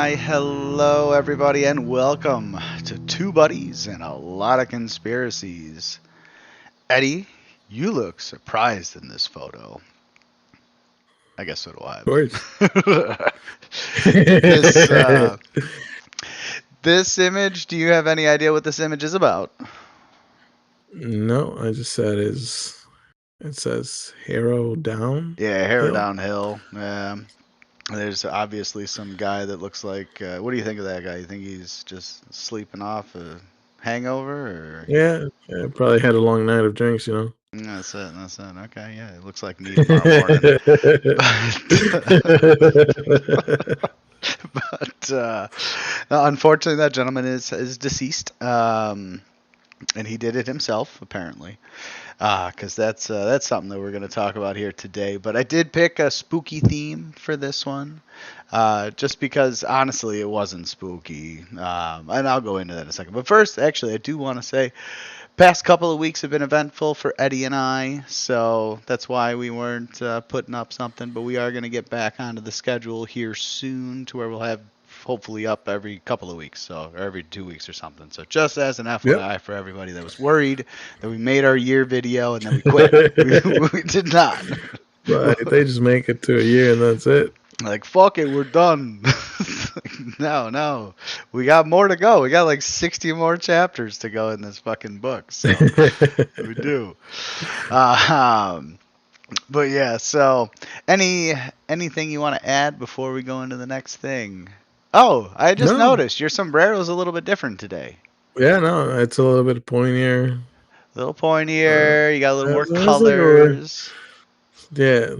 Why, hello everybody, and welcome to Two Buddies and a Lot of Conspiracies. Eddie, you look surprised in this photo. I guess so do I. Of course. This this image. Do you have any idea what this image is about? No, I just said it says Harrow Down Yeah, hair Hill. downhill. There's obviously some guy that looks like. What do you think of that guy? You think he's just sleeping off a hangover, or? Yeah, probably had a long night of drinks, That's it. That's it. Okay, yeah, it looks like me tomorrow morning. But unfortunately, that gentleman is deceased, and he did it himself, apparently. Because that's something that we're going to talk about here today. But I did pick a spooky theme for this one, just because honestly it wasn't spooky, and I'll go into that in a second. But first, actually, I do want to say, past couple of weeks have been eventful for Eddie and I, so that's why we weren't putting up something. But we are going to get back onto the schedule here soon, to where we'll have hopefully up every couple of weeks, or every 2 weeks or something. So just as an FYI for everybody that was worried that we made our year video and then we quit, we did not. Right, they just make it to a year and that's it. Like, fuck it, we're done. No, we got more to go. We got like 60 more chapters to go in this fucking book. So we do. But yeah, so anything you want to add before we go into the next thing? Oh, I just noticed your sombrero is a little bit different today. Yeah, no, it's a little bit pointier. A little pointier. You got a little more Like colors. yeah,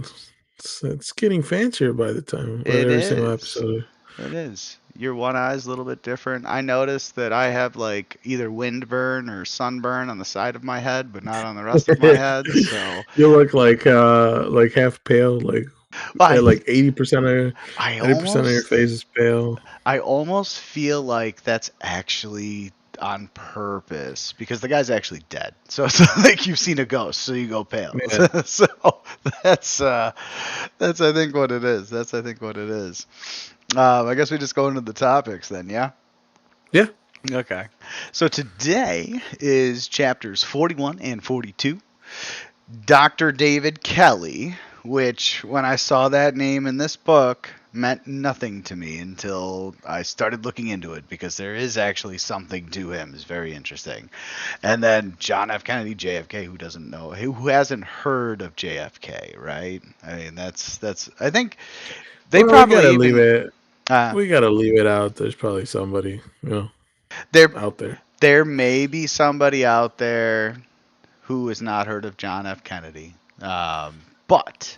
it's getting fancier by the time with every single episode. It is. Your one eye's a little bit different. I noticed that I have like either windburn or sunburn on the side of my head, but not on the rest of my head. So you look like half pale, like 80% of your face is pale. I almost feel like that's actually on purpose, because the guy's actually dead. So it's like you've seen a ghost, so you go pale. Yeah. So that's I think what it is. I guess we just go into the topics then, yeah? Yeah. Okay. So today is chapters 41 and 42. Dr. David Kelly, which when I saw that name in this book meant nothing to me until I started looking into it, because there is actually something to him. It's very interesting. And then John F. Kennedy, JFK, who doesn't know, who hasn't heard of JFK, right? I mean, that's I think they probably gotta leave it. We gotta leave it out. There's probably somebody, out there. There may be somebody out there who has not heard of John F. Kennedy. But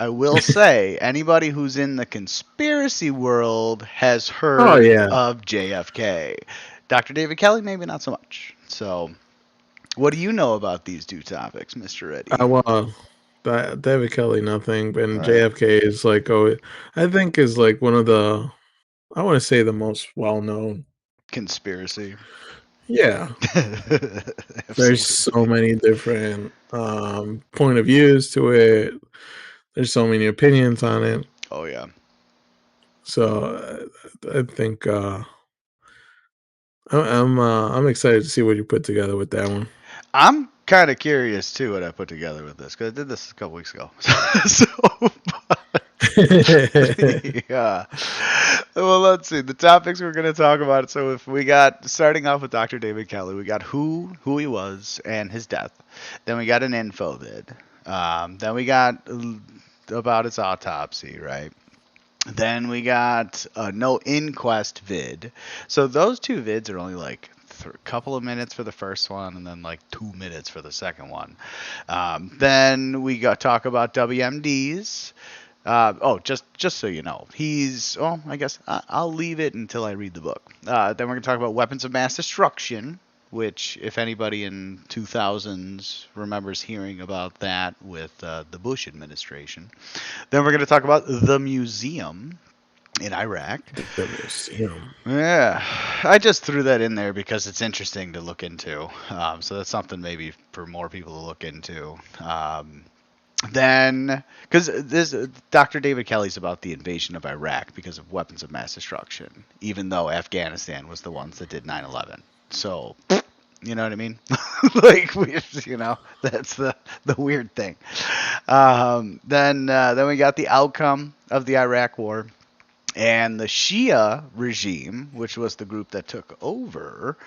I will say, anybody who's in the conspiracy world has heard of JFK. Dr. David Kelly, maybe not so much. So, what do you know about these two topics, Mr. Eddie? Well, David Kelly, nothing. And JFK is like, I think is like one of the, I want to say the most well-known conspiracy. Yeah. There's so many different point of views to it. There's so many opinions on it. Oh yeah. So I think I'm excited to see what you put together with that one. I'm kind of curious too what I put together with this, because I did this a couple weeks ago. Yeah. Well, let's see the topics we're going to talk about. So if we got, starting off with Dr. David Kelly, we got who he was and his death. Then we got an info vid. Then we got about his autopsy, right? Then we got no Inquest vid. So those two vids are only like a couple of minutes for the first one, and then like 2 minutes for the second one. Then we got talk about WMDs. Just so you know, I guess I'll leave it until I read the book. Then we're going to talk about weapons of mass destruction, which, if anybody in 2000s remembers hearing about that with the Bush administration. Then we're going to talk about the museum in Iraq. The museum. Yeah, I just threw that in there because it's interesting to look into. So that's something maybe for more people to look into. Then, because this Dr. David Kelly's about the invasion of Iraq because of weapons of mass destruction, even though Afghanistan was the ones that did 9/11. So, you know what I mean? Like, that's the weird thing. Then we got the outcome of the Iraq War. And the Shia regime, which was the group that took over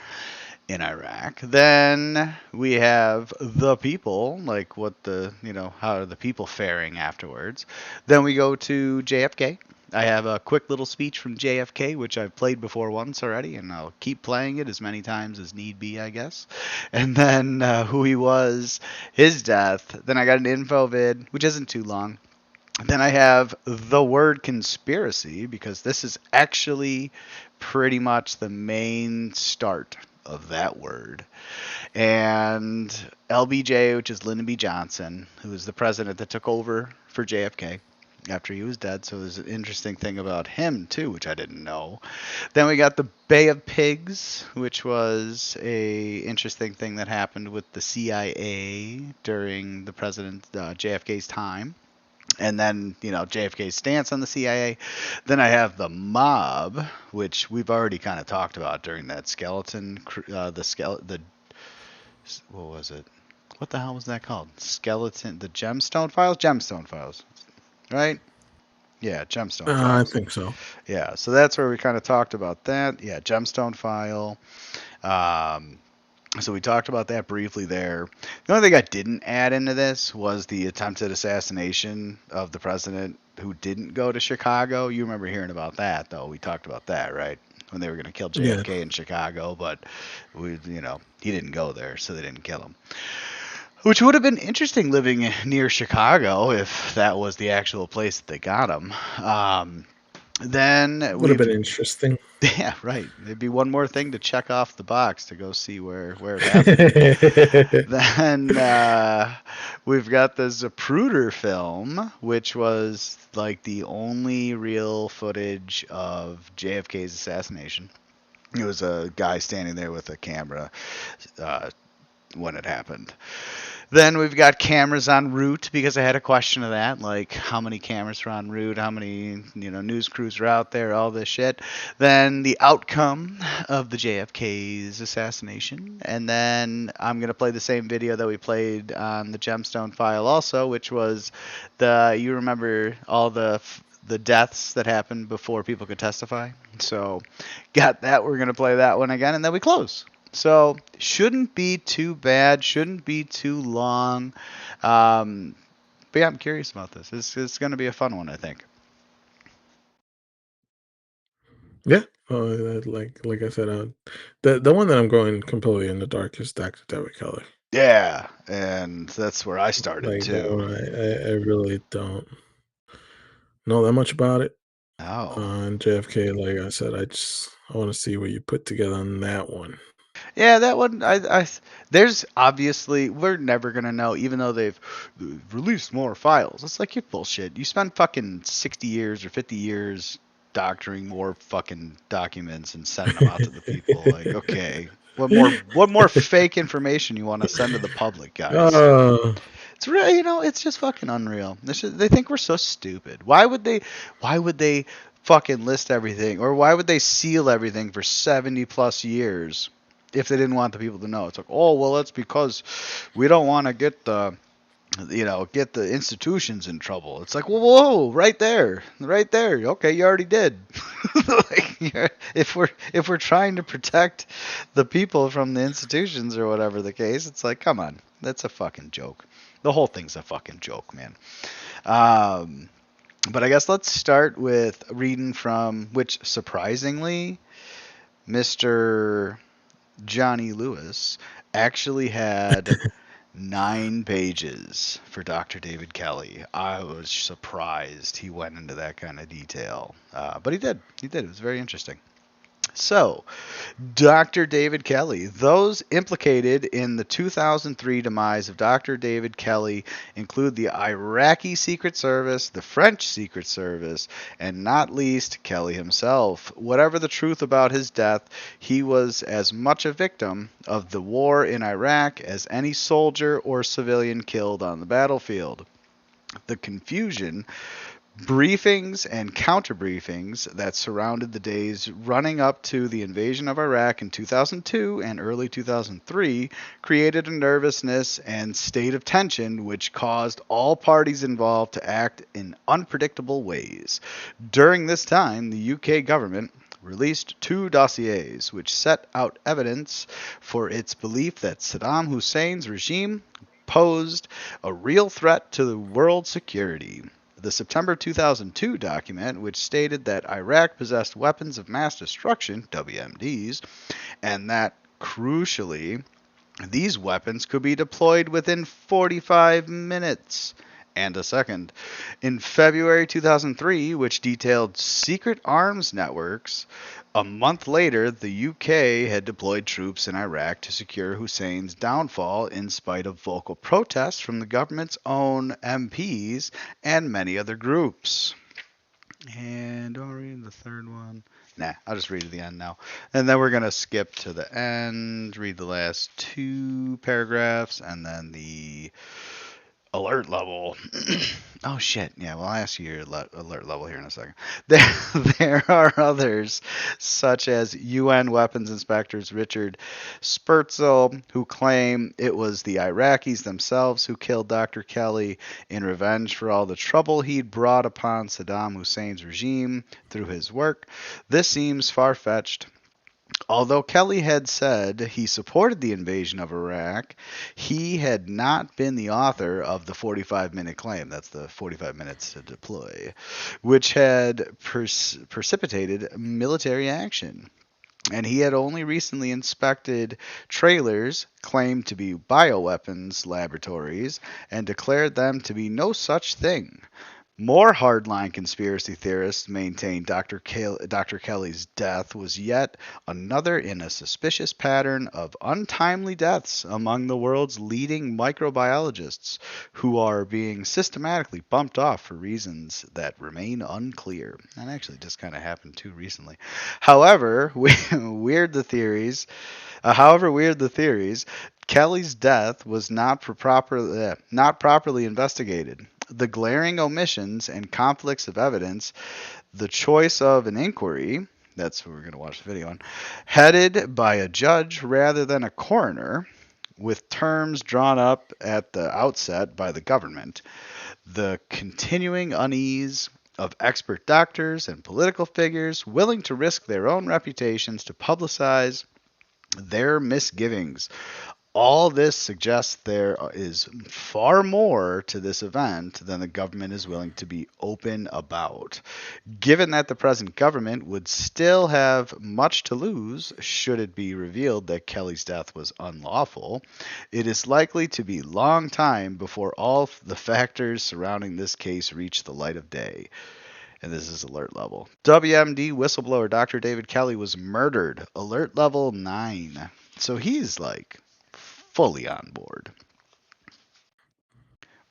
in Iraq. Then we have the people, like how are the people faring afterwards. Then we go to JFK. I have a quick little speech from JFK, which I've played before once already, and I'll keep playing it as many times as need be, I guess. And then who he was, his death. Then I got an info vid, which isn't too long. Then I have the word conspiracy, because this is actually pretty much the main start of that word. And LBJ, which is Lyndon B. Johnson, who is the president that took over for JFK after he was dead. So there's an interesting thing about him, too, which I didn't know. Then we got the Bay of Pigs, which was a interesting thing that happened with the CIA during the president JFK's time. And then, JFK's stance on the CIA. Then I have the mob, which we've already kind of talked about during that what was it? What the hell was that called? The Gemstone Files? Gemstone Files, right? Yeah, Gemstone I Files. think so. Yeah, so that's where we kind of talked about that. Yeah, Gemstone File. Um, So we talked about that briefly there. The only thing I didn't add into this was the attempted assassination of the president who didn't go to Chicago. You remember hearing about that, though. We talked about that, right? When they were going to kill Yeah. JFK in Chicago, but he didn't go there, so they didn't kill him. Which would have been interesting living near Chicago if that was the actual place that they got him. Then Would have we've been interesting. Yeah, right. It'd be one more thing to check off the box to go see where it happened. Then we've got the Zapruder film, which was like the only real footage of JFK's assassination. It was a guy standing there with a camera uh, when it happened. Then we've got cameras en route, because I had a question of that, like how many cameras are en route, how many news crews are out there, all this shit. Then the outcome of the JFK's assassination, and then I'm gonna play the same video that we played on the Gemstone File also, which was you remember all the deaths that happened before people could testify. So got that. We're gonna play that one again, and then we close. So shouldn't be too bad, shouldn't be too long. But yeah, I'm curious about this. It's going to be a fun one, I think. Yeah. Like I said, the one that I'm going completely in the dark is Dr. David Kelly. Yeah, and that's where I started Like that too. one, I really don't know that much about it. Oh. On JFK, like I said, I want to see what you put together on that one. Yeah, that one. There's obviously we're never gonna know, even though they've released more files. It's like you're bullshit. You spend fucking 60 years or 50 years doctoring more fucking documents and sending them out to the people. Like, okay, what more fake information you want to send to the public, guys? uh, It's really, it's just fucking unreal. They think we're so stupid. Why would they fucking list everything, or why would they seal everything for 70 plus years if they didn't want the people to know? It's like, oh well, that's because we don't want to get the institutions in trouble. It's like, whoa, right there, right there. Okay, you already did. Like, if we're trying to protect the people from the institutions or whatever the case, it's like, come on, that's a fucking joke. The whole thing's a fucking joke, man. Um, but I guess let's start with reading from which, surprisingly, Mr. Johnny Lewis actually had 9 pages for Dr. David Kelly. I was surprised he went into that kind of detail. But he did. He did. It was very interesting. So, Dr. David Kelly. Those implicated in the 2003 demise of Dr. David Kelly include the Iraqi Secret Service, the French Secret Service, and not least Kelly himself. Whatever the truth about his death, he was as much a victim of the war in Iraq as any soldier or civilian killed on the battlefield. The confusion, briefings, and counter briefings that surrounded the days running up to the invasion of Iraq in 2002 and early 2003 created a nervousness and state of tension which caused all parties involved to act in unpredictable ways. During this time, the UK government released two dossiers which set out evidence for its belief that Saddam Hussein's regime posed a real threat to the world security. The September 2002 document, which stated that Iraq possessed weapons of mass destruction, WMDs, and that, crucially, these weapons could be deployed within 45 minutes and a second. In February 2003, which detailed secret arms networks, a month later, the UK had deployed troops in Iraq to secure Hussein's downfall in spite of vocal protests from the government's own MPs and many other groups. And don't read the third one. Nah, I'll just read to the end now. And then we're going to skip to the end, read the last two paragraphs, and then the alert level. Oh shit! Yeah, well, I'll ask you your alert level here in a second. There are others, such as UN weapons inspectors Richard Spurtzel, who claim it was the Iraqis themselves who killed Dr. Kelly in revenge for all the trouble he'd brought upon Saddam Hussein's regime through his work. This seems far-fetched. Although Kelly had said he supported the invasion of Iraq, he had not been the author of the 45-minute claim. That's the 45 minutes to deploy, which had precipitated military action. And he had only recently inspected trailers claimed to be bioweapons laboratories and declared them to be no such thing. More hardline conspiracy theorists maintain Dr. Kelly's death was yet another in a suspicious pattern of untimely deaths among the world's leading microbiologists, who are being systematically bumped off for reasons that remain unclear. That actually just kind of happened too recently. However, weird the theories. Kelly's death was not properly investigated. The glaring omissions and conflicts of evidence, the choice of an inquiry, that's what we're going to watch the video on, headed by a judge rather than a coroner, with terms drawn up at the outset by the government, the continuing unease of expert doctors and political figures willing to risk their own reputations to publicize their misgivings. All this suggests there is far more to this event than the government is willing to be open about. Given that the present government would still have much to lose should it be revealed that Kelly's death was unlawful, it is likely to be a long time before all the factors surrounding this case reach the light of day. And this is alert level. WMD whistleblower Dr. David Kelly was murdered. Alert level 9. So he's like fully on board.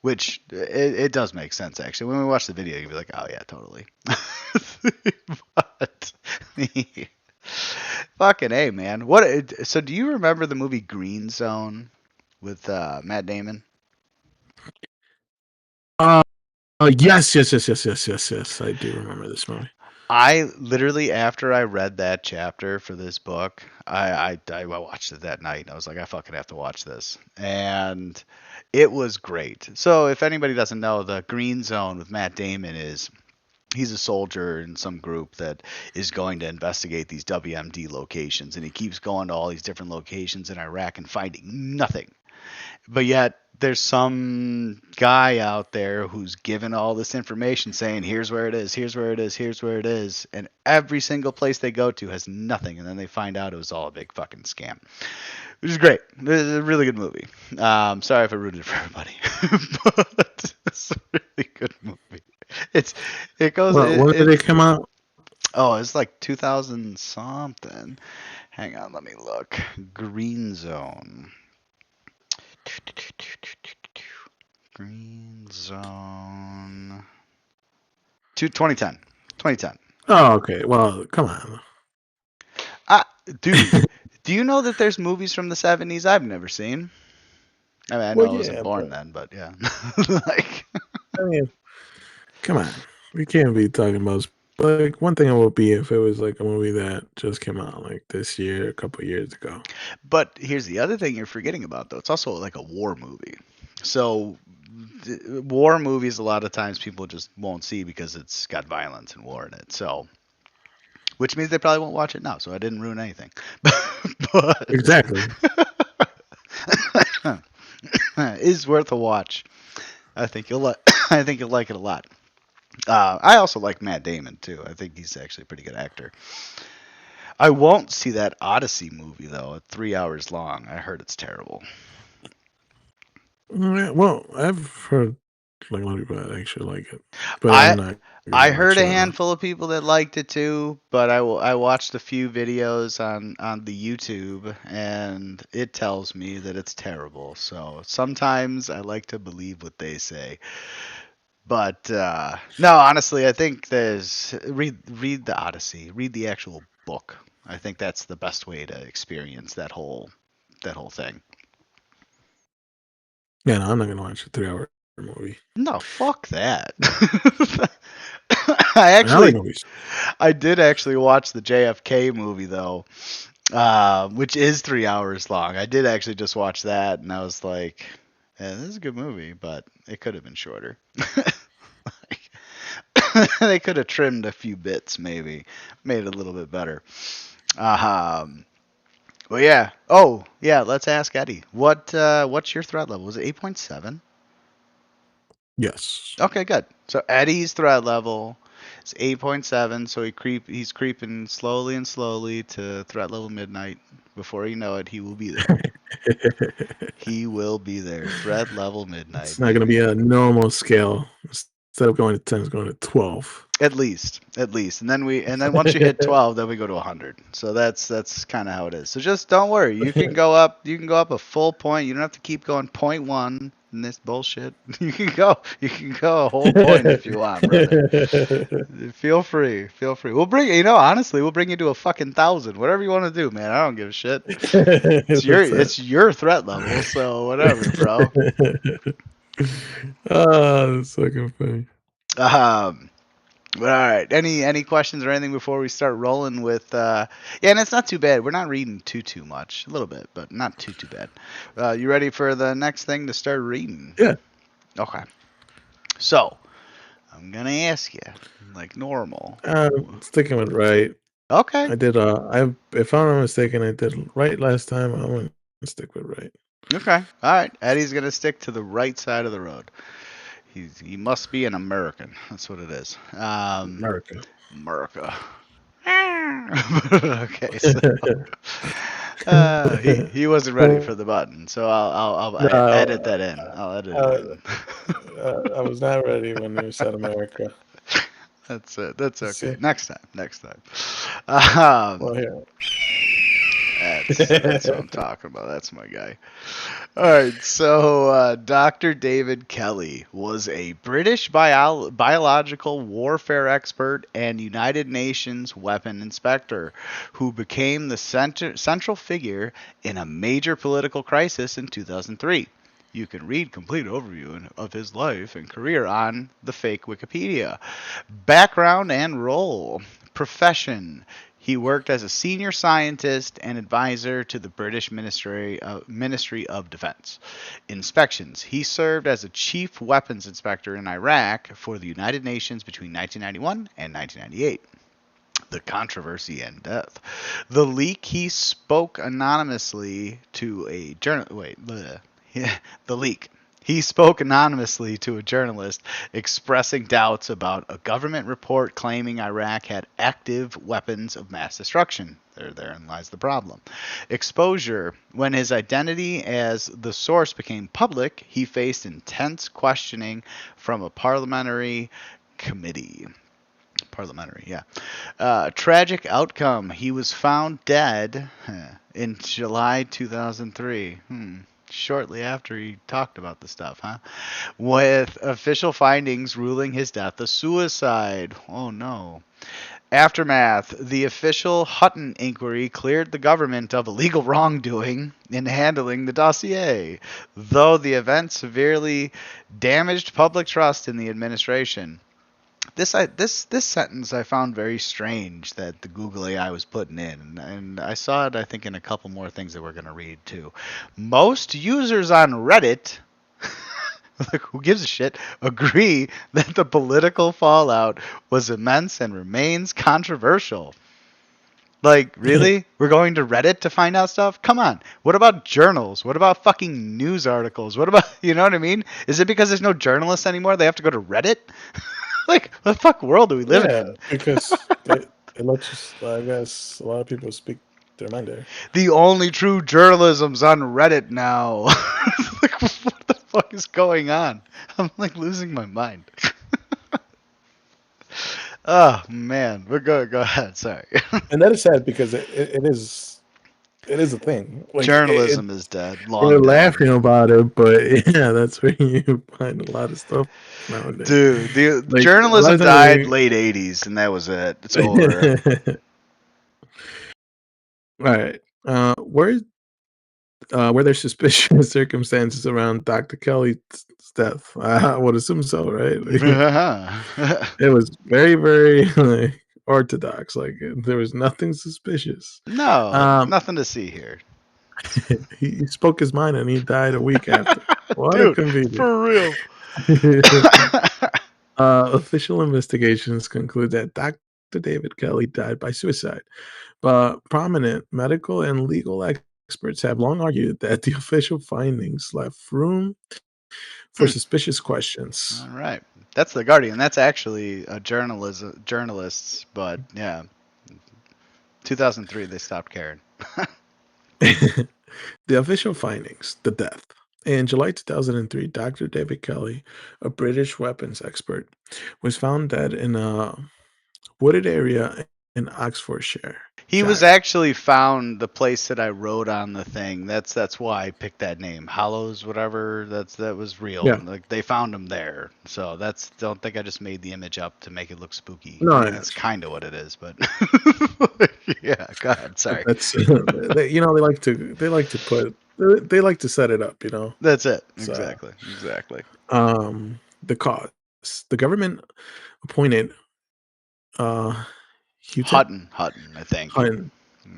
Which it does make sense actually. When we watch the video, you'll be like, "Oh yeah, totally." But fucking A, man. What? So do you remember the movie Green Zone with Matt Damon? Yes. I do remember this movie. I literally, after I read that chapter for this book, I watched it that night. I was like, I fucking have to watch this, and it was great. So if anybody doesn't know, the Green Zone with Matt Damon is he's a soldier in some group that is going to investigate these WMD locations, and he keeps going to all these different locations in Iraq and finding nothing. But yet there's some guy out there who's given all this information saying here's where it is, here's where it is, here's where it is, and every single place they go to has nothing, and then they find out it was all a big fucking scam, which is great. It's a really good movie. Sorry if I ruined it for everybody, but it's a really good movie. It goes. When did it come out? Oh, it's like 2000 something. Hang on, let me look. Green Zone. Green Zone. 2010. 2010. Oh, okay. Well, come on. Dude, do you know that there's movies from the 70s I've never seen? I mean, I know I wasn't born then, but yeah. Like, I mean, come on. We can't be talking about like one thing it would be if it was like a movie that just came out like this year, a couple years ago. But here's the other thing you're forgetting about, though. It's also like a war movie. So, war movies, a lot of times people just won't see because it's got violence and war in it. So, which means they probably won't watch it now. So I didn't ruin anything. But Exactly. it is worth a watch. I think you'll like. I think you'll like it a lot. I also like Matt Damon too. I think he's actually a pretty good actor. I won't see that Odyssey movie though. At 3 hours long. I heard it's terrible. Yeah, well, I've heard like a lot of people actually like it, but I'm I not I gonna heard watch a it. handful of people that liked it too, but I watched a few videos on the YouTube, and it tells me that it's terrible. So sometimes I like to believe what they say. But no, honestly, I think there's read the Odyssey, read the actual book. I think that's the best way to experience that whole thing. Yeah, no, I'm not gonna watch a 3 hour movie. No, fuck that. I And I like actually movies. I did actually watch the JFK movie though, which is 3 hours long. I did actually just watch that, and I was like, yeah, "This is a good movie, but it could have been shorter." They could have trimmed a few bits, maybe made it a little bit better. Um, well, yeah. Oh, yeah. Let's ask Eddie. What's your threat level? Was it 8.7? Yes. Okay, good. So Eddie's threat level is 8.7. So he's creeping slowly and slowly to threat level midnight. Before you know it, he will be there. He will be there. Threat level midnight, It's not gonna be baby. a normal scale. Instead of going to 10, it's going to 12. At least, and then once you hit 12, then we go to 100. So that's kind of how it is. So just don't worry. You can go up. You can go up a full point. You don't have to keep going point one in this bullshit. You can go. You can go a whole point if you want, brother. Feel free. Feel free. We'll bring. Honestly, we'll bring you to a fucking 1,000. Whatever you want to do, man. I don't give a shit. It's your What's that? it's your threat level. So whatever, bro. Oh, that's fucking funny. Um. But all right. Any questions or anything before we start rolling with? Yeah, and it's not too bad. We're not reading too much. A little bit, but not too bad. You ready for the next thing to start reading? Yeah. Okay. So I'm gonna ask you like normal. Sticking with right. Okay. I did. If I'm not mistaken, I did right last time. I'm gonna stick with right. Okay. All right. Eddie's gonna stick to the right side of the road. He must be an American. That's what it is. America. America. Okay, so he wasn't ready for the button, so I'll edit No, that in. I'll edit it uh, in. I was not ready when you said America. That's it. That's Let's okay. see. Next time. Next time. Um, Well, here. that's what I'm talking about. That's my guy. All right, so Dr. David Kelly was a British biological warfare expert and United Nations weapon inspector who became the central figure in a major political crisis in 2003. You can read complete overview of his life and career on the fake Wikipedia. Background and role. Profession. He worked as a senior scientist and advisor to the British Ministry of Defense. Inspections. He served as a chief weapons inspector in Iraq for the United Nations between 1991 and 1998. The controversy and death. The leak. He spoke anonymously to a journal. Wait, the leak. He spoke anonymously to a journalist expressing doubts about a government report claiming Iraq had active weapons of mass destruction. Therein lies the problem. Exposure. When his identity as the source became public, he faced intense questioning from a parliamentary committee. Parliamentary, yeah. Tragic outcome. He was found dead in July 2003. Shortly after he talked about the stuff, huh? With official findings ruling his death a suicide. Oh no. Aftermath. The official Hutton inquiry cleared the government of illegal wrongdoing in handling the dossier, though the event severely damaged public trust in the administration. This sentence I found very strange that the Google AI was putting in, and I saw it I think in a couple more things that we're going to read too. Most users on Reddit, like who gives a shit, agree that the political fallout was immense and remains controversial. Like, really? We're going to Reddit to find out stuff? Come on. What about journals? What about fucking news articles? What about, you know what I mean? Is it because there's no journalists anymore? They have to go to Reddit? Like, what the fuck world do we live in? because it lets us, I guess, a lot of people speak their mind there. The only true journalism's on Reddit now. Like, what the fuck is going on? I'm like losing my mind. Oh man, we're going. Go ahead. Sorry. And that is sad because it is a thing. Like Journalism is dead. we're Long dead. laughing about it, but yeah, that's where you find a lot of stuff nowadays. Dude, the Like a lot journalism of died times, late '80s, and that was it. It's over. all right. Were there suspicious circumstances around Dr. Kelly's death? I would assume so, right? Like, it was very, very like, orthodox. Like there was nothing suspicious. No, Um, nothing to see here. he spoke his mind and he died a week after. What a Dude, convenience. for real. Official investigations conclude that Dr. David Kelly died by suicide, but prominent medical and legal experts have long argued that the official findings left room for suspicious questions. All right. That's the Guardian. That's actually a journalists, but yeah. 2003 they stopped caring. The official findings, the death. In July 2003, Dr. David Kelly, a British weapons expert, was found dead in a wooded area in Oxfordshire. He was actually found the place that I wrote on the thing. That's why I picked that name. Hollows, whatever. That was real. Yeah. Like they found him there. So don't think I just made the image up to make it look spooky. No, I mean, that's kind of what it is, but yeah, go ahead. Sorry. That's they like to set it up, That's it. So, Exactly. The cause. The government appointed Hutton, I think. Hutton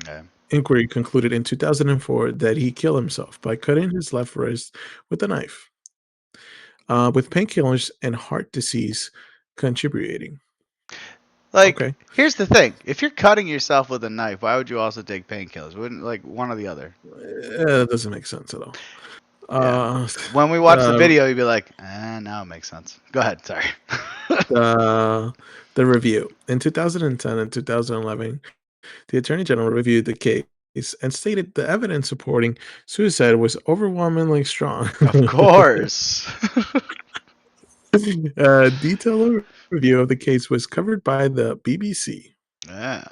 Okay. inquiry concluded in 2004 that he killed himself by cutting his left wrist with a knife, with painkillers and heart disease contributing. Like, Okay. here's the thing: if you're cutting yourself with a knife, why would you also take painkillers? Wouldn't like one or the other? That doesn't make sense at all. Yeah. When we watch the video, you'd be like, now it makes sense. Go ahead. Sorry. The review. In 2010 and 2011, the Attorney General reviewed the case and stated the evidence supporting suicide was overwhelmingly strong. Of course. A detailed review of the case was covered by the BBC. Yeah.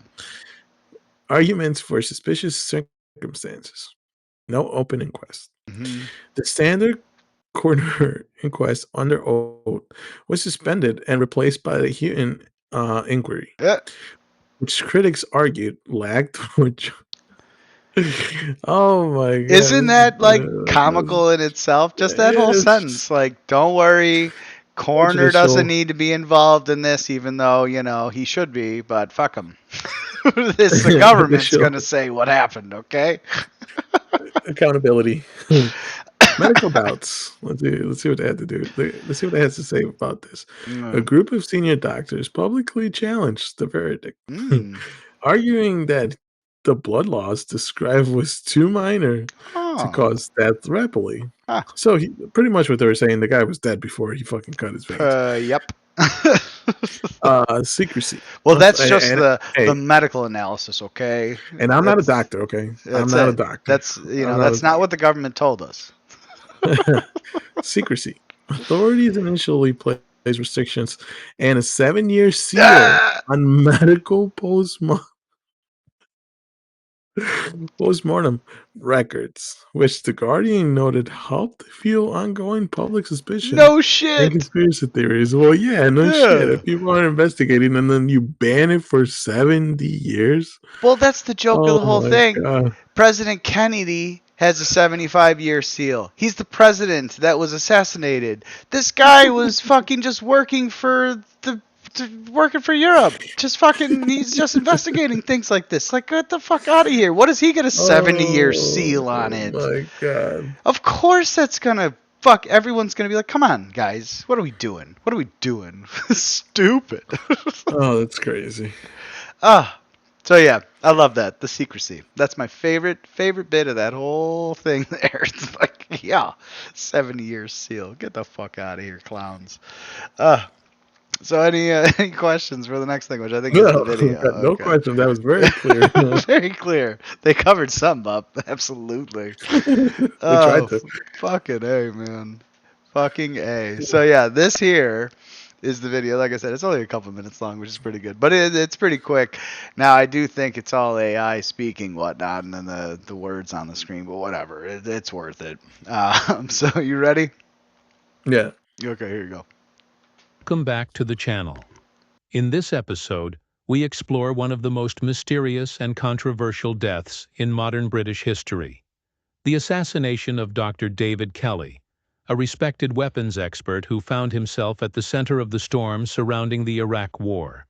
Arguments for suspicious circumstances. No open inquest. Mm-hmm. The standard coroner inquest under oath was suspended and replaced by the hearing inquiry, Yeah. which critics argued lacked. Oh my god! Isn't that like comical in itself? Just that whole sentence. Like, don't worry, coroner doesn't need to be involved in this, even though he should be. But fuck him. The government's gonna say what happened. Okay. Accountability. Medical doubts. Let's see what they had to do. Let's see what they has to say about this. A group of senior doctors publicly challenged the verdict, arguing that the blood loss described was too minor to cause death rapidly. So pretty much what they were saying, the guy was dead before he fucking cut his veins. Yep. Secrecy. Well, that's just the medical analysis, okay? And I'm not a doctor, okay? I'm not a doctor. That's that's not what the government told us. Secrecy. Authorities initially placed restrictions and a 7-year seal on medical postmortem. Postmortem records, which The Guardian noted helped fuel ongoing public suspicion No and shit. conspiracy theories. Well, yeah, no shit. Yeah. If people are investigating and then you ban it for 70 years? Well, that's the joke of Oh the whole my thing. god. President Kennedy has a 75-year seal. He's the president that was assassinated. This guy was fucking just working for working for Europe. Just fucking he's just investigating things like this. Like get the fuck out of here. What does he get a 70-year Oh seal on it? my god. Of course that's going to fuck everyone's going to be like, "Come on, guys. What are we doing? What are we doing?" Stupid. Oh, that's crazy. Ah, so yeah, I love that, the secrecy. That's my favorite bit of that whole thing there. It's like, yeah, 70 years seal. Get the fuck out of here, clowns. Uh, so any questions for the next thing, which I think is the No, video? got no Okay. question. That was very clear. Very clear. They covered something up. Absolutely. They tried Oh, to. fucking A, man. Fucking A. So yeah, this here is the video. Like I said, it's only a couple minutes long, which is pretty good, but it's pretty quick. Now I do think it's all AI speaking whatnot, and then the words on the screen, but whatever, it's worth it. So you ready? Yeah. Okay, here you go. Welcome back to the channel. In this episode, we explore one of the most mysterious and controversial deaths in modern British history, the assassination of Dr. David Kelly, a respected weapons expert who found himself at the center of the storm surrounding the Iraq War.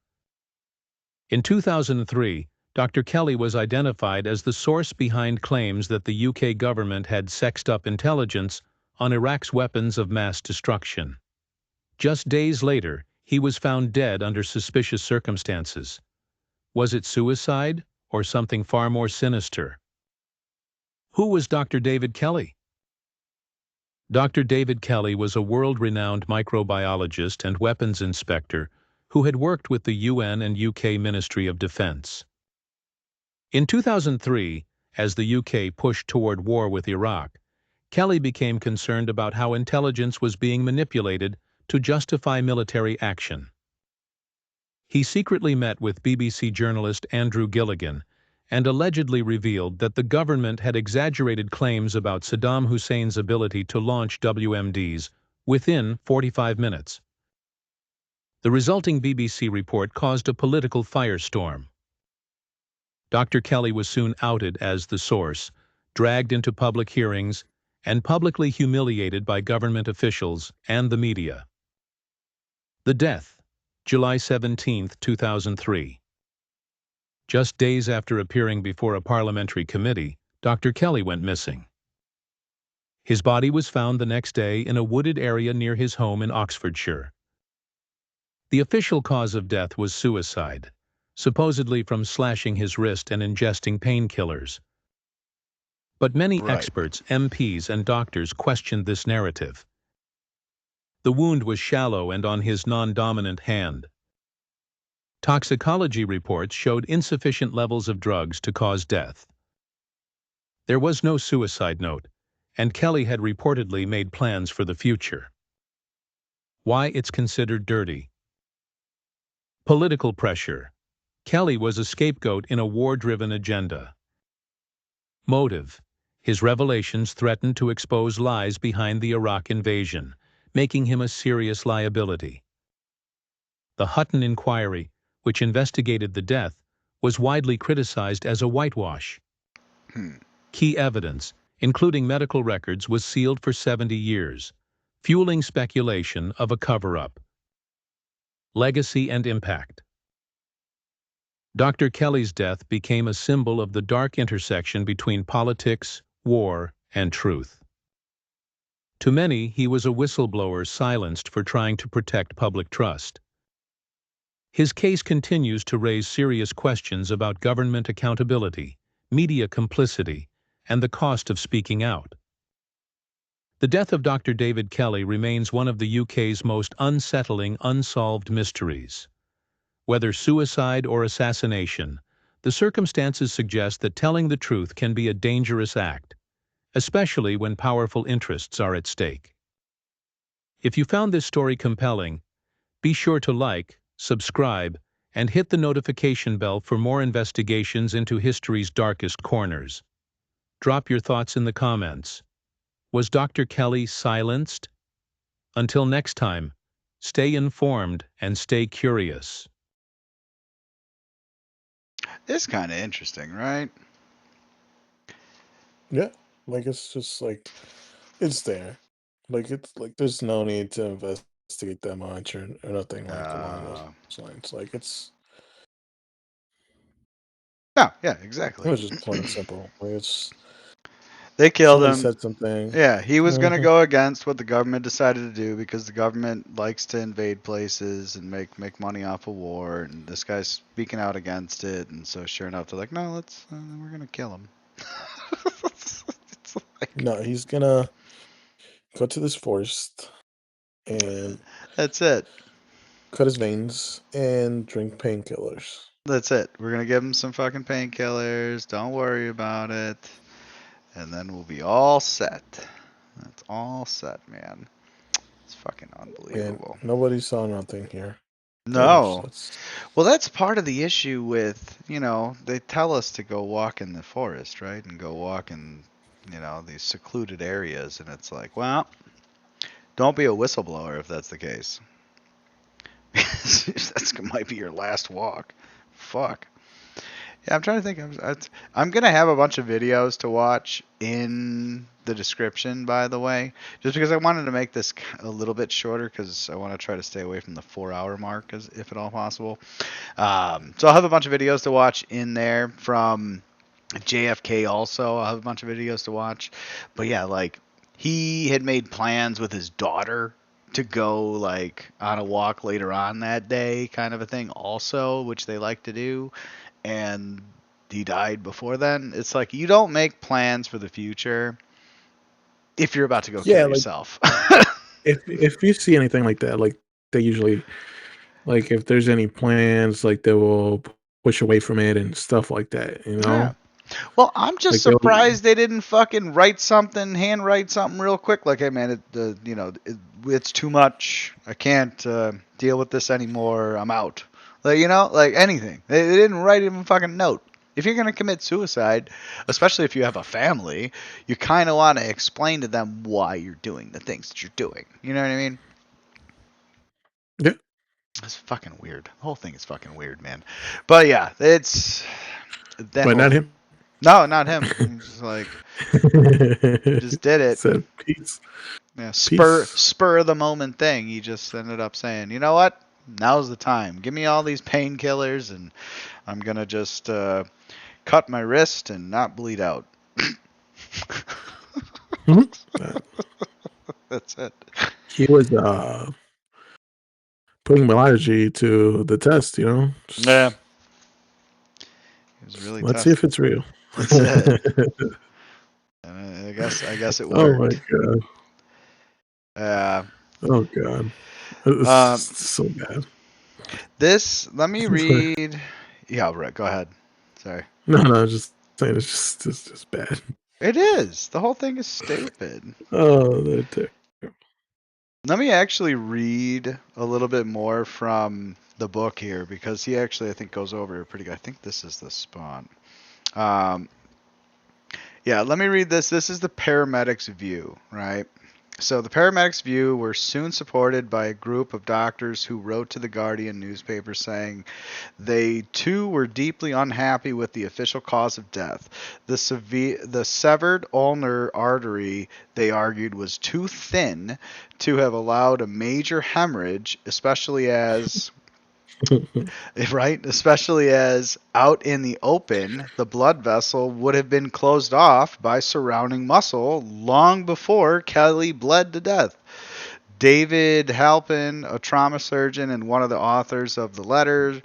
In 2003, Dr. Kelly was identified as the source behind claims that the UK government had sexed up intelligence on Iraq's weapons of mass destruction. Just days later, he was found dead under suspicious circumstances. Was it suicide or something far more sinister? Who was Dr. David Kelly? Dr. David Kelly was a world-renowned microbiologist and weapons inspector who had worked with the UN and UK Ministry of Defense. In 2003, as the UK pushed toward war with Iraq, Kelly became concerned about how intelligence was being manipulated to justify military action. He secretly met with BBC journalist Andrew Gilligan and allegedly revealed that the government had exaggerated claims about Saddam Hussein's ability to launch WMDs within 45 minutes. The resulting BBC report caused a political firestorm. Dr. Kelly was soon outed as the source, dragged into public hearings, and publicly humiliated by government officials and the media. The death, July 17, 2003. Just days after appearing before a parliamentary committee, Dr. Kelly went missing. His body was found the next day in a wooded area near his home in Oxfordshire. The official cause of death was suicide, supposedly from slashing his wrist and ingesting painkillers. But many Right. experts, MPs, and doctors questioned this narrative. The wound was shallow and on his non-dominant hand. Toxicology reports showed insufficient levels of drugs to cause death. There was no suicide note, and Kelly had reportedly made plans for the future. Why it's considered dirty? Political pressure. Kelly was a scapegoat in a war-driven agenda. Motive. His revelations threatened to expose lies behind the Iraq invasion, making him a serious liability. The Hutton inquiry, which investigated the death, was widely criticized as a whitewash. Key evidence, including medical records, was sealed for 70 years, fueling speculation of a cover-up. Legacy and impact. Dr. Kelly's death became a symbol of the dark intersection between politics, war, and truth. To many, he was a whistleblower silenced for trying to protect public trust. His case continues to raise serious questions about government accountability, media complicity, and the cost of speaking out. The death of Dr. David Kelly remains one of the UK's most unsettling unsolved mysteries. Whether suicide or assassination, the circumstances suggest that telling the truth can be a dangerous act, especially when powerful interests are at stake. If you found this story compelling, be sure to like, subscribe, and hit the notification bell for more investigations into history's darkest corners. Drop your thoughts in the comments. Was Dr. Kelly silenced? Until next time, stay informed and stay curious. It's kind of interesting, right? Yeah, like it's just like it's there. Like it's like there's no need to investigate that much or nothing like along those Uh, lines. Like no, yeah, it exactly. was just plain and simple. Like it's They killed somebody him. said something. Yeah, he was going to Hmm. go against what the government decided to do because the government likes to invade places and make money off of war, and this guy's speaking out against it, and so sure enough, they're like, no, we're going to kill him. It's like, No, he's gonna go to this forest and that's it. cut his veins and drink painkillers. That's it. We're going to give him some fucking painkillers. Don't worry about it. And then we'll be all set. That's all set, man. It's fucking And unbelievable. nobody saw nothing here. Pretty much. No. That's Well, that's part of the issue with, they tell us to go walk in the forest, right? And go walk in, these secluded areas. And it's like, well, don't be a whistleblower if that's the case. That might be your last walk. Fuck. Yeah, I'm trying to think. I'm going to have a bunch of videos to watch in the description, by the way, just because I wanted to make this a little bit shorter because I want to try to stay away from the 4 hour mark, if at all possible. So I'll have a bunch of videos to watch in there from JFK also. I'll have a bunch of videos to watch. But yeah, like he had made plans with his daughter to go like on a walk later on that day, kind of a thing also, which they like to do. And he died before then. It's like you don't make plans for the future if you're about to go kill yeah, like yourself. if you see anything like that, like they usually like if there's any plans, like they will push away from it and stuff like that, you Yeah. know? Well, I'm just Like they'll surprised they didn't fucking handwrite something real quick. Like, hey man, it's too much. I can't deal with this anymore. I'm out. Like, like anything. They didn't write even a fucking note. If you're gonna commit suicide, especially if you have a family, you kind of want to explain to them why you're doing the things that you're doing. You know what I mean? yeah, It's fucking weird. The whole thing is fucking weird, man. But yeah, it's that but whole not thing. him. No, not him. He's just like he just did it. Said peace. Yeah, Peace. spur of the moment thing. He just ended up saying, you know what? Now's the time. Give me all these painkillers, and I'm gonna just cut my wrist and not bleed out. Mhm. Uh, That's it. he was putting biology to the test, you know? Yeah, Just, he was really let's see if testing. it's real. That's it. And I guess it Oh my worked. god. Uh, Oh god. This is um, so bad. this. Let me read. Yeah, right. Go ahead. Sorry. No, just saying it's just bad. It is. The whole thing is stupid. Oh, they're terrible. Let me actually read a little bit more from the book here because he actually, I think, goes over it pretty good. I think this is the spot. Um, yeah, let me read this. This is the paramedics' view, right? So the paramedics' view were soon supported by a group of doctors who wrote to the Guardian newspaper saying they too were deeply unhappy with the official cause of death. The severed ulnar artery, they argued, was too thin to have allowed a major hemorrhage, especially as right? Especially as out in the open, the blood vessel would have been closed off by surrounding muscle long before Kelly bled to death. David Halpin, a trauma surgeon and one of the authors of the letter,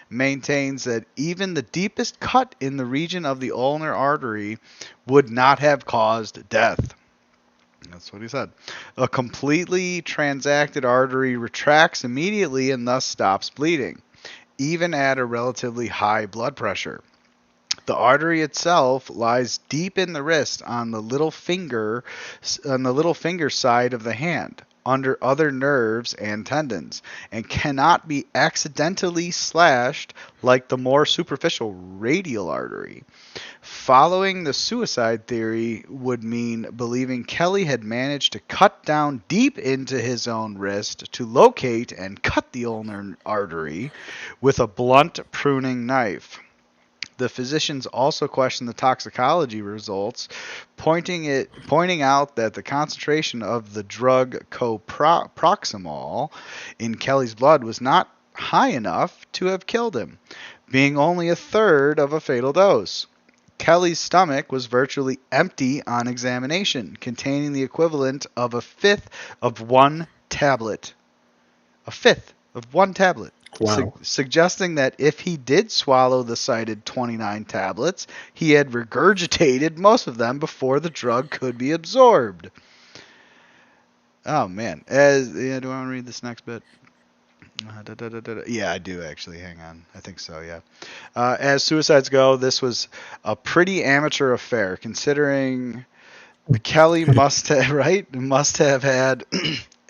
maintains that even the deepest cut in the region of the ulnar artery would not have caused death. That's what he said. A completely transacted artery retracts immediately and thus stops bleeding even at a relatively high blood pressure. The artery itself lies deep in the wrist on the little finger side of the hand. under other nerves and tendons and cannot be accidentally slashed like the more superficial radial artery. Following the suicide theory would mean believing Kelly had managed to cut down deep into his own wrist to locate and cut the ulnar artery with a blunt pruning knife. The physicians also questioned the toxicology results, pointing out that the concentration of the drug coproximol in Kelly's blood was not high enough to have killed him, being only a third of a fatal dose. Kelly's stomach was virtually empty on examination, containing the equivalent of a fifth of one tablet. A fifth of one tablet. Wow. Suggesting that if he did swallow the cited 29 tablets, he had regurgitated most of them before the drug could be absorbed. Oh, man. Do I want to read this next bit? Yeah, I do actually. Hang on. I think so, yeah. As suicides go, this was a pretty amateur affair, considering Kelly must have had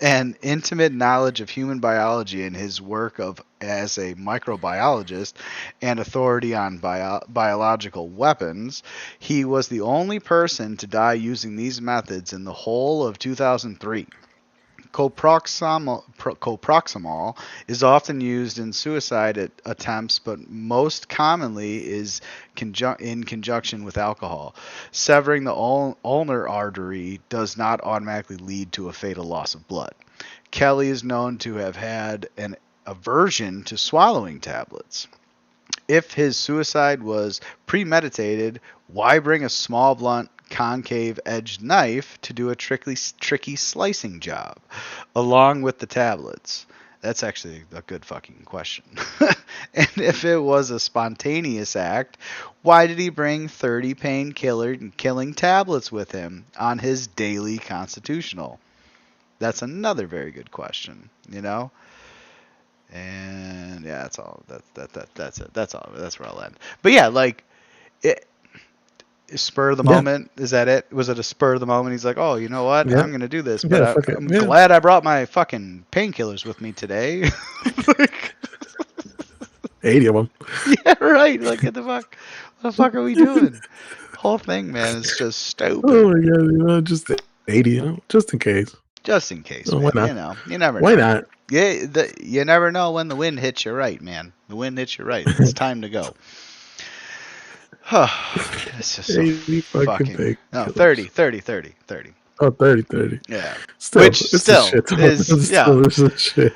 an intimate knowledge of human biology in his work as a microbiologist and authority on biological weapons. He was the only person to die using these methods in the whole of 2003. Coproximol is often used in suicide attempts, but most commonly is in conjunction with alcohol. Severing the ulnar artery does not automatically lead to a fatal loss of blood. Kelly is known to have had an aversion to swallowing tablets. If his suicide was premeditated, why bring a small, blunt, concave-edged knife to do a tricky slicing job, along with the tablets? That's actually a good fucking question. And if it was a spontaneous act, why did he bring 30 painkiller and killing tablets with him on his daily constitutional? That's another very good question, you know? And yeah, that's all. That's it. That's all. That's where I'll end. But yeah, like, spur of the moment. Is that it? Was it a spur of the moment? He's like, oh, you know what? I'm gonna do this, but I'm glad I brought my fucking painkillers with me today. Like, 80 of them. Yeah, right. Like, what the fuck are we doing? Whole thing, man, is just stupid. Oh my god, just 80, just in case. Just in case, man. Why not? You never know. Why not? Yeah, you never know when the wind hits you right, man. The wind hits you right. It's time to go. It's just so fucking... No, 30. Oh, 30. Yeah. Still, which still is... Yeah. A shit.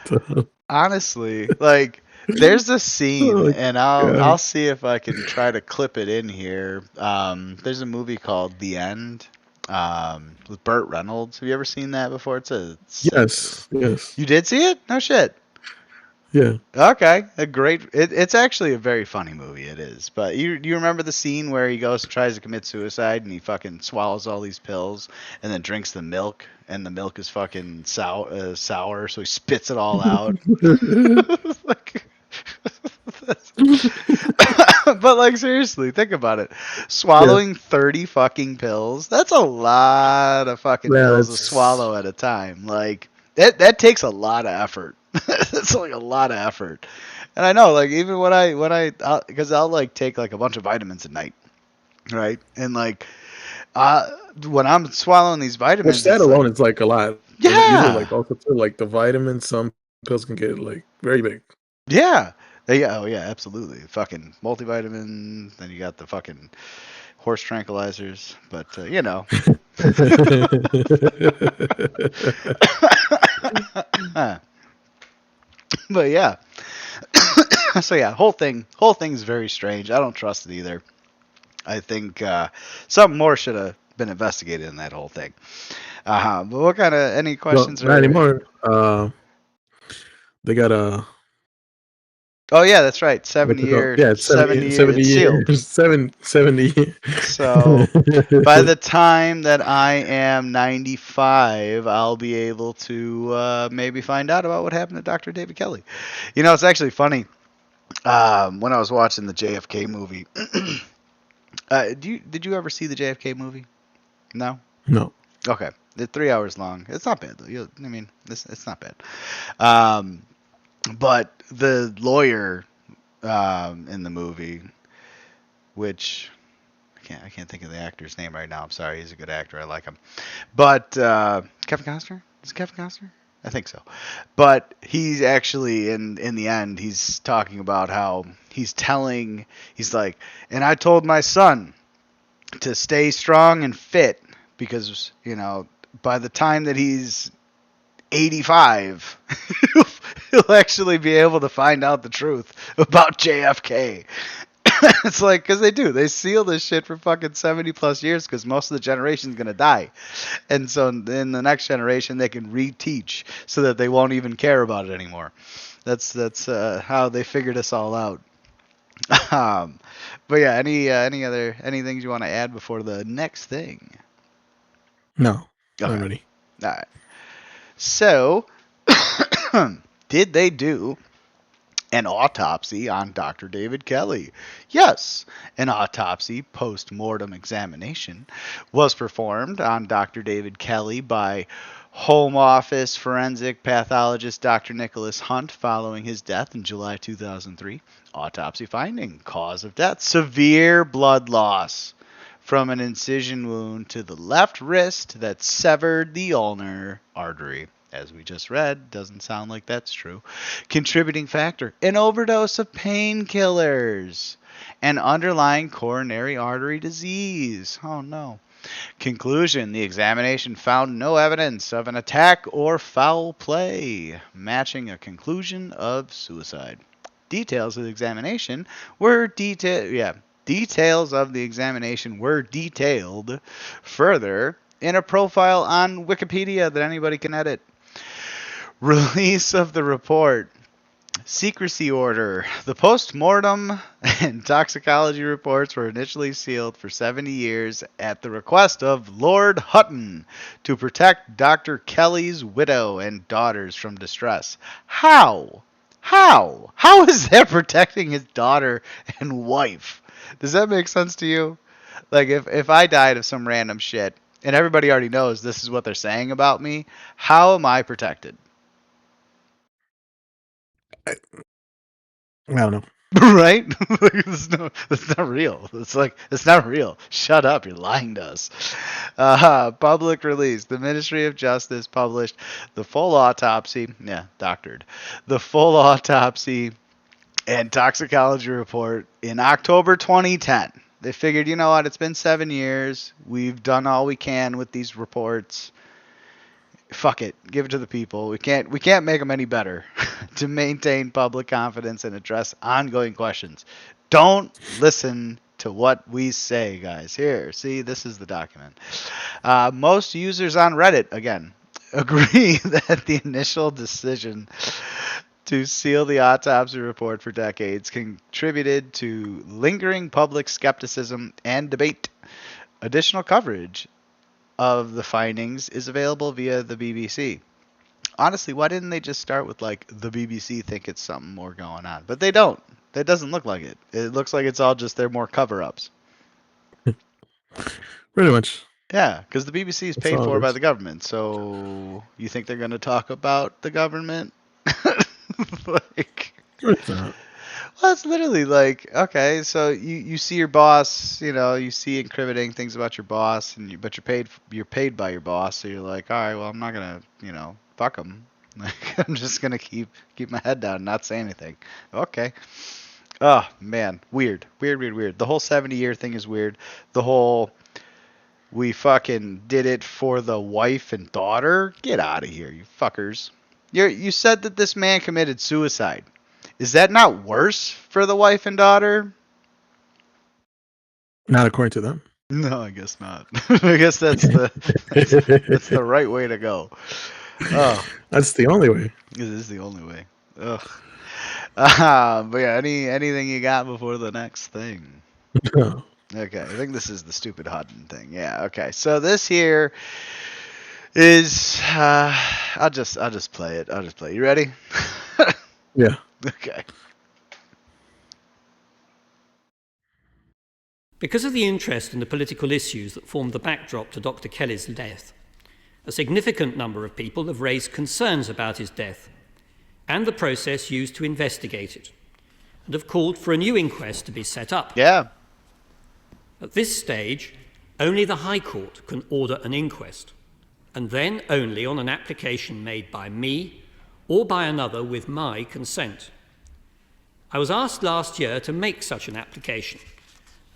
Honestly, like, there's a scene, and I'll see if I can try to clip it in here. There's a movie called The End, with Burt Reynolds. Have you ever seen that before? Yes. You did see it? No shit. Yeah. Okay, it's actually a very funny movie. It is. But you remember the scene where he goes and tries to commit suicide and he fucking swallows all these pills and then drinks the milk, and the milk is fucking sour, so he spits it all out. Like, but like, seriously, think about it. Swallowing 30 fucking pills, that's a lot of fucking pills to swallow at a time. Like, that takes a lot of effort. It's like a lot of effort. And I know, like, even because I'll like take like a bunch of vitamins at night, right? And like, when I'm swallowing these vitamins, which that alone is like a lot. Yeah. Usually, like, also too, like the vitamins, some pills can get like very big. Yeah. Oh yeah, absolutely. Fucking multivitamin. Then you got the fucking horse tranquilizers. But you know. But yeah. So yeah, whole thing's very strange. I don't trust it either. I think something more should have been investigated in that whole thing. But what kind of any questions? Well, not anymore. They got a. Oh yeah, that's right. 70 years. Yeah, 70 years. 70 years. So by the time that I am 95, I'll be able to maybe find out about what happened to Dr. David Kelly. You know, it's actually funny. When I was watching the JFK movie, did you ever see the JFK movie? No. No. Okay. They're 3 hours long. It's not bad though. I mean, it's not bad. Um, but the lawyer in the movie, which I can't think of the actor's name right now. I'm sorry. He's a good actor. I like him. But Kevin Costner? Is it Kevin Costner? I think so. But he's actually in the end he's talking about how he's like, and I told my son to stay strong and fit because, by the time that he's 85, he'll actually be able to find out the truth about JFK. It's like, because they seal this shit for fucking 70 plus years because most of the generation's going to die. And so in the next generation, they can reteach so that they won't even care about it anymore. That's how they figured us all out. Um, but yeah, any things you want to add before the next thing? No, Okay. I'm ready. All right. So, did they do an autopsy on Dr. David Kelly? Yes, an autopsy post-mortem examination was performed on Dr. David Kelly by Home Office forensic pathologist Dr. Nicholas Hunt following his death in July 2003. Autopsy finding: cause of death, severe blood loss from an incision wound to the left wrist that severed the ulnar artery. As we just read, doesn't sound like that's true. Contributing factor: an overdose of painkillers. An underlying coronary artery disease. Oh no. Conclusion: the examination found no evidence of an attack or foul play, matching a conclusion of suicide. Details of the examination were Details of the examination were detailed further in a profile on Wikipedia that anybody can edit. Release of the report. Secrecy order. The post-mortem and toxicology reports were initially sealed for 70 years at the request of Lord Hutton to protect Dr. Kelly's widow and daughters from distress. How? How is that protecting his daughter and wife? Does that make sense to you? Like, if I died of some random shit and everybody already knows this is what they're saying about me, how am I protected? I don't know. Right? That's not real. It's not real. Shut up. You're lying to us. Public release. The Ministry of Justice published the full autopsy. Yeah, doctored. The full autopsy and toxicology report in October 2010. They figured, you know what? It's been 7 years. We've done all we can with these reports. Fuck it, give it to the people. We can't make them any better. To maintain public confidence and address ongoing questions, don't listen to what we say, guys. Here, see, this is the document. Most users on Reddit, again, agree that the initial decision to seal the autopsy report for decades contributed to lingering public skepticism and debate. Additional coverage of the findings is available via the BBC. Honestly, why didn't they just start with like the BBC think it's something more going on? But they don't. That doesn't look like it. It looks like it's all just they're more cover-ups. Pretty much. Yeah, because the BBC is That's paid all for it by is. the government. So you think they're going to talk about the government? Like, It's not. well, it's literally like, okay, so you see your boss, you see incriminating things about your boss, but you're paid by your boss, so you're like, all right, well, I'm not gonna, fuck him. Like, I'm just gonna keep my head down and not say anything. Okay. Oh man, weird. The whole 70-year thing is weird. The whole we fucking did it for the wife and daughter. Get out of here, you fuckers. You said that this man committed suicide. Is that not worse for the wife and daughter? Not according to them. No, I guess not. I guess that's the right way to go. Oh, That's the only way. this is the only way. Ugh. But yeah, anything you got before the next thing? No. Okay, I think this is the stupid Hutton thing. Yeah. Okay, so this here is I'll just play it. You ready? Yeah. Okay. Because of the interest in the political issues that formed the backdrop to Dr. Kelly's death, A significant number of people have raised concerns about his death and the process used to investigate it, and have called for a new inquest to be set up. Yeah. At this stage, only the High Court can order an inquest, and then only on an application made by me or by another with my consent. I was asked last year to make such an application,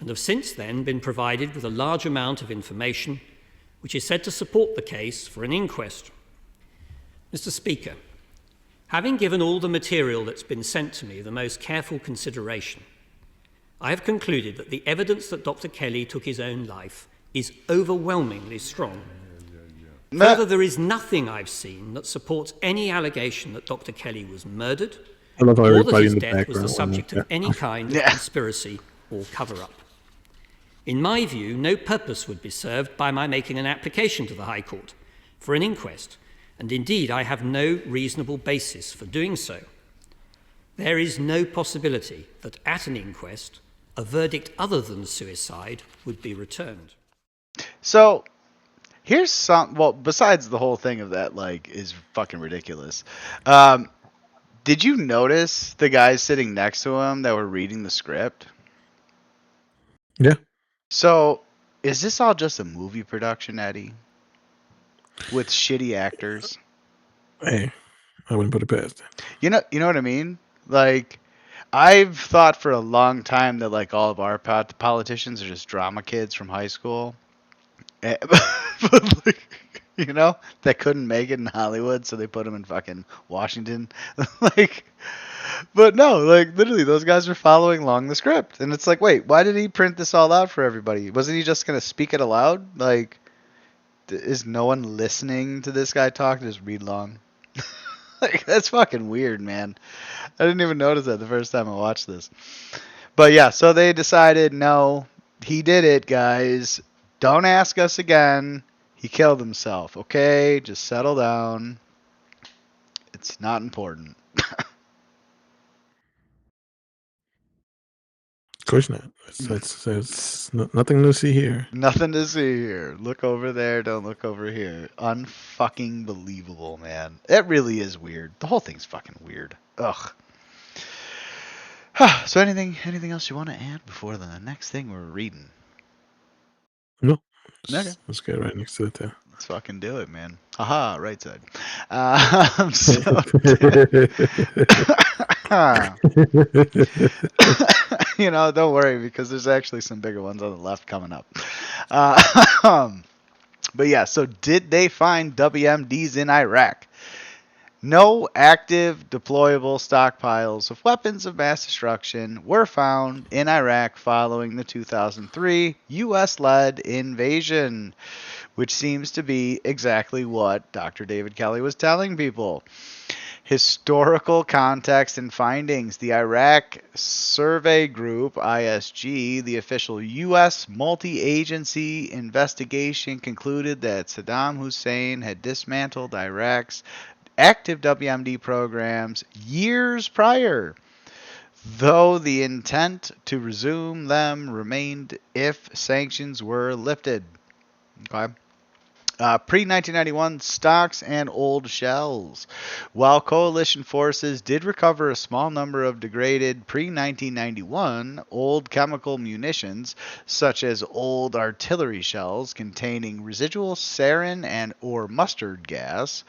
and have since then been provided with a large amount of information which is said to support the case for an inquest. Mr. Speaker, having given all the material that's been sent to me the most careful consideration, I have concluded that the evidence that Dr. Kelly took his own life is overwhelmingly strong. Further, there is nothing I've seen that supports any allegation that Dr. Kelly was murdered I love how or that everybody his in the death was the background subject of any kind of Yeah. conspiracy or cover-up. In my view, no purpose would be served by my making an application to the High Court for an inquest, and indeed I have no reasonable basis for doing so. There is no possibility that at an inquest, a verdict other than suicide would be returned. So here's some. Well, besides the whole thing of that, like, is fucking ridiculous. Did you notice the guys sitting next to him that were reading the script? Yeah. So is this all just a movie production, Eddie, with shitty actors? Hey, I wouldn't put it past it. You know what I mean? Like, I've thought for a long time that like all of our politicians are just drama kids from high school. But like, you know, that couldn't make it in Hollywood, so they put them in fucking Washington. Like, but no, like literally, those guys were following along the script, and it's like, wait, why did he print this all out for everybody? Wasn't he just gonna speak it aloud? Like, is no one listening to this guy talk? Just read along. Like, that's fucking weird, man. I didn't even notice that the first time I watched this. But yeah, so they decided, no, he did it, guys. Don't ask us again. He killed himself, okay? Just settle down. It's not important. Of course not. It's nothing to see here. Nothing to see here. Look over there. Don't look over here. Unfucking believable, man. It really is weird. The whole thing's fucking weird. Ugh. So anything else you want to add before the next thing we're reading? No. Okay. Let's get right next to it there. Let's fucking do it, man. Haha, right side. So, you know, don't worry because there's actually some bigger ones on the left coming up. But yeah, so did they find WMDs in Iraq? No active deployable stockpiles of weapons of mass destruction were found in Iraq following the 2003 U.S.-led invasion, which seems to be exactly what Dr. David Kelly was telling people. Historical context and findings. The Iraq Survey Group, ISG, the official U.S. multi-agency investigation, concluded that Saddam Hussein had dismantled Iraq's active WMD programs years prior, though the intent to resume them remained if sanctions were lifted. Okay. Pre-1991 stocks and old shells. While coalition forces did recover a small number of degraded pre-1991 old chemical munitions, such as old artillery shells containing residual sarin and or mustard gas,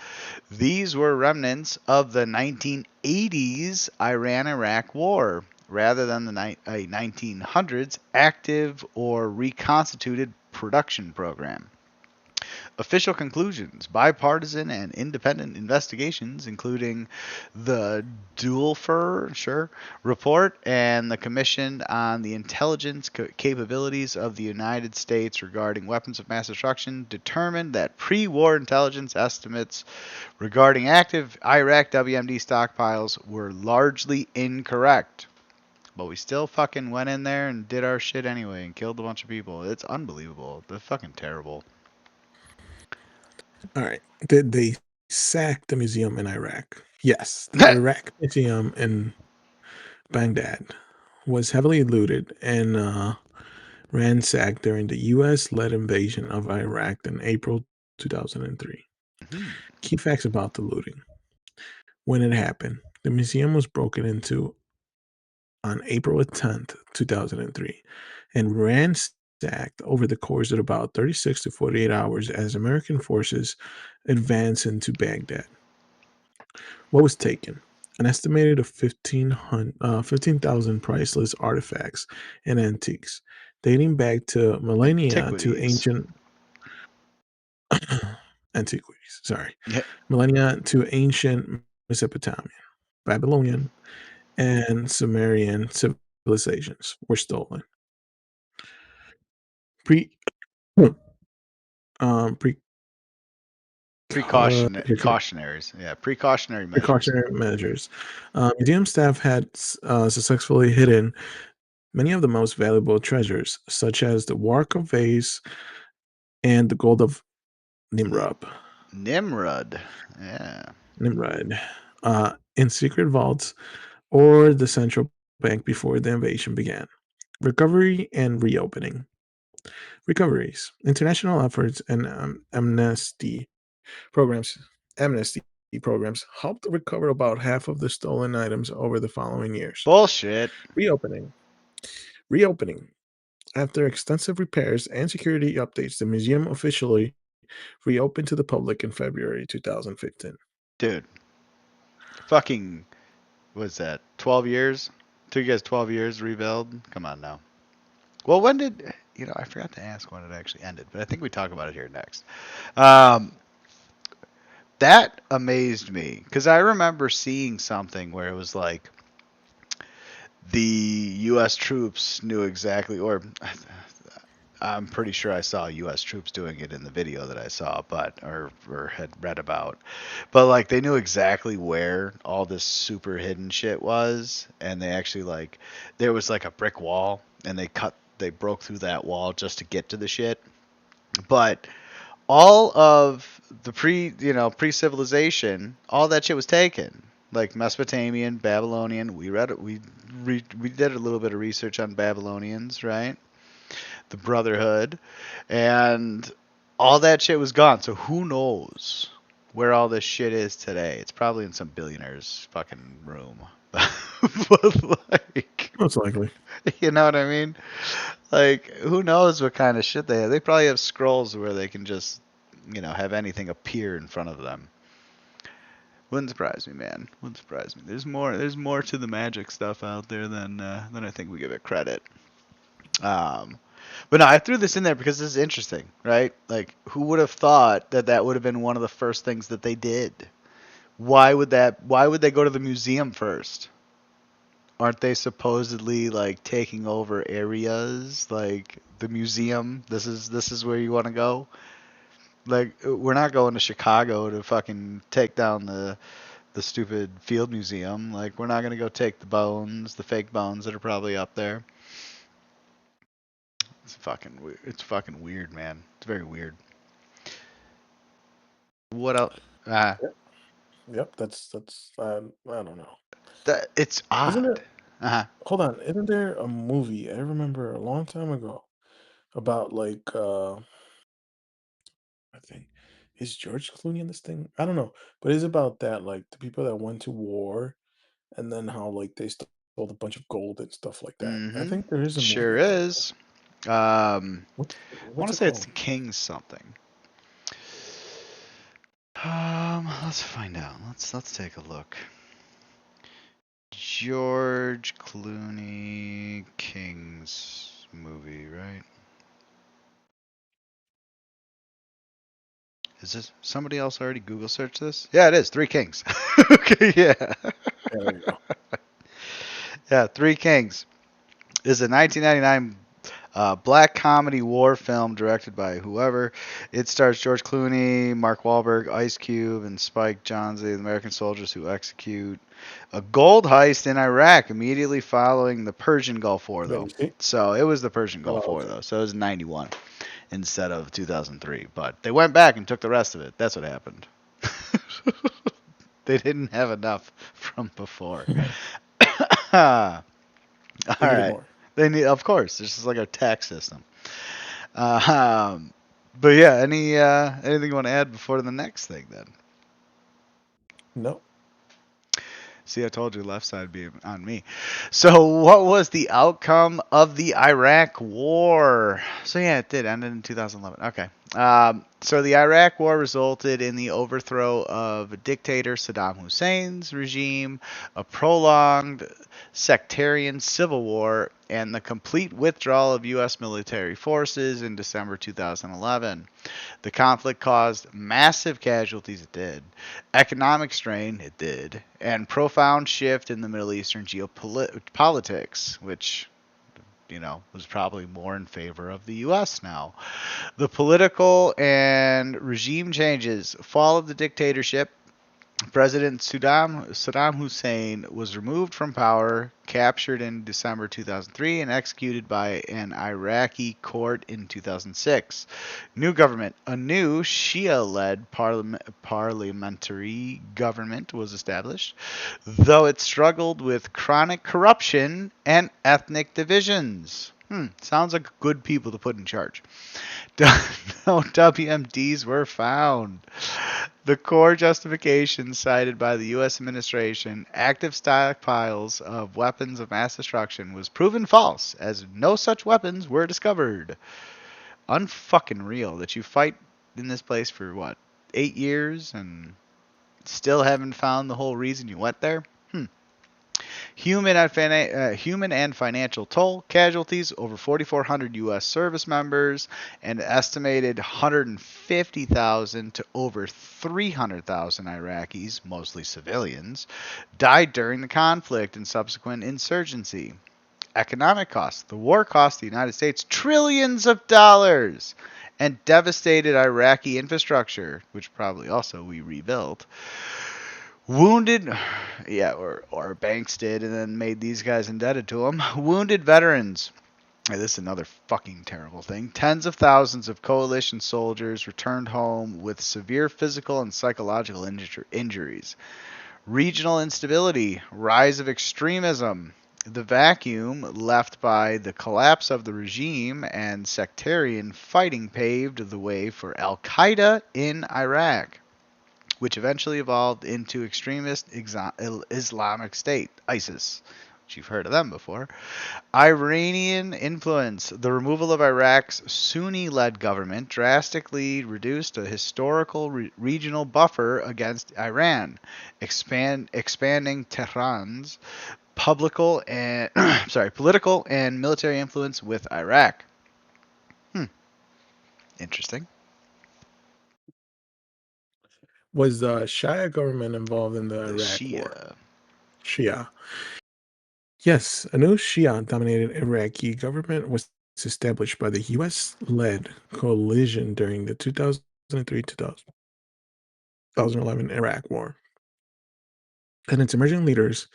these were remnants of the 1980s Iran-Iraq War, rather than the 1900s active or reconstituted production program. Official conclusions, bipartisan and independent investigations, including the Dulfer report and the Commission on the Intelligence Capabilities of the United States regarding weapons of mass destruction, determined that pre-war intelligence estimates regarding active Iraq WMD stockpiles were largely incorrect. But we still fucking went in there and did our shit anyway and killed a bunch of people. It's unbelievable. They're fucking terrible. All right. Did they sack the museum in Iraq? Yes. The Iraq Museum in Baghdad was heavily looted and ransacked during the U.S.-led invasion of Iraq in April 2003. Mm-hmm. Key facts about the looting. When it happened, the museum was broken into on April 10th, 2003, and ransacked over the course of about 36 to 48 hours as American forces advanced into Baghdad. What was taken? An estimated of 15,000 priceless artifacts and antiques, dating back to millennia to Antiquities. ancient antiquities. Sorry, Yeah. millennia to ancient Mesopotamian, Babylonian, and Sumerian civilizations were stolen. Pre, pre, here comes Precautionaries. Yeah, precautionary measures. precautionary measures. Museum staff had successfully hidden many of the most valuable treasures, such as the Warka vase and the gold of Nimrod. Nimrod. Yeah. Nimrod, in secret vaults or the central bank before the invasion began. Recovery and reopening. Recoveries. International efforts and programs. Amnesty programs helped recover about half of the stolen items over the following years. Bullshit. Reopening. Reopening. After extensive repairs and security updates, the museum officially reopened to the public in February 2015. Dude. Fucking, what's that? 12 years? Took you guys 12 years to rebuild? Come on now. Well, when did, I forgot to ask when it actually ended, but I think we talk about it here next. Um, that amazed me because I remember seeing something where it was like the U.S. troops knew exactly, or I'm pretty sure I saw U.S. troops doing it in the video that I saw, but or had read about. But like they knew exactly where all this super hidden shit was, and they actually like there was like a brick wall, and they broke through that wall just to get to the shit. But all of the pre-civilization, all that shit was taken. Like Mesopotamian, Babylonian. We read it. We did a little bit of research on Babylonians, right? The Brotherhood, and all that shit was gone. So who knows where all this shit is today? It's probably in some billionaire's fucking room. But like, Most likely. you know what I mean? Like, who knows what kind of shit they have? They probably have scrolls where they can just, have anything appear in front of them. Wouldn't surprise me, man. Wouldn't surprise me. There's more. There's more to the magic stuff out there than I think we give it credit. Um, but no, I threw this in there because this is interesting, right? Like, who would have thought that that would have been one of the first things that they did? Why would that? Why would they go to the museum first? Aren't they supposedly like taking over areas like the museum? This is where you want to go. Like, we're not going to Chicago to fucking take down the stupid field museum. Like, we're not gonna go take the bones, the fake bones that are probably up there. It's fucking weird. It's fucking weird, man. It's very weird. What else? Yep. Yep. That's I don't know. It's Isn't odd. it? Uh-huh. Hold on. Isn't there a movie I remember a long time ago about like I think is George Clooney in this thing? I don't know, but it's about that like the people that went to war and then how like they stole a bunch of gold and stuff like that. I Mm-hmm. think there is a movie Sure about that. is. I want What's to it say it's called? the King's something. Let's find out. Let's take a look. George Clooney King's movie, right? Is this somebody else already Google searched this? Yeah, it is. Three Kings. Okay, yeah. Yeah, there you go. Yeah, Three Kings is a 1999 black comedy war film directed by whoever. It stars George Clooney, Mark Wahlberg, Ice Cube, and Spike Jonze, the American soldiers who execute a gold heist in Iraq immediately following the Persian Gulf War, Let though. me see. So it was the Persian Oh, Gulf War, okay. though. So it was 91 instead of 2003. But they went back and took the rest of it. That's what happened. They didn't have enough from before. All They needed right. more. They need, of course, this is like a tax system. Uh, um, But yeah, anything you want to add before the next thing then? No. See, I told you left side be on me. So, what was the outcome of the Iraq War? So, yeah, it did end in 2011. Okay. So, the Iraq War resulted in the overthrow of dictator Saddam Hussein's regime, a prolonged sectarian civil war, and the complete withdrawal of U.S. military forces in December 2011. The conflict caused massive casualties, it did, economic strain, it did, and profound shift in the Middle Eastern geopolitics, which was probably more in favor of the U.S. now. The political and regime changes, fall of the dictatorship, President Saddam Hussein was removed from power, captured in December 2003, and executed by an Iraqi court in 2006. New government. A new Shia led parliamentary government was established, though it struggled with chronic corruption and ethnic divisions. Sounds like good people to put in charge. No WMDs were found. The core justification cited by the U.S. administration, active stockpiles of weapons of mass destruction, was proven false, as no such weapons were discovered. Unfucking real that you fight in this place for what, 8 years and still haven't found the whole reason you went there? Human and financial toll, casualties, over 4,400 U.S. service members, and estimated 150,000 to over 300,000 Iraqis, mostly civilians, died during the conflict and subsequent insurgency. Economic costs. The war cost the United States trillions of dollars and devastated Iraqi infrastructure, which probably also we rebuilt. Wounded, yeah, or banks did, and then made these guys indebted to them. Wounded veterans. This is another fucking terrible thing. Tens of thousands of coalition soldiers returned home with severe physical and psychological injuries. Regional instability, rise of extremism. The vacuum left by the collapse of the regime and sectarian fighting paved the way for Al Qaeda in Iraq, which eventually evolved into extremist Islamic State, ISIS, which you've heard of them before. Iranian influence. The removal of Iraq's Sunni-led government drastically reduced a historical regional buffer against Iran, expanding Tehran's political and military influence with Iraq. Interesting. Was the Shia government involved in the The Iraq War? Shia. Shia. Yes, a new Shia-dominated Iraqi government was established by the U.S.-led coalition during the 2003-2011 Iraq War, and its emerging leaders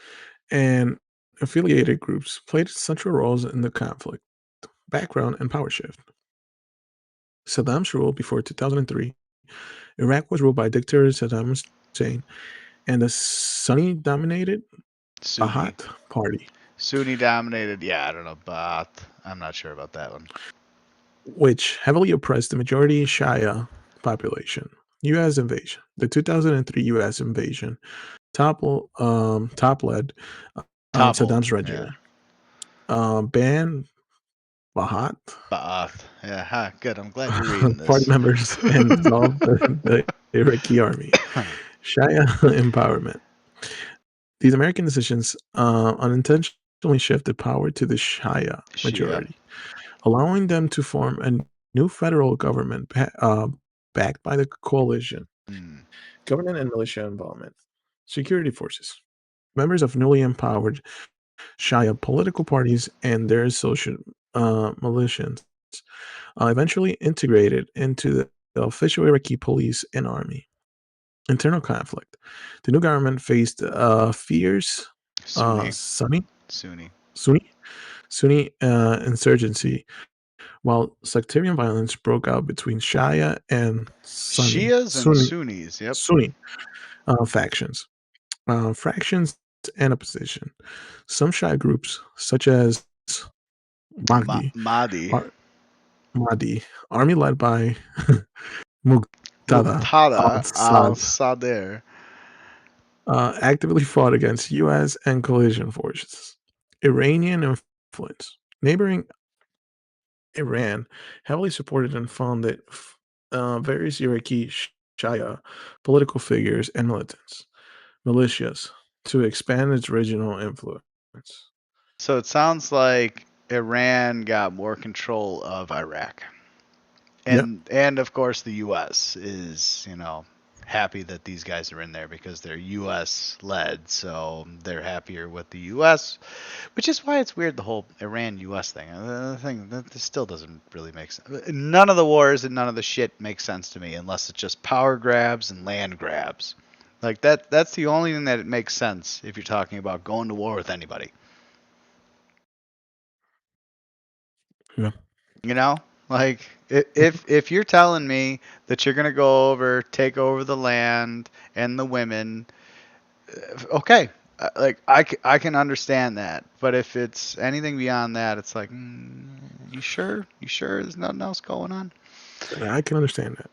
and affiliated groups played central roles in the conflict, background, and power shift. Saddam's rule before 2003, Iraq was ruled by dictator Saddam Hussein and the Sunni-dominated Sunni. Ba'ath Party, Sunni dominated. Yeah, I don't know, but I'm not sure about that one. which heavily oppressed the majority Shia population. U.S. invasion. The 2003 U.S. invasion top-led Toppled. Saddam's regime, Yeah. banned Ba'ath Ba'ath. Yeah, huh, good. I'm glad you're reading party this. members and dissolved the Iraqi army. Shia empowerment. These American decisions unintentionally shifted power to the Shia Shia. majority, allowing them to form a new federal government backed by the coalition. Mm. Government and militia involvement. Security forces. Members of newly empowered Shia political parties and their social militias eventually integrated into the official Iraqi police and army. Internal conflict. The new government faced fierce Sunni. Sunni Sunni. Sunni insurgency, while sectarian violence broke out between Shia and Shias and Sunnis. Yep. Sunni factions. Fractions and opposition. Some Shia groups, such as Mahdi, Mahdi. are Mahdi, army led by Muqtada Muqtada al-Sadr, al-Sadr. actively fought against U.S. and coalition forces. Iranian influence. Neighboring Iran heavily supported and funded various Iraqi Shia political figures and militias to expand its regional influence. So it sounds like Iran got more control of Iraq. Yep, And of course the US is, happy that these guys are in there because they're US led, so they're happier with the US, which is why it's weird the whole Iran US thing. The thing that this still doesn't really make sense. None of the wars and none of the shit makes sense to me unless it's just power grabs and land grabs. Like that's the only thing that it makes sense if you're talking about going to war with anybody. yeah. Like if you're telling me that you're gonna go over, take over the land and the women, okay, like I can understand that. But if it's anything beyond that, it's like, you sure? You sure there's nothing else going on? I can understand that.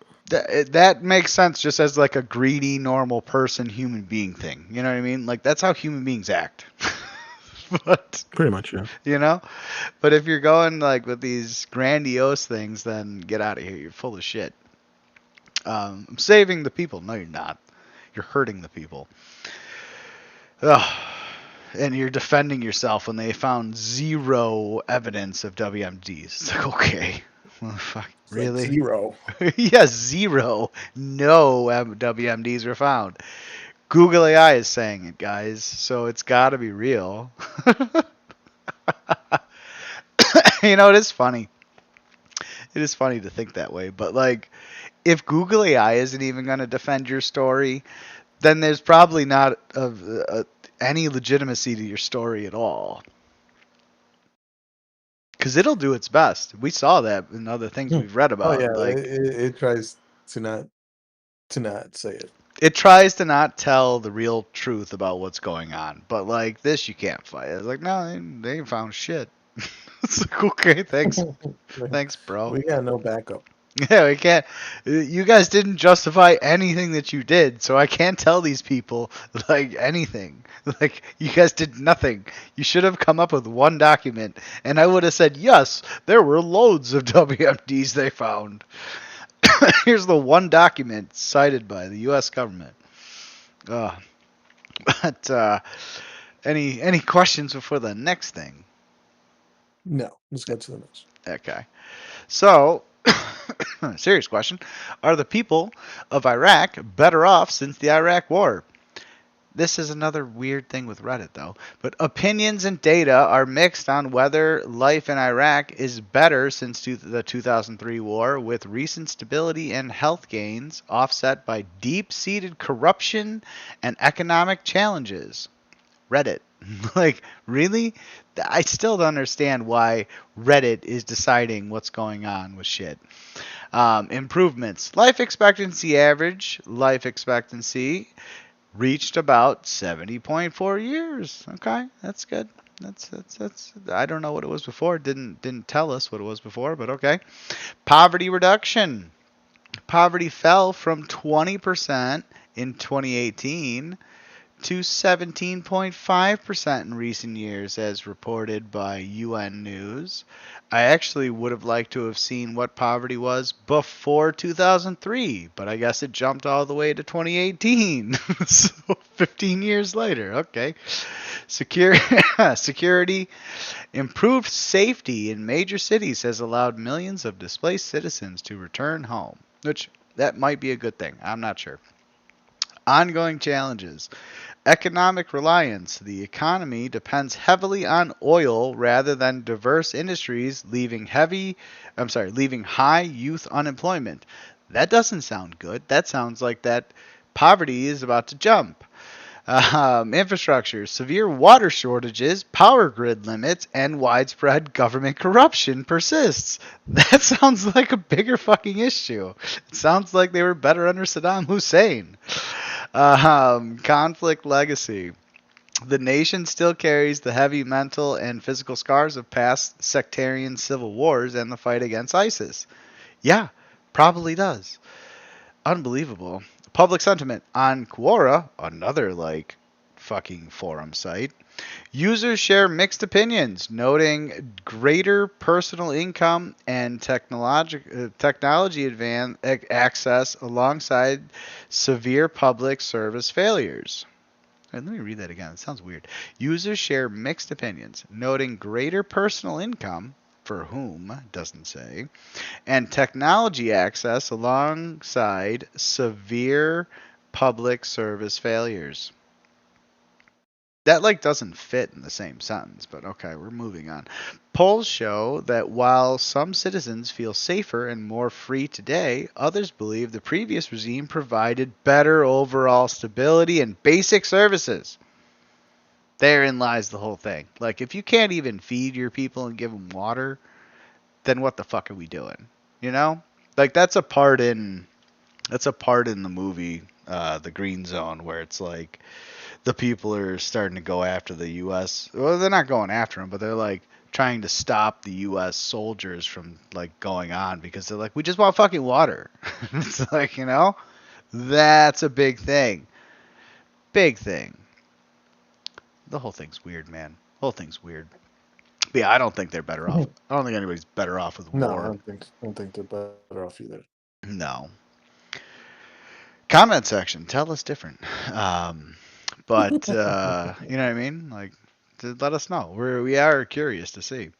That makes sense just as like a greedy, normal person, human being thing. You know what I mean? Like that's how human beings act. But Pretty much, yeah. you know, but if you're going like with these grandiose things, then get out of here. You're full of shit. I'm saving the people. No, you're not. You're hurting the people. Ugh. And you're defending yourself when they found zero evidence of WMDs. It's like, okay. Well, fuck. It's like Really? zero. Yes, zero. No WMDs were found. Google AI is saying it, guys. So it's got to be real. It is funny. It is funny to think that way. But, like, if Google AI isn't even going to defend your story, then there's probably not any legitimacy to your story at all. Because it'll do its best. We saw that in other things we've read Oh about. yeah, Like, it tries to not say it. it tries to not tell the real truth about what's going on. But, like, this you can't fight. It's like, no, they ain't found shit. It's like, okay, thanks. Thanks, bro. We got no backup. Yeah, we can't. You guys didn't justify anything that you did, so I can't tell these people like anything. Like you guys did nothing. You should have come up with one document, and I would have said yes. There were loads of WMDs they found. Here's the one document cited by the U.S. government. But any questions before the next thing? No, let's get to the next. Okay. So, serious question. Are the people of Iraq better off since the Iraq War? This is another weird thing with Reddit, though. But opinions and data are mixed on whether life in Iraq is better since the 2003 war, with recent stability and health gains offset by deep-seated corruption and economic challenges. Reddit. Like, really? I still don't understand why Reddit is deciding what's going on with shit. Improvements. Life expectancy reached about 70.4 years. Okay, that's good. That's I don't know what it was before. Didn't tell us what it was before, but okay. Poverty reduction. Poverty fell from 20% in 2018 to 17.5% in recent years, as reported by UN News. I actually would have liked to have seen what poverty was before 2003, but I guess it jumped all the way to 2018. So 15 years later, okay. Security. Improved safety in major cities has allowed millions of displaced citizens to return home, which that might be a good thing. I'm not sure. Ongoing challenges. Economic reliance. The economy depends heavily on oil rather than diverse industries, leaving high youth unemployment. That doesn't sound good. That sounds like that poverty is about to jump. Infrastructure. Severe water shortages, power grid limits, and widespread government corruption persists. That sounds like a bigger fucking issue. It sounds like they were better under Saddam Hussein. Conflict legacy. The nation still carries the heavy mental and physical scars of past sectarian civil wars and the fight against ISIS. Yeah, probably does. Unbelievable. Public sentiment on Quora, another like fucking forum site. Users share mixed opinions, noting greater personal income and technology access alongside severe public service failures. And let me read that again. It sounds weird. Users share mixed opinions, noting greater personal income, for whom, doesn't say, and technology access alongside severe public service failures. That like doesn't fit in the same sentence, but okay, we're moving on. Polls show that while some citizens feel safer and more free today, others believe the previous regime provided better overall stability and basic services. Therein lies the whole thing. Like, if you can't even feed your people and give them water, then what the fuck are we doing? You know? Like, that's a part in the movie, The Green Zone, where it's like the people are starting to go after the U.S. Well, they're not going after them, but they're like trying to stop the U.S. soldiers from like going on because they're like, we just want fucking water. It's like, you know, that's a big thing. Big thing. The whole thing's weird, man. The whole thing's weird. But yeah, I don't think they're better off. I don't think anybody's better off with No, war. I don't think they're better off either. No. Comment section, tell us different. But you know what I mean? Like, let us know. We are curious to see.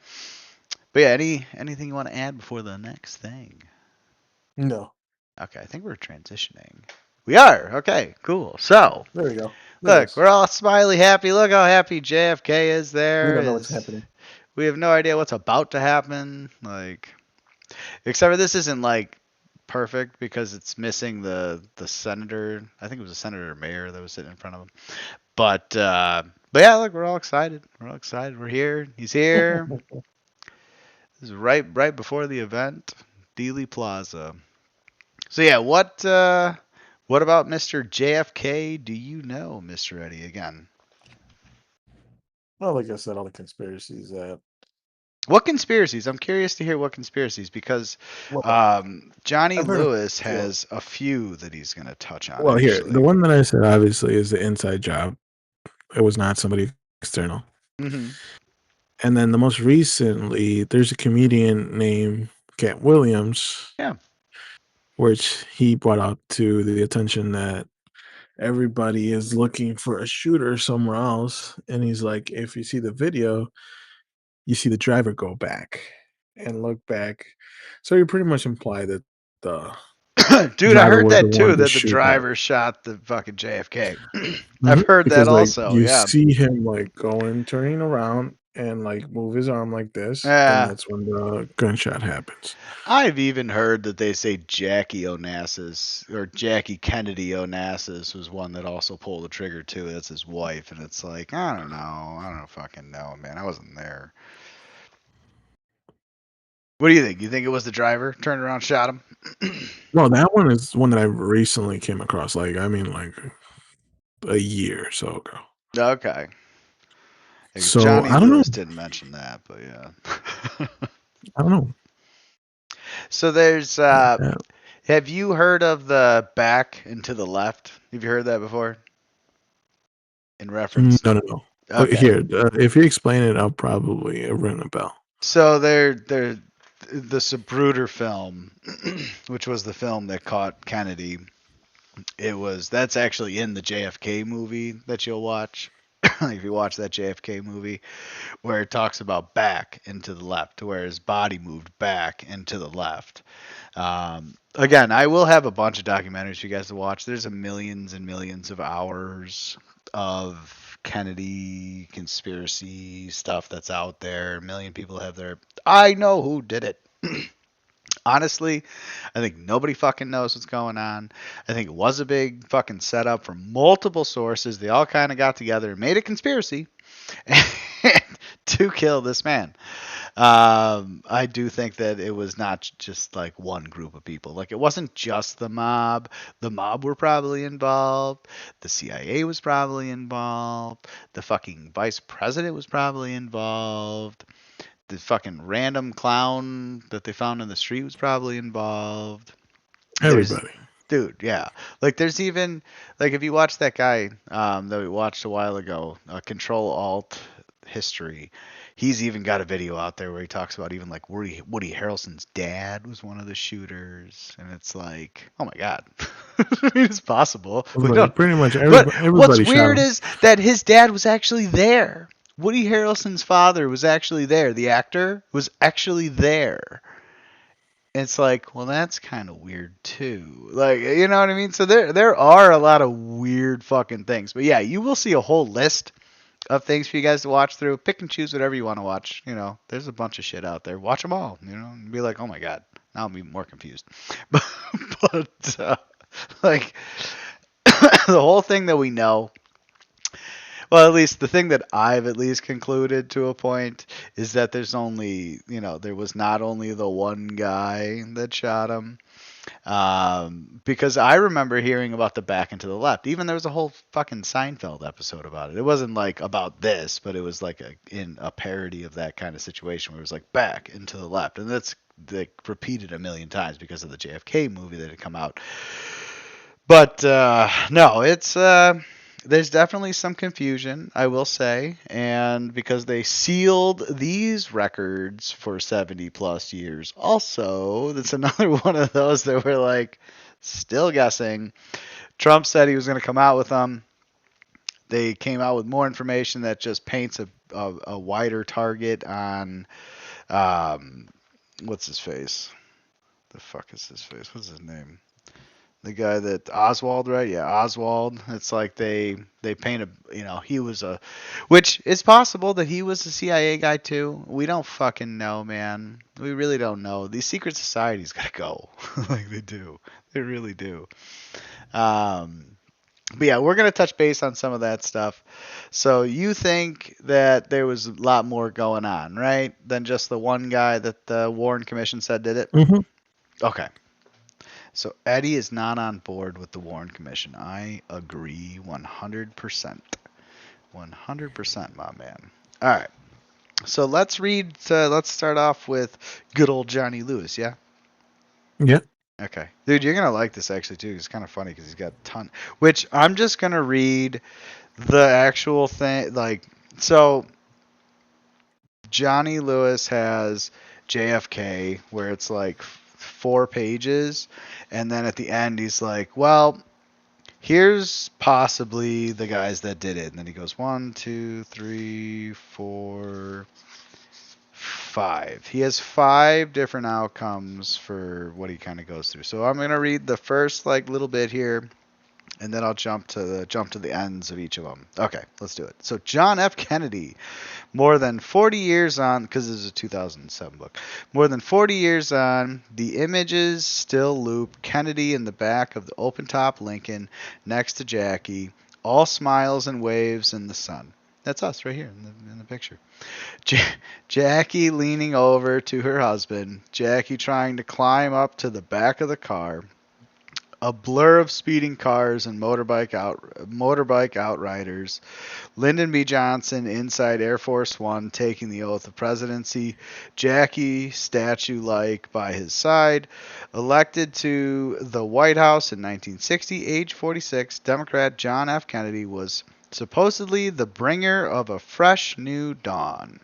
But yeah, anything you want to add before the next thing? No. Okay, I think we're transitioning. We are. Okay, cool. So There we go. look, we're all smiley, happy. Look how happy JFK is We there. don't know what's happening. We have no idea what's about to happen. Like, except for this isn't like perfect because it's missing the senator. I think it was a senator or mayor that was sitting in front of him. But yeah, look, we're all excited. We're all excited. We're here. He's here. This is right before the event, Dealey Plaza. So yeah, what about Mr. JFK? Do you know, Mr. Eddie? Again, Well, like I said, all the conspiracies that. what conspiracies? I'm curious to hear what conspiracies because Well, Johnny I've heard of Lewis few. has a few that he's going to touch on. Well, here, Actually. the one that I said obviously is the inside job. It was not somebody external. Mm-hmm. And then the most recently, there's a comedian named Cat Williams, Yeah. which he brought up to the attention that everybody is looking for a shooter somewhere else. And he's like, if you see the video, you see the driver go back and look back. So you pretty much imply that the Dude, I driver heard was the that too, one to that the shoot at. driver shot the fucking JFK. I've heard that Because like also, you yeah. see him like going, turning around and like move his arm like this, and Yeah. that's when the gunshot happens. I've even heard that they say Jackie Onassis or Jackie Kennedy Onassis was one that also pulled the trigger too. That's his wife, and it's like I don't know, I don't fucking know, man. I wasn't there. What do you think? You think it was the driver turned around, shot him? Well, that one is one that I recently came across. Like, I mean, like a year or so ago. Okay. Because So Johnny I don't know. Lewis didn't mention that, but yeah. I don't know. So there's Yeah. have you heard of the back and to the left? Have you heard that before? In reference? No, no, no. Okay. Here, if you explain it, I'll probably ring a bell. So they're the Zapruder film, which was the film that caught Kennedy. That's actually in the JFK movie that you'll watch. If you watch that JFK movie, where it talks about back and to the left, where his body moved back and to the left. Again, I will have a bunch of documentaries for you guys to watch. There's millions and millions of hours of Kennedy conspiracy stuff that's out there. A million people have their. I know who did it. Honestly, I think nobody fucking knows what's going on. I think it was a big fucking setup from multiple sources. They all kind of got together and made a conspiracy to kill this man. I do think that it was not just like one group of people. Like it wasn't just the mob. The mob were probably involved. The CIA was probably involved. The fucking vice president was probably involved. The fucking random clown that they found in the street was probably involved. There's, Everybody. dude, yeah. Like there's even like if you watch that guy that we watched a while ago, Control Alt History. He's even got a video out there where he talks about even like Woody Harrelson's dad was one of the shooters, and it's like, oh my god, I mean, it's possible. We don't. Like pretty much But what's everybody shot weird him. is that his dad was actually there. Woody Harrelson's father was actually there. The actor was actually there. It's like, well, that's kind of weird too. Like, you know what I mean? So there are a lot of weird fucking things. But yeah, you will see a whole list of things for you guys to watch through. Pick and choose whatever you want to watch. You know, there's a bunch of shit out there. Watch them all. You know, and be like, oh my god, now I'm even more confused. But like the whole thing that we know, well, at least the thing that I've at least concluded to a point is that there's only, there was not only the one guy that shot him. Because I remember hearing about the Back and to the Left. Even there was a whole fucking Seinfeld episode about it. It wasn't like about this, but it was like in a parody of that kind of situation where it was like back and to the left, and that's like repeated a million times because of the JFK movie that had come out. But no, it's there's definitely some confusion, I will say, and because they sealed these records for 70 plus years, also, that's another one of those that we're like still guessing. Trump said he was going to come out with them. They came out with more information that just paints a wider target on what's his face? The fuck is his face? What's his name? The guy that Oswald, right? Yeah, Oswald. It's like they paint he was which it's possible that he was a CIA guy too. We don't fucking know, man. We really don't know. These secret societies gotta go, like they do. They really do. But yeah, we're gonna touch base on some of that stuff. So you think that there was a lot more going on, right? Than just the one guy that the Warren Commission said did it. Mm-hmm. Okay. So Eddie is not on board with the Warren Commission. I agree 100%. 100%, my man. All right. So let's read. Let's start off with good old Johnny Lewis. Yeah. Yeah. Okay, dude, you're gonna like this actually too. It's kind of funny because he's got a ton. Which I'm just gonna read the actual thing. Like, so Johnny Lewis has JFK, where it's like 4 pages, and then at the end he's like, well, here's possibly the guys that did it, and then he goes 1, 2, 3, 4, 5. He has 5 different outcomes for what he kind of goes through. So I'm gonna read the first like little bit here, and then I'll jump to the ends of each of them. Okay, let's do it. So John F. Kennedy, more than 40 years on, because this is a 2007 book, more than 40 years on, the images still loop Kennedy in the back of the open-top Lincoln next to Jackie, all smiles and waves in the sun. That's us right here in the picture. Jackie leaning over to her husband, Jackie trying to climb up to the back of the car, a blur of speeding cars and motorbike outriders. Lyndon B. Johnson inside Air Force One taking the oath of presidency. Jackie, statue-like by his side. Elected to the White House in 1960, age 46, Democrat John F. Kennedy was supposedly the bringer of a fresh new dawn.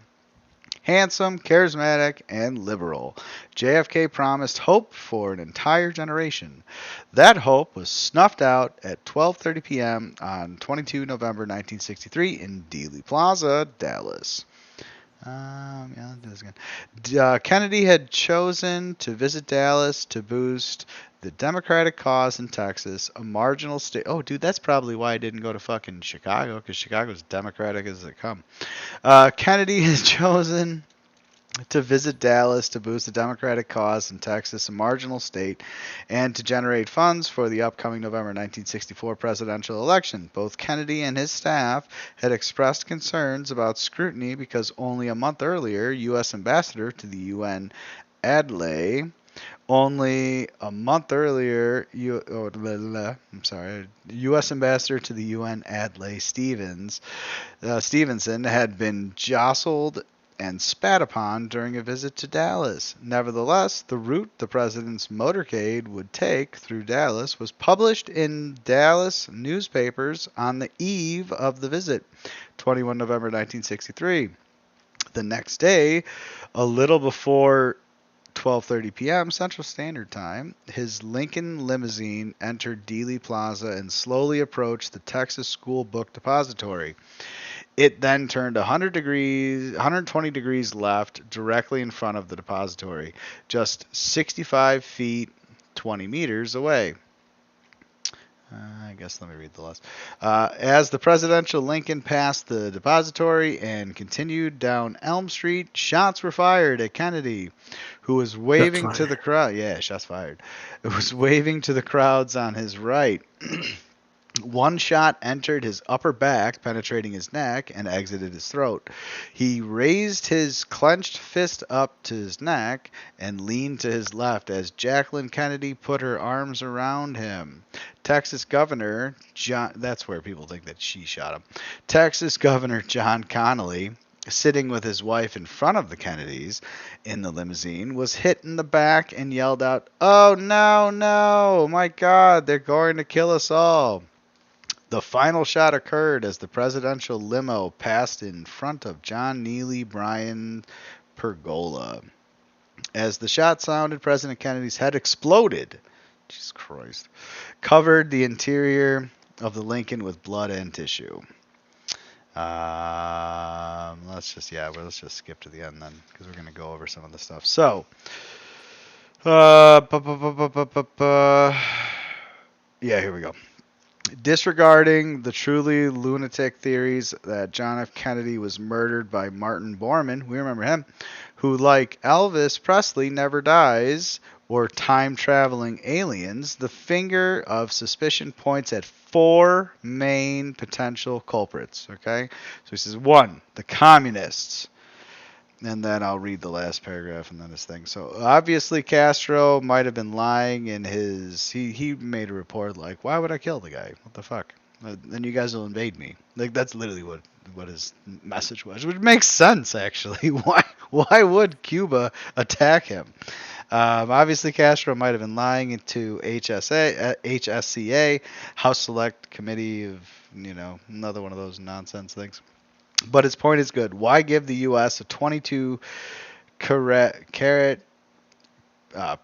Handsome, charismatic, and liberal, JFK promised hope for an entire generation. That hope was snuffed out at 12:30 p.m. on 22 November 1963 in Dealey Plaza, Dallas. Kennedy had chosen to visit Dallas to boost the Democratic cause in Texas, a marginal state. Oh, dude, that's probably why I didn't go to fucking Chicago, because Chicago's Democratic as they come. Kennedy had chosen to visit Dallas to boost the Democratic cause in Texas, a marginal state, and to generate funds for the upcoming November 1964 presidential election. Both Kennedy and his staff had expressed concerns about scrutiny because only a month earlier, U.S. Ambassador to the UN Adlai only a month earlier, U.S. Ambassador to the UN Adlai Stevenson had been jostled and spat upon during a visit to Dallas. Nevertheless, the route the president's motorcade would take through Dallas was published in Dallas newspapers on the eve of the visit, 21 November 1963. The next day, a little before 12:30 p.m. Central Standard Time, his Lincoln limousine entered Dealey Plaza and slowly approached the Texas School Book Depository. It then turned 120 degrees left directly in front of the depository, just 65 feet, 20 meters away. I guess let me read the list. As the presidential Lincoln passed the depository and continued down Elm Street, shots were fired at Kennedy, who was waving to the crowd. Yeah, shots fired. It was waving to the crowds on his right. One shot entered his upper back, penetrating his neck, and exited his throat. He raised his clenched fist up to his neck and leaned to his left as Jacqueline Kennedy put her arms around him. Texas Governor John, that's where people think that she shot him. Texas Governor John Connally, sitting with his wife in front of the Kennedys in the limousine, was hit in the back and yelled out, "Oh, no, no, my God, they're going to kill us all." The final shot occurred as the presidential limo passed in front of John Neely Bryan Pergola. As the shot sounded, President Kennedy's head exploded. Jesus Christ. Covered the interior of the Lincoln with blood and tissue. Let's just skip to the end then, because we're going to go over some of the stuff. So, here we go. Disregarding the truly lunatic theories that John F. Kennedy was murdered by Martin Bormann, we remember him, who, like Elvis Presley, never dies, or time-traveling aliens, the finger of suspicion points at 4 main potential culprits, okay? So he says, 1, the communists. And then I'll read the last paragraph and then this thing. So obviously Castro might have been lying in his... He made a report like, why would I kill the guy? What the fuck? Then you guys will invade me. Like, that's literally what his message was. Which makes sense, actually. Why would Cuba attack him? Obviously Castro might have been lying to HSCA, House Select Committee of, another one of those nonsense things. But his point is good. Why give the U.S. a 22-carat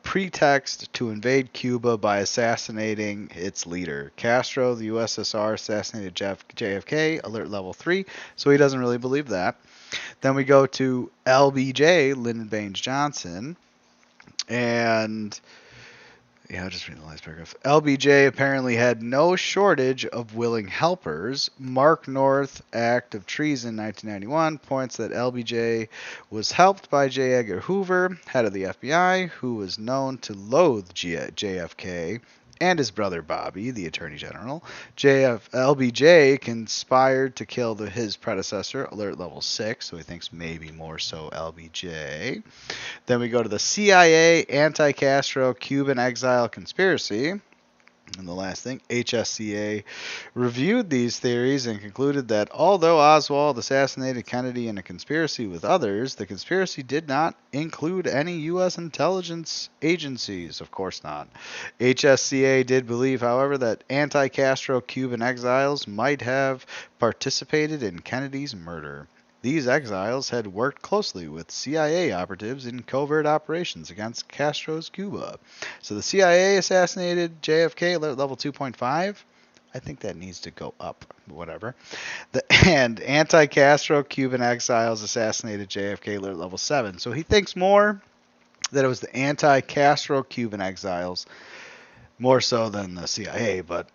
pretext to invade Cuba by assassinating its leader? Castro, the USSR, assassinated JFK, alert level 3, so he doesn't really believe that. Then we go to LBJ, Lyndon Baines Johnson, and... I'll just read the last paragraph. LBJ apparently had no shortage of willing helpers. Mark North Act of Treason 1991 points that LBJ was helped by J. Edgar Hoover, head of the FBI, who was known to loathe JFK, and his brother Bobby, the Attorney General. LBJ conspired to kill his predecessor, alert level 6, so he thinks maybe more so LBJ. Then we go to the CIA anti-Castro Cuban exile conspiracy. And the last thing, HSCA reviewed these theories and concluded that although Oswald assassinated Kennedy in a conspiracy with others, the conspiracy did not include any U.S. intelligence agencies. Of course not. HSCA did believe, however, that anti-Castro Cuban exiles might have participated in Kennedy's murder. These exiles had worked closely with CIA operatives in covert operations against Castro's Cuba. So the CIA assassinated JFK at level 2.5. I think that needs to go up, whatever. And anti-Castro Cuban exiles assassinated JFK at level 7. So he thinks more that it was the anti-Castro Cuban exiles, more so than the CIA, but...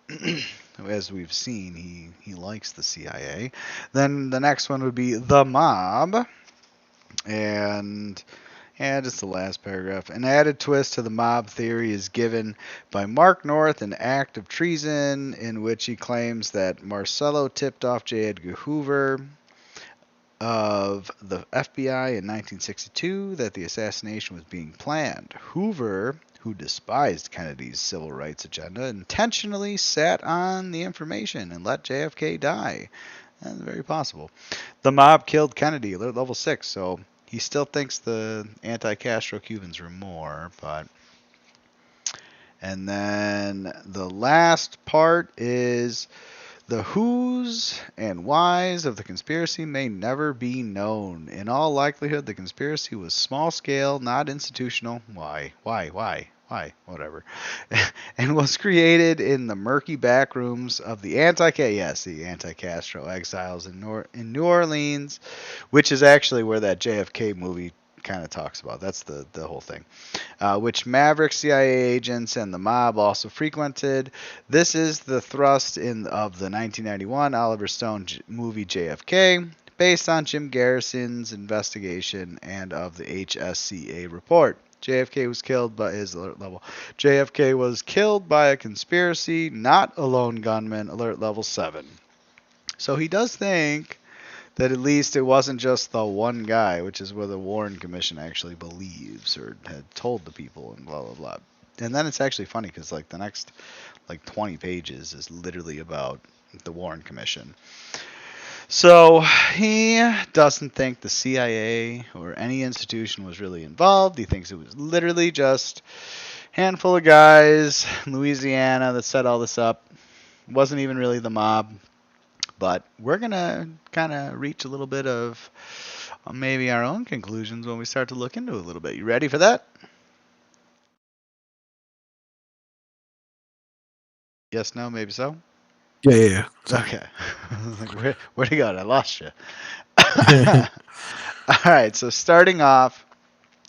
as we've seen, he likes the CIA. Then the next one would be the mob. And yeah, just the last paragraph. An added twist to the mob theory is given by Mark North, an act of treason in which he claims that Marcello tipped off J. Edgar Hoover of the FBI in 1962 that the assassination was being planned. Hoover, who despised Kennedy's civil rights agenda, intentionally sat on the information and let JFK die. That's very possible. The mob killed Kennedy, level 6, so he still thinks the anti-Castro Cubans were more, but... And then the last part is... The who's and why's of the conspiracy may never be known. In all likelihood, the conspiracy was small scale, not institutional. Why? Whatever. And was created in the murky back rooms of the anti-Castro exiles in New Orleans, which is actually where that JFK movie kind of talks about. That's the whole thing. Which maverick CIA agents and the mob also frequented. This is the thrust of the 1991 Oliver Stone movie JFK, based on Jim Garrison's investigation and of the HSCA report. JFK was killed by his alert level. JFK was killed by a conspiracy, not a lone gunman, alert level 7. So he does think that at least it wasn't just the one guy, which is what the Warren Commission actually believes or had told the people and blah, blah, blah. And then it's actually funny because like the next 20 pages is literally about the Warren Commission. So he doesn't think the CIA or any institution was really involved. He thinks it was literally just a handful of guys in Louisiana that set all this up. It wasn't even really the mob. But we're going to kind of reach a little bit of maybe our own conclusions when we start to look into it a little bit. You ready for that? Yes, no, maybe so? Yeah. Sorry. Okay. Where'd you go? I lost you. All right, so starting off,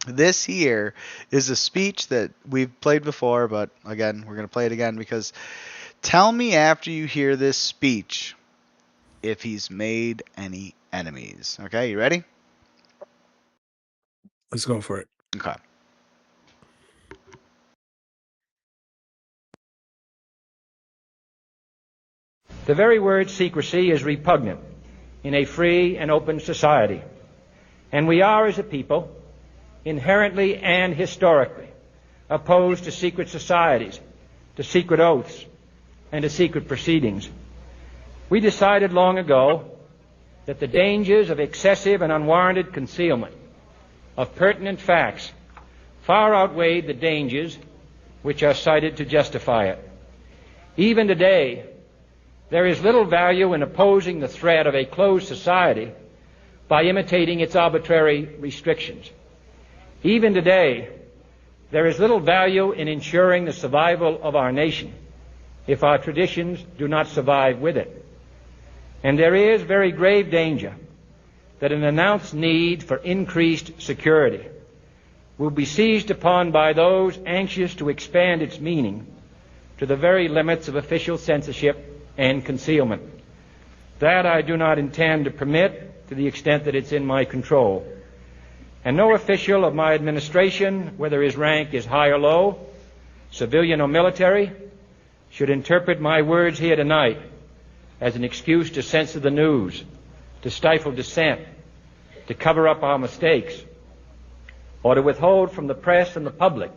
this here is a speech that we've played before, but again, we're going to play it again because tell me after you hear this speech if he's made any enemies. Okay, you ready? Let's go for it. Okay. The very word secrecy is repugnant in a free and open society. And we are, as a people, inherently and historically opposed to secret societies, to secret oaths, and to secret proceedings. We decided long ago that the dangers of excessive and unwarranted concealment of pertinent facts far outweighed the dangers which are cited to justify it. Even today, there is little value in opposing the threat of a closed society by imitating its arbitrary restrictions. Even today, there is little value in ensuring the survival of our nation if our traditions do not survive with it. And there is very grave danger that an announced need for increased security will be seized upon by those anxious to expand its meaning to the very limits of official censorship and concealment. That I do not intend to permit to the extent that it's in my control. And no official of my administration, whether his rank is high or low, civilian or military, should interpret my words here tonight as an excuse to censor the news, to stifle dissent, to cover up our mistakes, or to withhold from the press and the public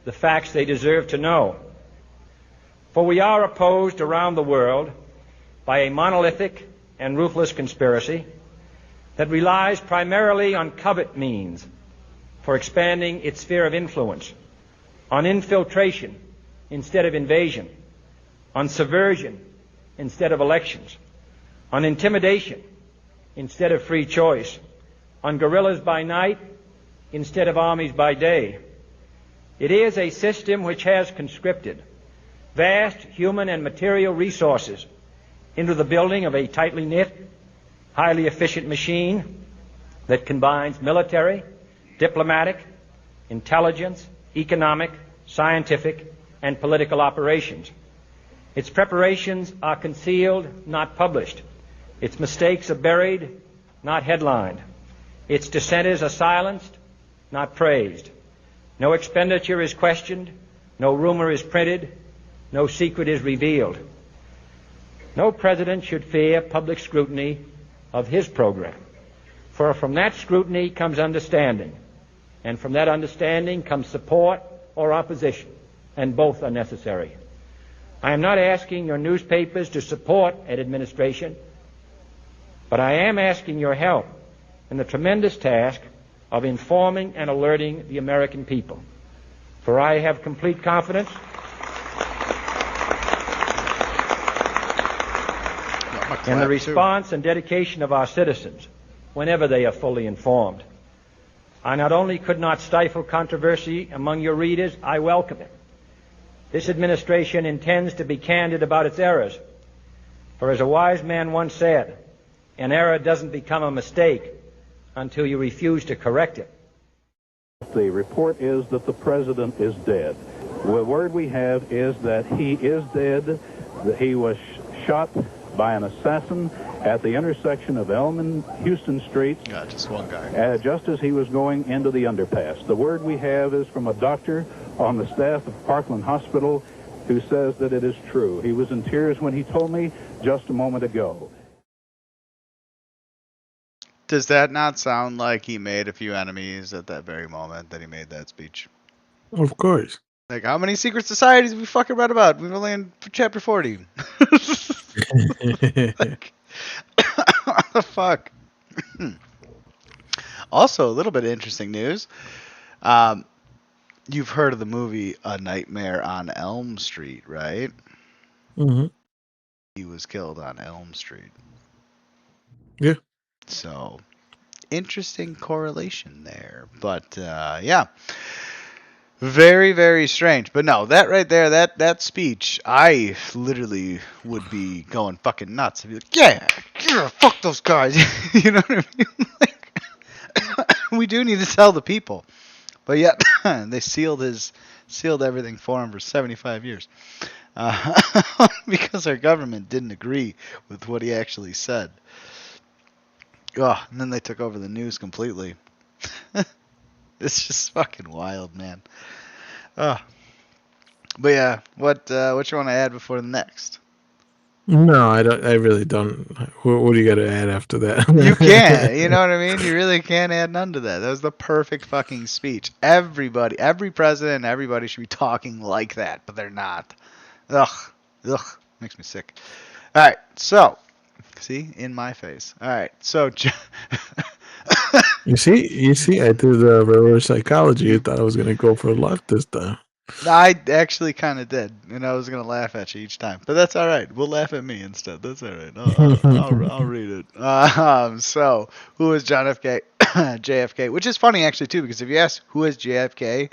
the facts they deserve to know. For we are opposed around the world by a monolithic and ruthless conspiracy that relies primarily on covert means for expanding its sphere of influence, on infiltration instead of invasion, on subversion instead of elections, on intimidation instead of free choice, on guerrillas by night instead of armies by day. It is a system which has conscripted vast human and material resources into the building of a tightly knit, highly efficient machine that combines military, diplomatic, intelligence, economic, scientific, and political operations. Its preparations are concealed, not published. Its mistakes are buried, not headlined. Its dissenters are silenced, not praised. No expenditure is questioned, no rumor is printed, no secret is revealed. No president should fear public scrutiny of his program, for from that scrutiny comes understanding, and from that understanding comes support or opposition, and both are necessary. I am not asking your newspapers to support an administration, but I am asking your help in the tremendous task of informing and alerting the American people. For I have complete confidence in the response and dedication of our citizens whenever they are fully informed. I not only could not stifle controversy among your readers, I welcome it. This administration intends to be candid about its errors. For as a wise man once said, an error doesn't become a mistake until you refuse to correct it. The report is that the president is dead. The word we have is that he is dead, that he was shot by an assassin at the intersection of Elm and Houston Streets. Just one guy. Just as he was going into the underpass. The word we have is from a doctor on the staff of Parkland Hospital who says that it is true. He was in tears when he told me just a moment ago. Does that not sound like he made a few enemies at that very moment that he made that speech? Of course. Like, how many secret societies have we fucking read about? We've only in chapter 40. Like, what the fuck? Also, a little bit of interesting news. You've heard of the movie A Nightmare on Elm Street, right? Mm-hmm. He was killed on Elm Street. Yeah. So, interesting correlation there. But, yeah. Very, very strange. But no, that right there, that speech, I literally would be going fucking nuts. I'd be like, yeah, fuck those guys. You know what I mean? Like, we do need to tell the people. But yet, they sealed everything for him for 75 years. Because our government didn't agree with what he actually said. Oh, and then they took over the news completely. It's just fucking wild, man. Oh. But yeah, what you want to add before the next? No, I don't. I really don't. What do you got to add after that? You can't. You know what I mean? You really can't add none to that. That was the perfect fucking speech. Everybody, every president, everybody should be talking like that, but they're not. Ugh, makes me sick. All right, so see, in my face. All right, so. You see, I did reverse psychology. You thought I was gonna go for left this time. I actually kind of did, and I was gonna laugh at you each time, but that's all right. We'll laugh at me instead. That's all right. I'll read it. So, who is John F. JFK? Which is funny actually too, because if you ask who is JFK,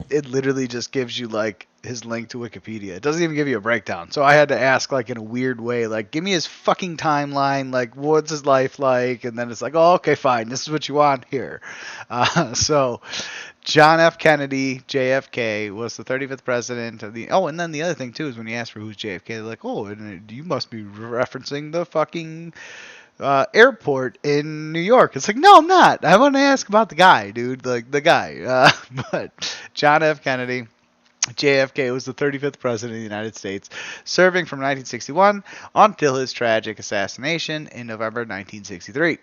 it literally just gives you like his link to Wikipedia. It doesn't even give you a breakdown. So I had to ask like in a weird way, like give me his fucking timeline, like what's his life like, and then it's like, oh, okay, fine, this is what you want here. So John F. Kennedy, JFK, was the 35th president of the. Oh, and then the other thing too is when you ask for who's JFK, they're like, oh, and you must be referencing the fucking airport in New York. It's like, no, I'm not. I want to ask about the guy, dude, like the guy. But John F. Kennedy, JFK, was the 35th president of the United States, serving from 1961 until his tragic assassination in November 1963.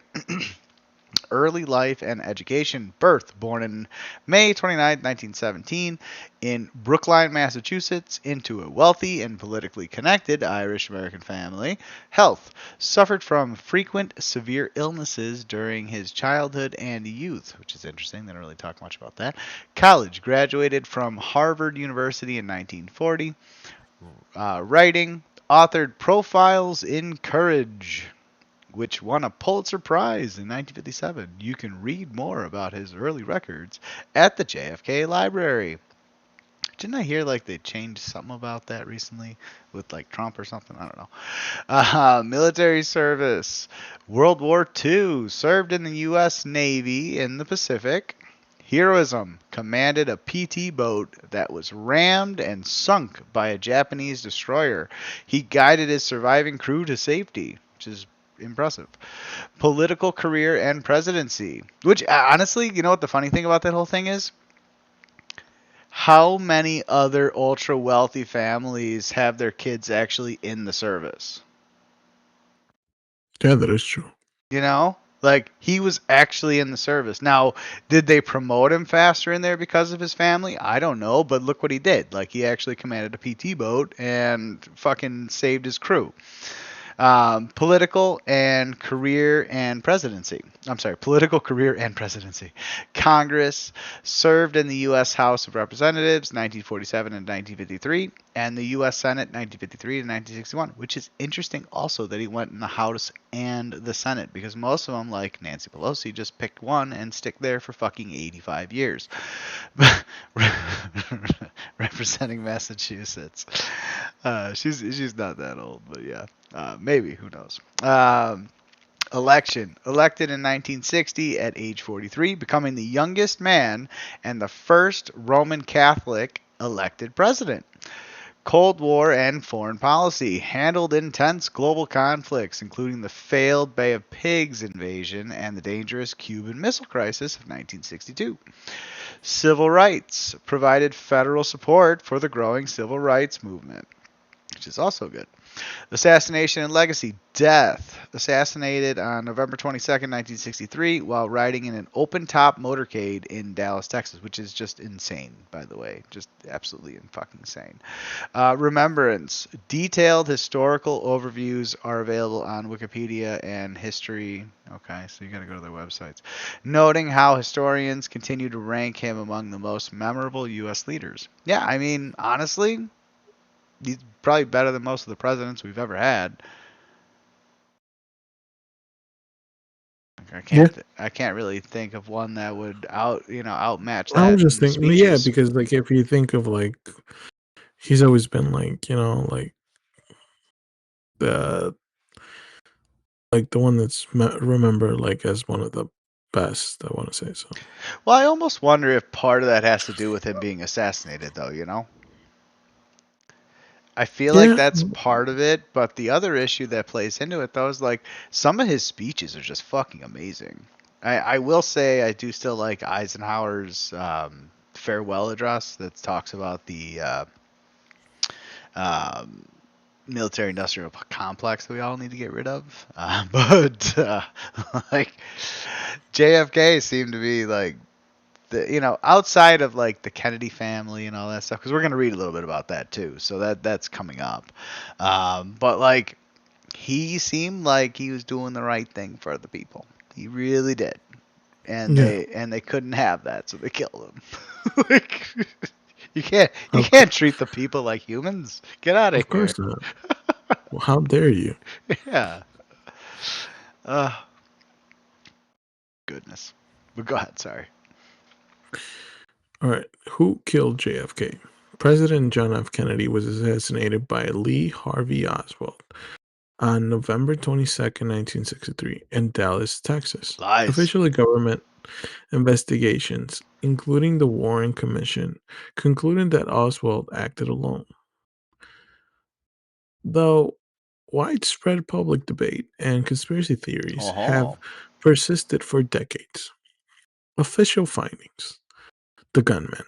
Early life and education. Birth: born in May 29, 1917, in Brookline, Massachusetts, into a wealthy and politically connected Irish-American family. Health: suffered from frequent severe illnesses during his childhood and youth, which is interesting. They don't really talk much about that. College: graduated from Harvard University in 1940. Writing: authored Profiles in Courage, which won a Pulitzer Prize in 1957. You can read more about his early records at the JFK Library. Didn't I hear like they changed something about that recently with like Trump or something? I don't know. Military service. World War II. Served in the U.S. Navy in the Pacific. Heroism: commanded a PT boat that was rammed and sunk by a Japanese destroyer. He guided his surviving crew to safety, which is impressive. Political career and presidency. Which, honestly, you know what the funny thing about that whole thing is? How many other ultra wealthy families have their kids actually in the service? Yeah, that is true. You know? Like, he was actually in the service. Now, did they promote him faster in there because of his family? I don't know, but look what he did. Like, he actually commanded a PT boat and fucking saved his crew. Political and career and presidency. I'm sorry, political career and presidency. Congress served in the U.S. House of Representatives 1947 and 1953, and the U.S. Senate 1953 and 1961, which is interesting also that he went in the House and the Senate, because most of them, like Nancy Pelosi, just picked one and stick there for fucking 85 years. Representing Massachusetts. She's not that old, but yeah. Maybe, who knows? Election. Elected in 1960 at age 43, becoming the youngest man and the first Roman Catholic elected president. Cold War and foreign policy. Handled intense global conflicts, including the failed Bay of Pigs invasion and the dangerous Cuban Missile Crisis of 1962. Civil rights. Provided federal support for the growing civil rights movement, which is also good. Assassination and legacy. Death. Assassinated on November 22nd, 1963, while riding in an open-top motorcade in Dallas, Texas, which is just insane, by the way. Just absolutely fucking insane. Remembrance. Detailed historical overviews are available on Wikipedia and History. Okay, so you gotta go to their websites. Noting how historians continue to rank him among the most memorable U.S. leaders. Yeah, I mean, honestly, he's probably better than most of the presidents we've ever had. I can't really think of one that would outmatch I was that just in thinking, yeah, speeches. because like if you think of like, he's always been like, like the the one that's remembered like as one of the best. I want to say so. Well, I almost wonder if part of that has to do with him being assassinated, though. I feel like Yeah, that's part of it, but the other issue that plays into it, though, is like some of his speeches are just fucking amazing. I will say I do still like Eisenhower's farewell address that talks about the um, military-industrial complex that we all need to get rid of. But like JFK seemed to be like outside of like the Kennedy family and all that stuff, because we're gonna read a little bit about that too. So that's coming up. But like he seemed like he was doing the right thing for the people. He really did, and yeah, they couldn't have that, so they killed him. Like, you of, can't treat the people like humans. Get out of of here. course not. Well, how dare you? Yeah. Uh, Goodness. But go ahead. Sorry. All right, who killed JFK? President John F. Kennedy was assassinated by Lee Harvey Oswald on November 22nd, 1963, in Dallas, Texas. Lies. Officially, government investigations, including the Warren Commission, concluded that Oswald acted alone. Though widespread public debate and conspiracy theories have Oh. persisted for decades. Official findings: the gunman.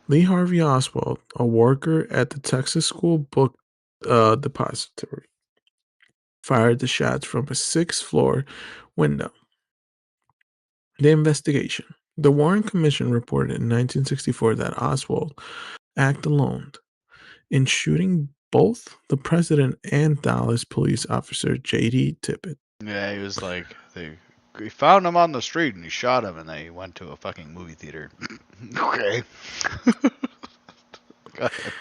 Lee Harvey Oswald, a worker at the Texas School Book Depository, fired the shots from a sixth-floor window. The investigation. The Warren Commission reported in 1964 that Oswald acted alone in shooting both the president and Dallas police officer J.D. Tippit. Yeah, he was like he found him on the street and he shot him, and then he went to a fucking movie theater. Okay. Go ahead.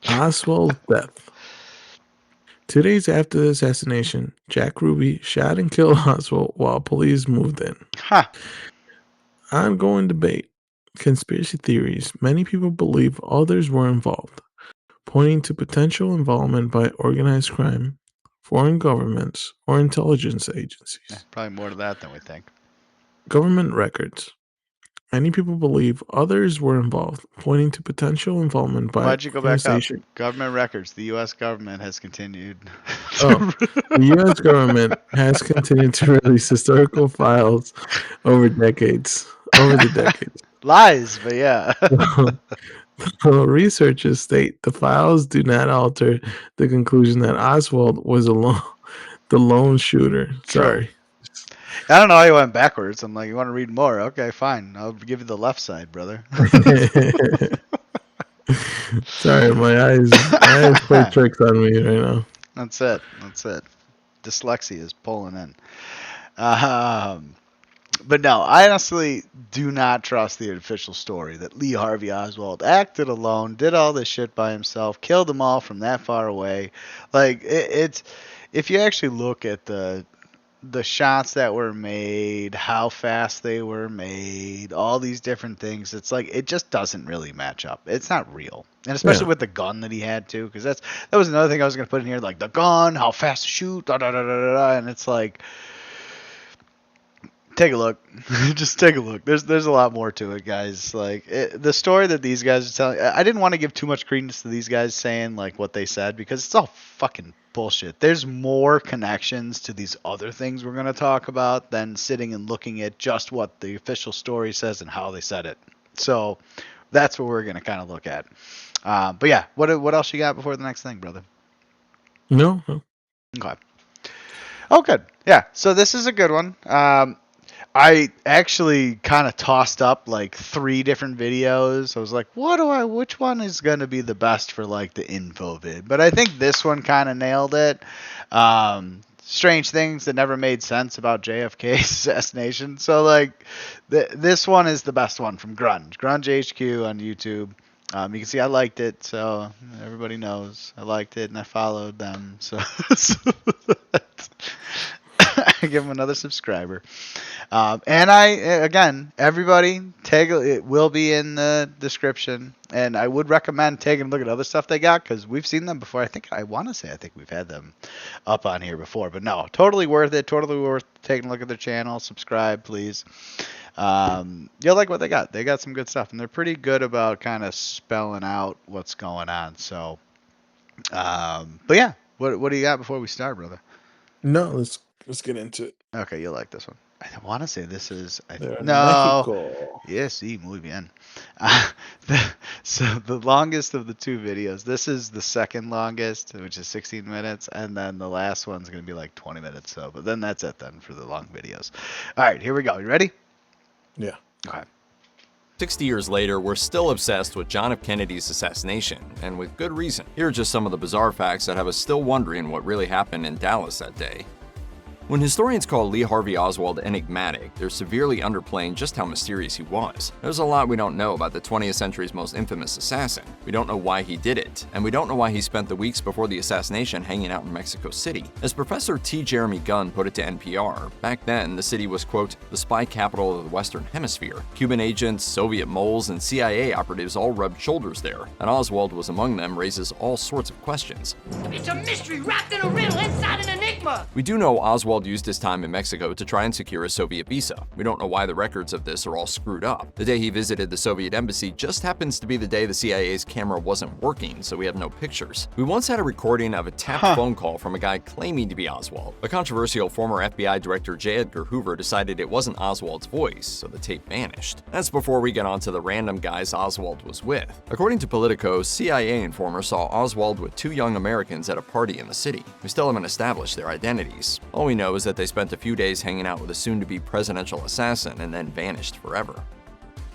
Oswald's death. 2 days after the assassination, Jack Ruby shot and killed Oswald while police moved in. Huh. Ongoing debate. Conspiracy theories. Many people believe others were involved, pointing to potential involvement by organized crime, foreign governments, or intelligence Yeah, agencies. probably more to that than we think. Government records. Many people believe others were involved, pointing to potential involvement by Why'd you go back up? organization. Government records. The U.S. government has continued. Oh, the U.S. government has continued to release historical files over the decades. Lies, but yeah. Researchers state the files do not alter the conclusion that Oswald was the lone shooter. True. Sorry. I don't know how you went backwards. I'm like, you want to read more? Okay, fine. I'll give you the left side, brother. Sorry, my eyes play tricks on me right now. That's it. Dyslexia is pulling in. But no, I honestly do not trust the official story that Lee Harvey Oswald acted alone, did all this shit by himself, killed them all from that far away. Like, it's if you actually look at the shots that were made, how fast they were made, all these different things, it's like it just doesn't really match up. It's not real. And especially with the gun that he had too, because that was another thing I was going to put in here, like the gun, how fast to shoot, da da da da da, and it's like, take a look. Just take a look. There's a lot more to it, guys. Like the story that these guys are telling, I didn't want to give too much credence to these guys saying like what they said, because it's all fucking bullshit. There's more connections to these other things we're going to talk about than sitting and looking at just what the official story says and how they said it. So that's what we're going to kind of look at. But yeah, what else you got before the next thing, brother? No. Okay. Oh, good. Yeah. So this is a good one. I actually kind of tossed up like 3 different videos. I was like, which one is going to be the best for like the info vid? But I think this one kind of nailed it. Strange things that never made sense about JFK assassination. So like this one is the best one from Grunge HQ on YouTube. You can see I liked it, so everybody knows I liked it and I followed them. So I give them another subscriber. And everybody, it will be in the description. And I would recommend taking a look at other stuff they got, because we've seen them before. I think we've had them up on here before. But no, totally worth it. Totally worth taking a look at their channel. Subscribe, please. You'll like what they got. They got some good stuff, and they're pretty good about kind of spelling out what's going on. So, but yeah, what do you got before we start, brother? No, let's get into it. Okay, you'll like this one. I want to say this is Mexico. Yes, sí, muy bien. So the longest of the 2 videos. This is the second longest, which is 16 minutes, and then the last one's gonna be like 20 minutes. So, but then that's it then for the long videos. All right, here we go. You ready? Yeah. Okay. 60 years later, we're still obsessed with John F. Kennedy's assassination, and with good reason. Here are just some of the bizarre facts that have us still wondering what really happened in Dallas that day. When historians call Lee Harvey Oswald enigmatic, they're severely underplaying just how mysterious he was. There's a lot we don't know about the 20th century's most infamous assassin. We don't know why he did it, and we don't know why he spent the weeks before the assassination hanging out in Mexico City. As Professor T. Jeremy Gunn put it to NPR, back then the city was, quote, the spy capital of the Western Hemisphere. Cuban agents, Soviet moles, and CIA operatives all rubbed shoulders there, and Oswald was among them, raises all sorts of questions. It's a mystery wrapped in a riddle inside an enigma! We do know Oswald used his time in Mexico to try and secure a Soviet visa. We don't know why the records of this are all screwed up. The day he visited the Soviet embassy just happens to be the day the CIA's camera wasn't working, so we have no pictures. We once had a recording of a tapped phone call from a guy claiming to be Oswald. A controversial former FBI director J. Edgar Hoover decided it wasn't Oswald's voice, so the tape vanished. That's before we get on to the random guys Oswald was with. According to Politico, CIA informers saw Oswald with 2 young Americans at a party in the city. We still haven't established their identities. All we know is that they spent a few days hanging out with a soon-to-be presidential assassin and then vanished forever.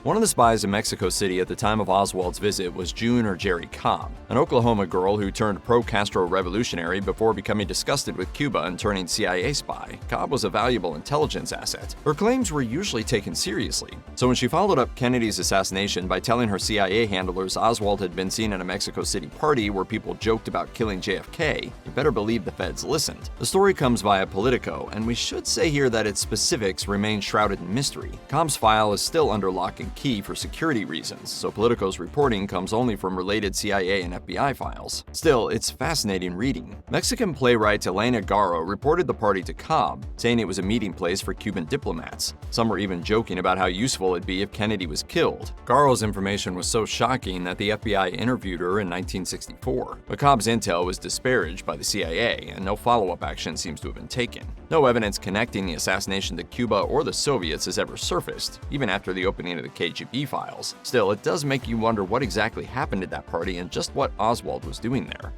One of the spies in Mexico City at the time of Oswald's visit was June or Jerry Cobb, an Oklahoma girl who turned pro-Castro revolutionary before becoming disgusted with Cuba and turning CIA spy. Cobb was a valuable intelligence asset. Her claims were usually taken seriously, so when she followed up Kennedy's assassination by telling her CIA handlers Oswald had been seen at a Mexico City party where people joked about killing JFK, you better believe the feds listened. The story comes via Politico, and we should say here that its specifics remain shrouded in mystery. Cobb's file is still under lock and key for security reasons, so Politico's reporting comes only from related CIA and FBI files. Still, it's fascinating reading. Mexican playwright Elena Garro reported the party to Cobb, saying it was a meeting place for Cuban diplomats. Some were even joking about how useful it'd be if Kennedy was killed. Garro's information was so shocking that the FBI interviewed her in 1964. But Cobb's intel was disparaged by the CIA, and no follow-up action seems to have been taken. No evidence connecting the assassination to Cuba or the Soviets has ever surfaced, even after the opening of the KGB files. Still, it does make you wonder what exactly happened at that party and just what Oswald was doing there.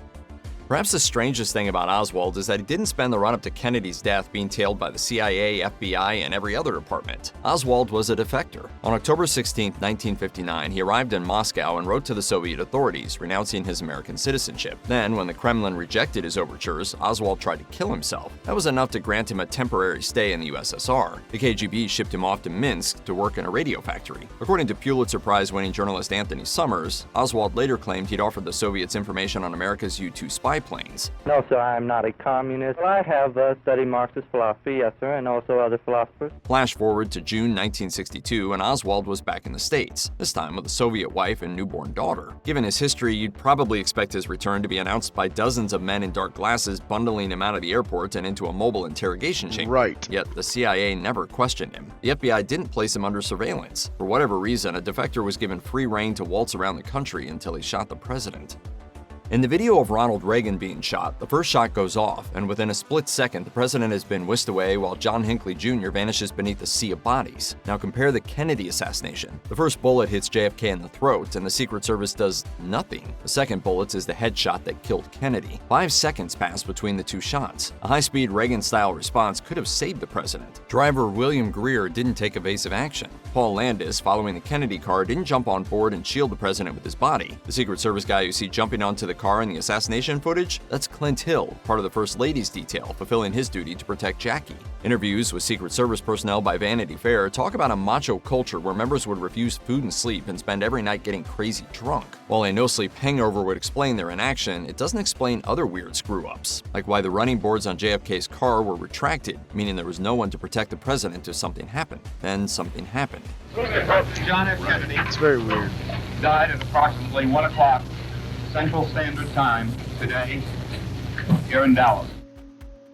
Perhaps the strangest thing about Oswald is that he didn't spend the run-up to Kennedy's death being tailed by the CIA, FBI, and every other department. Oswald was a defector. On October 16, 1959, he arrived in Moscow and wrote to the Soviet authorities, renouncing his American citizenship. Then, when the Kremlin rejected his overtures, Oswald tried to kill himself. That was enough to grant him a temporary stay in the USSR. The KGB shipped him off to Minsk to work in a radio factory. According to Pulitzer Prize-winning journalist Anthony Summers, Oswald later claimed he'd offered the Soviets information on America's U-2 spy planes. No, sir, I am not a communist. I have studied Marxist philosophy, yes, sir, and also other philosophers. Flash forward to June 1962, and Oswald was back in the States, this time with a Soviet wife and newborn daughter. Given his history, you'd probably expect his return to be announced by dozens of men in dark glasses bundling him out of the airport and into a mobile interrogation chamber. Right. Yet the CIA never questioned him. The FBI didn't place him under surveillance. For whatever reason, a defector was given free rein to waltz around the country until he shot the president. In the video of Ronald Reagan being shot, the first shot goes off, and within a split second, the president has been whisked away while John Hinckley Jr. vanishes beneath a sea of bodies. Now compare the Kennedy assassination. The first bullet hits JFK in the throat, and the Secret Service does nothing. The second bullet is the headshot that killed Kennedy. 5 seconds pass between the two shots. A high-speed Reagan-style response could have saved the president. Driver William Greer didn't take evasive action. Paul Landis, following the Kennedy car, didn't jump on board and shield the president with his body. The Secret Service guy you see jumping onto the car in the assassination footage, that's Clint Hill, part of the First Lady's detail, fulfilling his duty to protect Jackie. Interviews with Secret Service personnel by Vanity Fair talk about a macho culture where members would refuse food and sleep and spend every night getting crazy drunk. While a no-sleep hangover would explain their inaction, it doesn't explain other weird screw-ups, like why the running boards on JFK's car were retracted, meaning there was no one to protect the president if something happened. Then something happened. John F. Kennedy. It's very weird. Died at approximately 1 o'clock Central Standard Time today here in Dallas.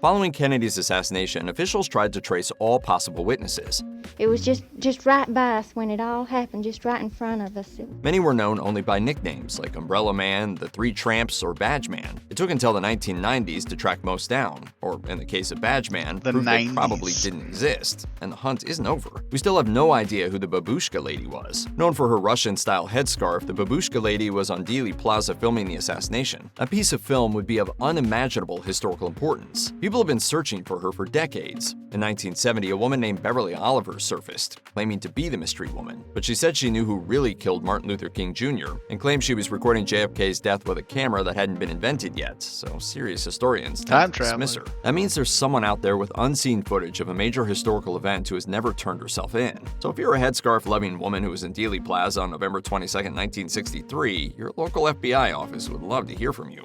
Following Kennedy's assassination, officials tried to trace all possible witnesses. It was just right by us when it all happened, just right in front of us. Many were known only by nicknames like Umbrella Man, the Three Tramps, or Badge Man. It took until the 1990s to track most down, or in the case of Badge Man, proof they probably didn't exist. And the hunt isn't over. We still have no idea who the Babushka Lady was. Known for her Russian-style headscarf, the Babushka Lady was on Dealey Plaza filming the assassination. A piece of film would be of unimaginable historical importance. People have been searching for her for decades. In 1970, a woman named Beverly Oliver surfaced, claiming to be the mystery woman. But she said she knew who really killed Martin Luther King Jr. and claimed she was recording JFK's death with a camera that hadn't been invented yet, so serious historians tend to dismiss her. That means there's someone out there with unseen footage of a major historical event who has never turned herself in. So if you're a headscarf-loving woman who was in Dealey Plaza on November 22, 1963, your local FBI office would love to hear from you.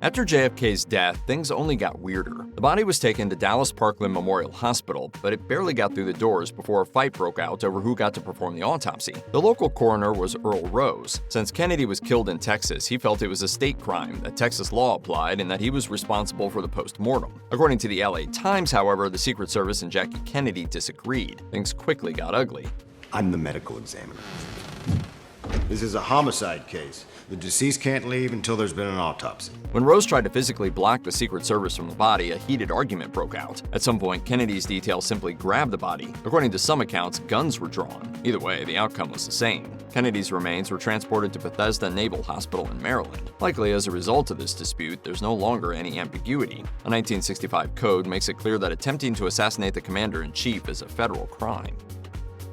After JFK's death, things only got weirder. The body was taken to Dallas Parkland Memorial Hospital, but it barely got through the doors before a fight broke out over who got to perform the autopsy. The local coroner was Earl Rose. Since Kennedy was killed in Texas, he felt it was a state crime, that Texas law applied, and that he was responsible for the post-mortem. According to the LA Times, however, the Secret Service and Jackie Kennedy disagreed. Things quickly got ugly. I'm the medical examiner. This is a homicide case. The deceased can't leave until there's been an autopsy. When Rose tried to physically block the Secret Service from the body, a heated argument broke out. At some point, Kennedy's detail simply grabbed the body. According to some accounts, guns were drawn. Either way, the outcome was the same. Kennedy's remains were transported to Bethesda Naval Hospital in Maryland. Likely as a result of this dispute, there's no longer any ambiguity. A 1965 code makes it clear that attempting to assassinate the commander-in-chief is a federal crime.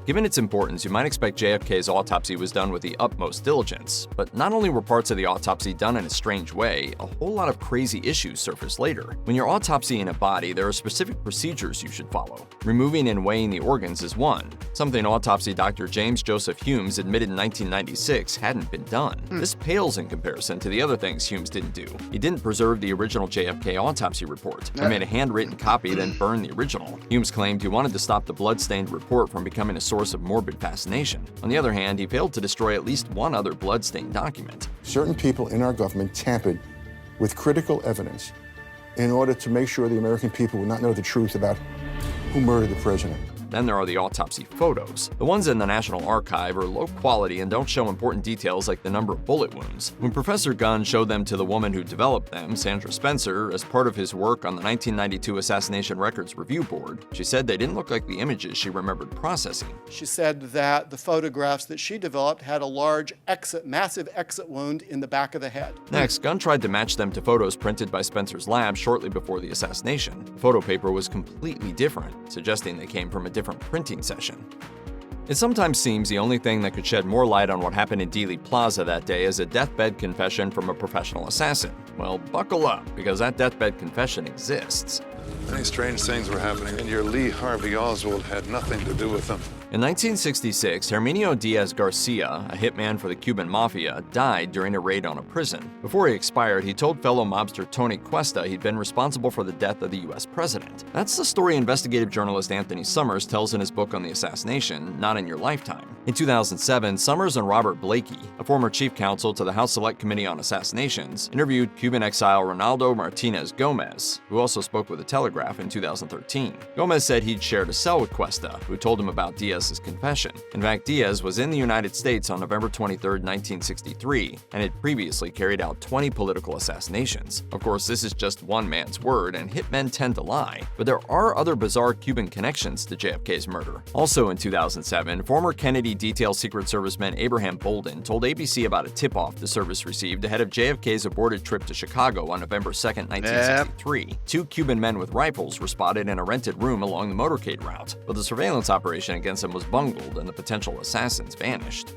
Given its importance, you might expect JFK's autopsy was done with the utmost diligence. But not only were parts of the autopsy done in a strange way, a whole lot of crazy issues surfaced later. When you're autopsying a body, there are specific procedures you should follow. Removing and weighing the organs is one, something autopsy Dr. James Joseph Humes admitted in 1996 hadn't been done. This pales in comparison to the other things Humes didn't do. He didn't preserve the original JFK autopsy report. He made a handwritten copy, then burned the original. Humes claimed he wanted to stop the blood-stained report from becoming a source source of morbid fascination. On the other hand, he failed to destroy at least one other bloodstained document. Certain people in our government tampered with critical evidence in order to make sure the American people would not know the truth about who murdered the president. Then there are the autopsy photos. The ones in the National Archive are low quality and don't show important details like the number of bullet wounds. When Professor Gunn showed them to the woman who developed them, Sandra Spencer, as part of his work on the 1992 Assassination Records Review Board, she said they didn't look like the images she remembered processing. She said that the photographs that she developed had a large massive exit wound in the back of the head. Next, Gunn tried to match them to photos printed by Spencer's lab shortly before the assassination. The photo paper was completely different, suggesting they came from a different printing session. It sometimes seems the only thing that could shed more light on what happened in Dealey Plaza that day is a deathbed confession from a professional assassin. Well, buckle up, because that deathbed confession exists. Many strange things were happening, and your Lee Harvey Oswald had nothing to do with them. In 1966, Herminio Diaz Garcia, a hitman for the Cuban Mafia, died during a raid on a prison. Before he expired, he told fellow mobster Tony Cuesta he'd been responsible for the death of the US president. That's the story investigative journalist Anthony Summers tells in his book on the assassination, Not in Your Lifetime. In 2007, Summers and Robert Blakey, a former chief counsel to the House Select Committee on Assassinations, interviewed Cuban exile Ronaldo Martinez Gomez, who also spoke with the Telegraph in 2013. Gomez said he'd shared a cell with Cuesta, who told him about Diaz's confession. In fact, Diaz was in the United States on November 23, 1963, and had previously carried out 20 political assassinations. Of course, this is just one man's word, and hitmen tend to lie, but there are other bizarre Cuban connections to JFK's murder. Also in 2007, former Kennedy detail Secret Serviceman Abraham Bolden told ABC about a tip-off the service received ahead of JFK's aborted trip to Chicago on November 2, 1963. Two Cuban men with rifles were spotted in a rented room along the motorcade route, but the surveillance operation against them was bungled and the potential assassins vanished.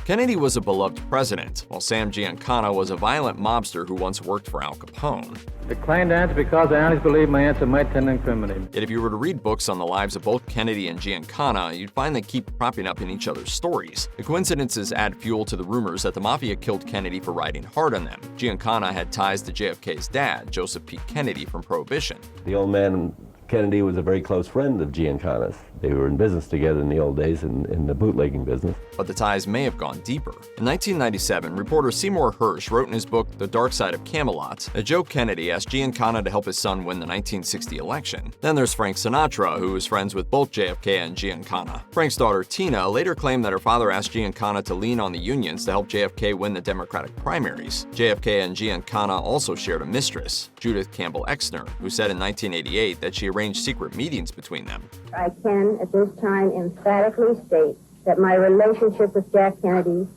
Kennedy was a beloved president, while Sam Giancana was a violent mobster who once worked for Al Capone. Declined to answer because I honestly believe my answer might tend to incriminate me. Yet if you were to read books on the lives of both Kennedy and Giancana, you'd find they keep cropping up in each other's stories. The coincidences add fuel to the rumors that the Mafia killed Kennedy for riding hard on them. Giancana had ties to JFK's dad, Joseph P. Kennedy, from Prohibition. The old man Kennedy was a very close friend of Giancana's. They were in business together in the old days in the bootlegging business. But the ties may have gone deeper. In 1997, reporter Seymour Hersh wrote in his book The Dark Side of Camelot that Joe Kennedy asked Giancana to help his son win the 1960 election. Then there's Frank Sinatra, who was friends with both JFK and Giancana. Frank's daughter Tina later claimed that her father asked Giancana to lean on the unions to help JFK win the Democratic primaries. JFK and Giancana also shared a mistress, Judith Campbell Exner, who said in 1988 that she arranged secret meetings between them. I can, at this time, emphatically state that my relationship with Jack Kennedy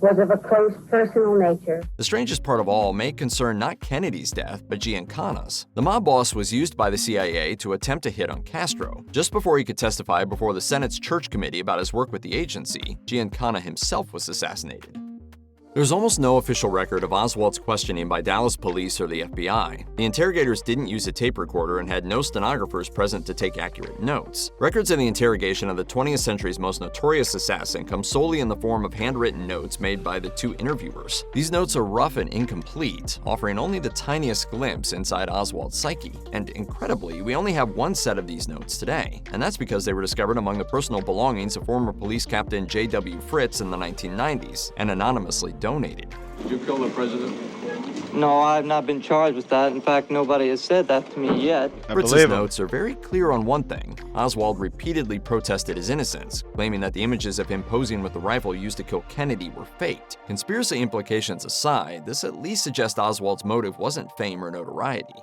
was of a close personal nature. The strangest part of all may concern not Kennedy's death, but Giancana's. The mob boss was used by the CIA to attempt a hit on Castro. Just before he could testify before the Senate's Church Committee about his work with the agency, Giancana himself was assassinated. There's almost no official record of Oswald's questioning by Dallas police or the FBI. The interrogators didn't use a tape recorder and had no stenographers present to take accurate notes. Records of the interrogation of the 20th century's most notorious assassin come solely in the form of handwritten notes made by the two interviewers. These notes are rough and incomplete, offering only the tiniest glimpse inside Oswald's psyche. And incredibly, we only have one set of these notes today, and that's because they were discovered among the personal belongings of former police captain J.W. Fritz in the 1990s and anonymously donated. Did you kill the president? No, I've not been charged with that. In fact, nobody has said that to me yet. Fritz's notes are very clear on one thing. Oswald repeatedly protested his innocence, claiming that the images of him posing with the rifle used to kill Kennedy were faked. Conspiracy implications aside, this at least suggests Oswald's motive wasn't fame or notoriety.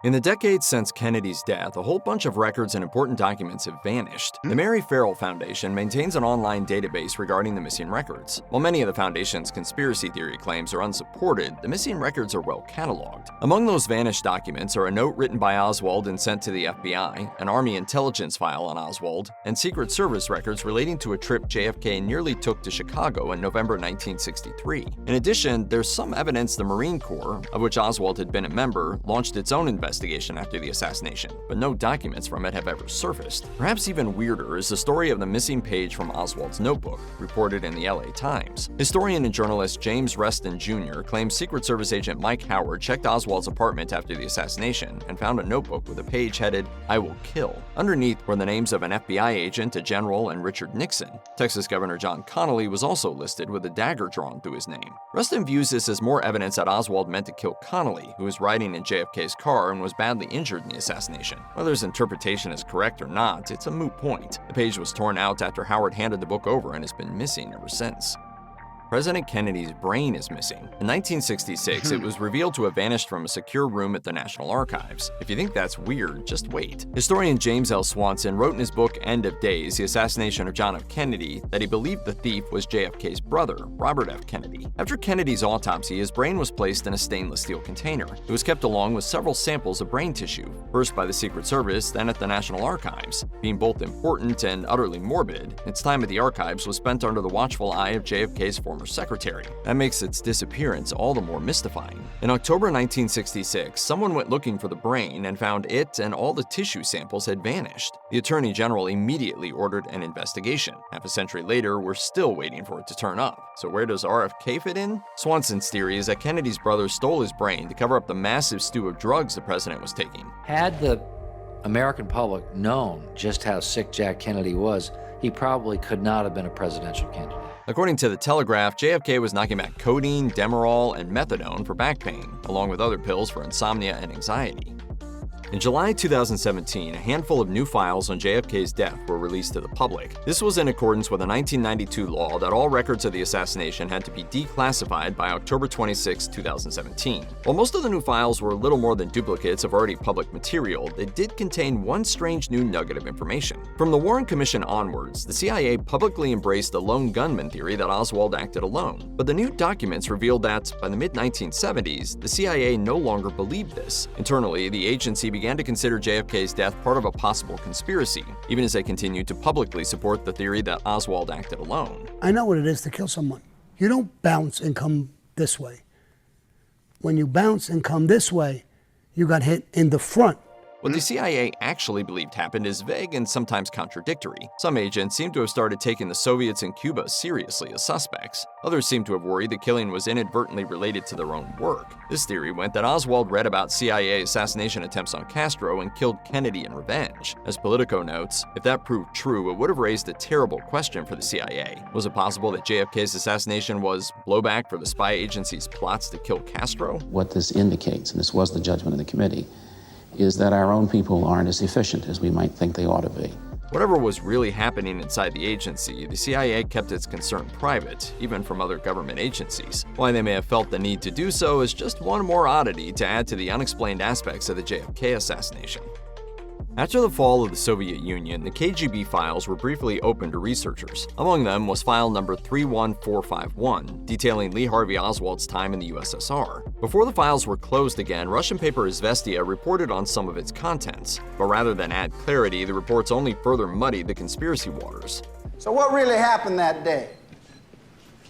In the decades since Kennedy's death, a whole bunch of records and important documents have vanished. The Mary Farrell Foundation maintains an online database regarding the missing records. While many of the foundation's conspiracy theory claims are unsupported, the missing records are well cataloged. Among those vanished documents are a note written by Oswald and sent to the FBI, an Army intelligence file on Oswald, and Secret Service records relating to a trip JFK nearly took to Chicago in November 1963. In addition, there's some evidence the Marine Corps, of which Oswald had been a member, launched its own investigation investigation after the assassination, but no documents from it have ever surfaced. Perhaps even weirder is the story of the missing page from Oswald's notebook, reported in the LA Times. Historian and journalist James Reston Jr. claims Secret Service agent Mike Howard checked Oswald's apartment after the assassination and found a notebook with a page headed, "I will kill." Underneath were the names of an FBI agent, a general, and Richard Nixon. Texas Governor John Connally was also listed with a dagger drawn through his name. Reston views this as more evidence that Oswald meant to kill Connally, who was riding in JFK's car and was badly injured in the assassination. Whether his interpretation is correct or not, it's a moot point. The page was torn out after Howard handed the book over and has been missing ever since. President Kennedy's brain is missing. In 1966, it was revealed to have vanished from a secure room at the National Archives. If you think that's weird, just wait. Historian James L. Swanson wrote in his book End of Days, The Assassination of John F. Kennedy, that he believed the thief was JFK's brother, Robert F. Kennedy. After Kennedy's autopsy, his brain was placed in a stainless steel container. It was kept along with several samples of brain tissue, first by the Secret Service, then at the National Archives. Being both important and utterly morbid, its time at the archives was spent under the watchful eye of JFK's former secretary. That makes its disappearance all the more mystifying. In October 1966, someone went looking for the brain and found it and all the tissue samples had vanished. The Attorney General immediately ordered an investigation. Half a century later, we're still waiting for it to turn up. So where does RFK fit in? Swanson's theory is that Kennedy's brother stole his brain to cover up the massive stew of drugs the president was taking. Had the American public known just how sick Jack Kennedy was, he probably could not have been a presidential candidate. According to the Telegraph, JFK was knocking back codeine, Demerol, and methadone for back pain, along with other pills for insomnia and anxiety. In July 2017, a handful of new files on JFK's death were released to the public. This was in accordance with a 1992 law that all records of the assassination had to be declassified by October 26, 2017. While most of the new files were little more than duplicates of already public material, they did contain one strange new nugget of information. From the Warren Commission onwards, the CIA publicly embraced the lone gunman theory that Oswald acted alone. But the new documents revealed that, by the mid-1970s, the CIA no longer believed this. Internally, the agency began to consider JFK's death part of a possible conspiracy, even as they continued to publicly support the theory that Oswald acted alone. I know what it is to kill someone. You don't bounce and come this way. When you bounce and come this way, you got hit in the front. What the CIA actually believed happened is vague and sometimes contradictory. Some agents seem to have started taking the Soviets in Cuba seriously as suspects. Others seem to have worried the killing was inadvertently related to their own work. This theory went that Oswald read about CIA assassination attempts on Castro and killed Kennedy in revenge. As Politico notes, if that proved true, it would have raised a terrible question for the CIA. Was it possible that JFK's assassination was blowback for the spy agency's plots to kill Castro? What this indicates, and this was the judgment of the committee, is that our own people aren't as efficient as we might think they ought to be. Whatever was really happening inside the agency, the CIA kept its concern private, even from other government agencies. Why they may have felt the need to do so is just one more oddity to add to the unexplained aspects of the JFK assassination. After the fall of the Soviet Union, the KGB files were briefly opened to researchers. Among them was file number 31451, detailing Lee Harvey Oswald's time in the USSR. Before the files were closed again, Russian paper Izvestia reported on some of its contents. But rather than add clarity, the reports only further muddied the conspiracy waters. So what really happened that day?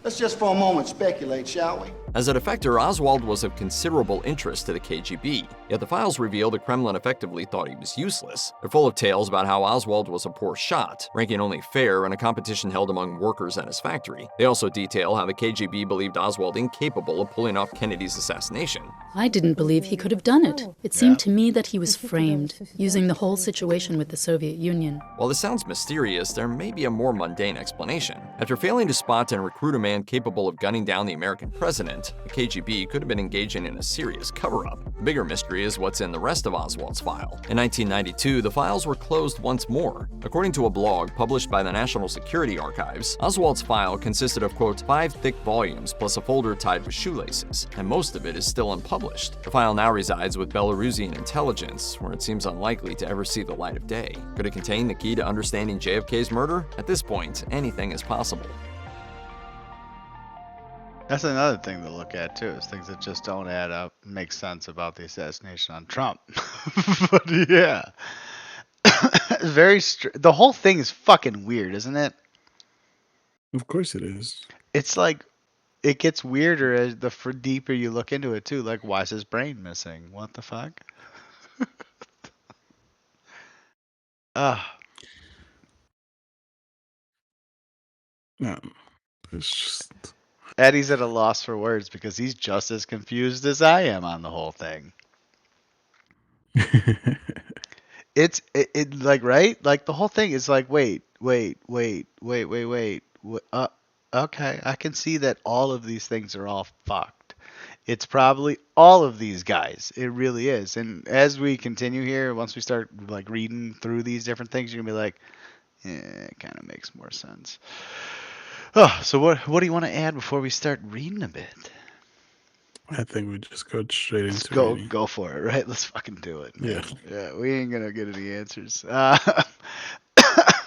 Let's just for a moment speculate, shall we? As a defector, Oswald was of considerable interest to the KGB, yet the files reveal the Kremlin effectively thought he was useless. They're full of tales about how Oswald was a poor shot, ranking only fair in a competition held among workers at his factory. They also detail how the KGB believed Oswald incapable of pulling off Kennedy's assassination. I didn't believe he could have done it. It seemed to me that he was framed, using the whole situation with the Soviet Union. While this sounds mysterious, there may be a more mundane explanation. After failing to spot and recruit a man capable of gunning down the American president, the KGB could have been engaging in a serious cover-up. The bigger mystery is what's in the rest of Oswald's file. In 1992, the files were closed once more. According to a blog published by the National Security Archives, Oswald's file consisted of, quote, 5 thick volumes plus a folder tied with shoelaces, and most of it is still unpublished. The file now resides with Belarusian intelligence, where it seems unlikely to ever see the light of day. Could it contain the key to understanding JFK's murder? At this point, anything is possible. That's another thing to look at too, is things that just don't add up, make sense about the assassination on Trump. But yeah, the whole thing is fucking weird, isn't it? Of course it is. It's like it gets weirder as the deeper you look into it too. Like, why is his brain missing? What the fuck? No, it's just Eddie's at a loss for words because he's just as confused as I am on the whole thing. It like right, like the whole thing is like wait. Okay, I can see that all of these things are all fucked. It's probably all of these guys. It really is. And as we continue here, once we start like reading through these different things, you're gonna be like, it kind of makes more sense. Oh, so what do you want to add before we start reading a bit? I think we just go straight Let's into go reading. go for it, right? Let's fucking do it, man. Yeah, we ain't gonna get any answers.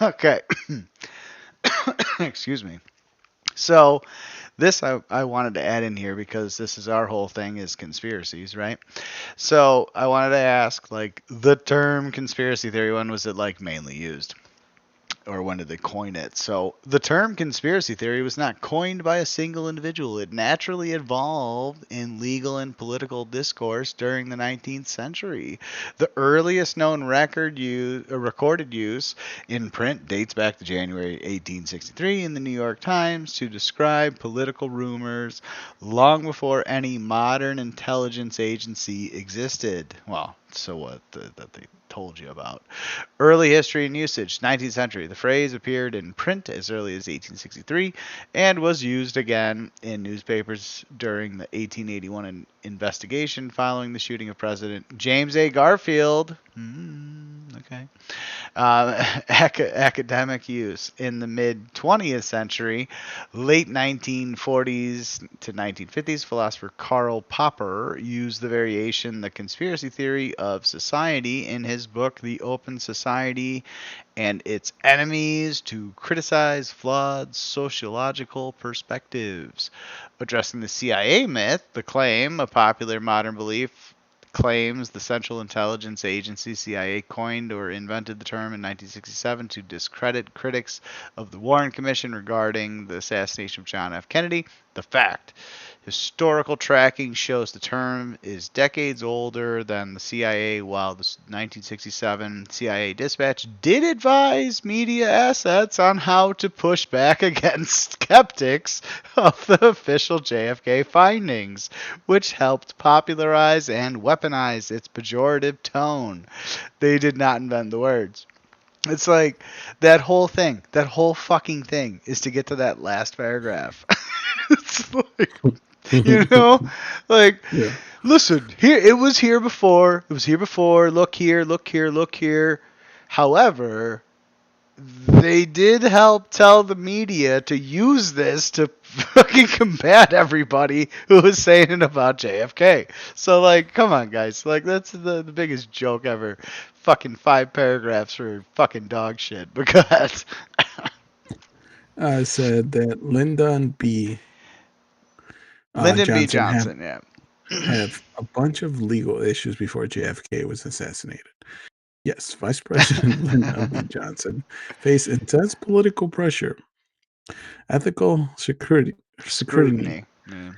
Okay. Excuse me. So this I wanted to add in here because this is our whole thing is conspiracies, right? So I wanted to ask, like, the term conspiracy theory, when was it like mainly used? Or when did they coin it? So the term conspiracy theory was not coined by a single individual. It naturally evolved in legal and political discourse during the 19th century. The earliest known recorded use in print dates back to January 1863 in the New York Times to describe political rumors long before any modern intelligence agency existed. Well, so what that they told you about. Early history and usage, 19th century. The phrase appeared in print as early as 1863 and was used again in newspapers during the 1881 investigation following the shooting of President James A. Garfield. Okay. Academic use. In the mid 20th century, late 1940s to 1950s, philosopher Karl Popper used the variation, the conspiracy theory of society, in his book, The Open Society and Its Enemies, to criticize flawed sociological perspectives. Addressing the CIA myth, the claim, a popular modern belief, claims the Central Intelligence Agency, CIA, coined or invented the term in 1967 to discredit critics of the Warren Commission regarding the assassination of John F. Kennedy. The fact. Historical tracking shows the term is decades older than the CIA, while the 1967 CIA dispatch did advise media assets on how to push back against skeptics of the official JFK findings, which helped popularize and weaponize its pejorative tone. They did not invent the words. It's like that whole thing, that whole fucking thing is to get to that last paragraph. It's like, like, yeah. Listen, here it was here before. It was here before. Look here, look here, look here. However, they did help tell the media to use this to fucking combat everybody who was saying it about JFK. So, like, come on, guys. Like, that's the biggest joke ever. Fucking 5 paragraphs for fucking dog shit. Because I said that Lyndon B. Lyndon B. Johnson Johnson, yeah. had a bunch of legal issues before JFK was assassinated. Yes, Vice President Lyndon B. Johnson faced intense political pressure, ethical scrutiny, Yeah.